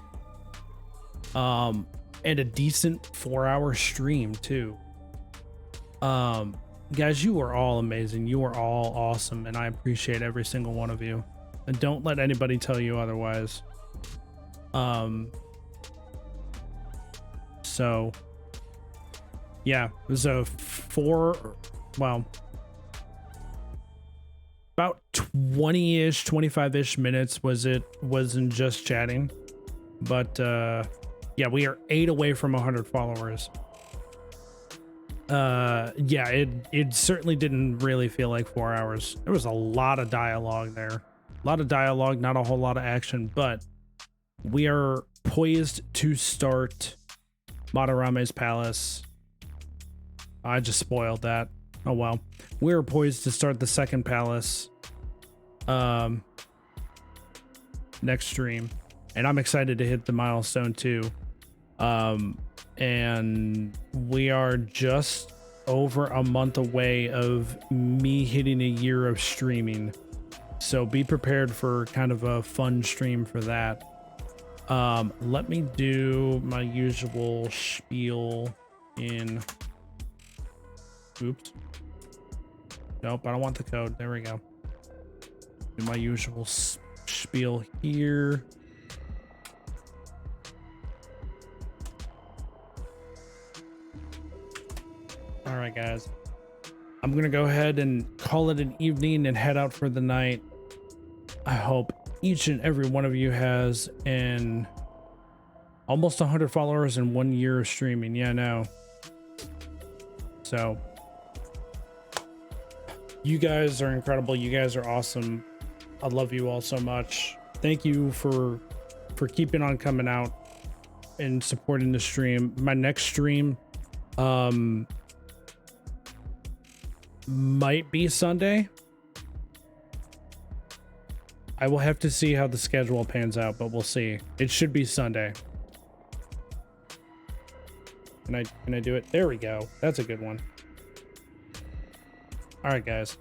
And a decent 4-hour stream too. Guys, you are all amazing. You are all awesome, and I appreciate every single one of you. And don't let anybody tell you otherwise. So yeah, it was a about 20-ish, 25-ish minutes wasn't just chatting. But yeah, we are 8 away from 100 followers. Yeah, it certainly didn't really feel like 4 hours. There was a lot of dialogue there. A lot of dialogue, not a whole lot of action, but we are poised to start Madarame's Palace. I just spoiled that. Oh well. We're poised to start the second palace next stream. And I'm excited to hit the milestone too. And we are just over a month away of me hitting a year of streaming. So be prepared for kind of a fun stream for that. Let me do my usual spiel in... Oops. Nope, I don't want the code. There we go. Do my usual spiel here. All right, guys. I'm going to go ahead and call it an evening and head out for the night. I hope each and every one of you has an almost 100 followers in 1 year of streaming. Yeah, I know. So you guys are incredible. You guys are awesome. I love you all so much. Thank you for keeping on coming out and supporting the stream. My next stream might be Sunday. I will have to see how the schedule pans out, but we'll see. It should be Sunday. Can I do it? There we go. That's a good one. All right, guys.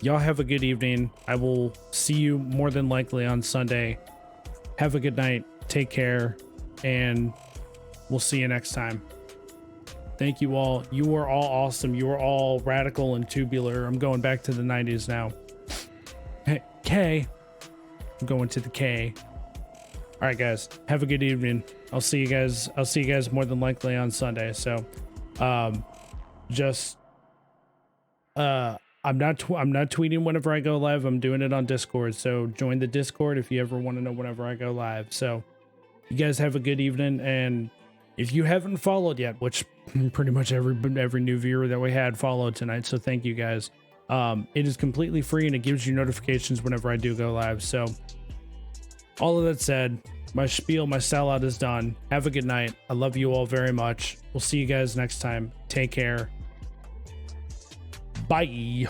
Y'all have a good evening. I will see you more than likely on Sunday. Have a good night. Take care. And we'll see you next time. Thank you all. You are all awesome. You are all radical and tubular. I'm going back to the 90s now. Hey, K. I'm going to the K. All right, guys. Have a good evening. I'll see you guys more than likely on Sunday. So, I'm not tweeting whenever I go live. I'm doing it on Discord. So join the Discord if you ever want to know whenever I go live. So you guys have a good evening. And if you haven't followed yet, which pretty much every new viewer that we had followed tonight. So thank you guys. It is completely free and it gives you notifications whenever I do go live. So all of that said, my spiel, my sellout is done. Have a good night. I love you all very much. We'll see you guys next time. Take care. Bye.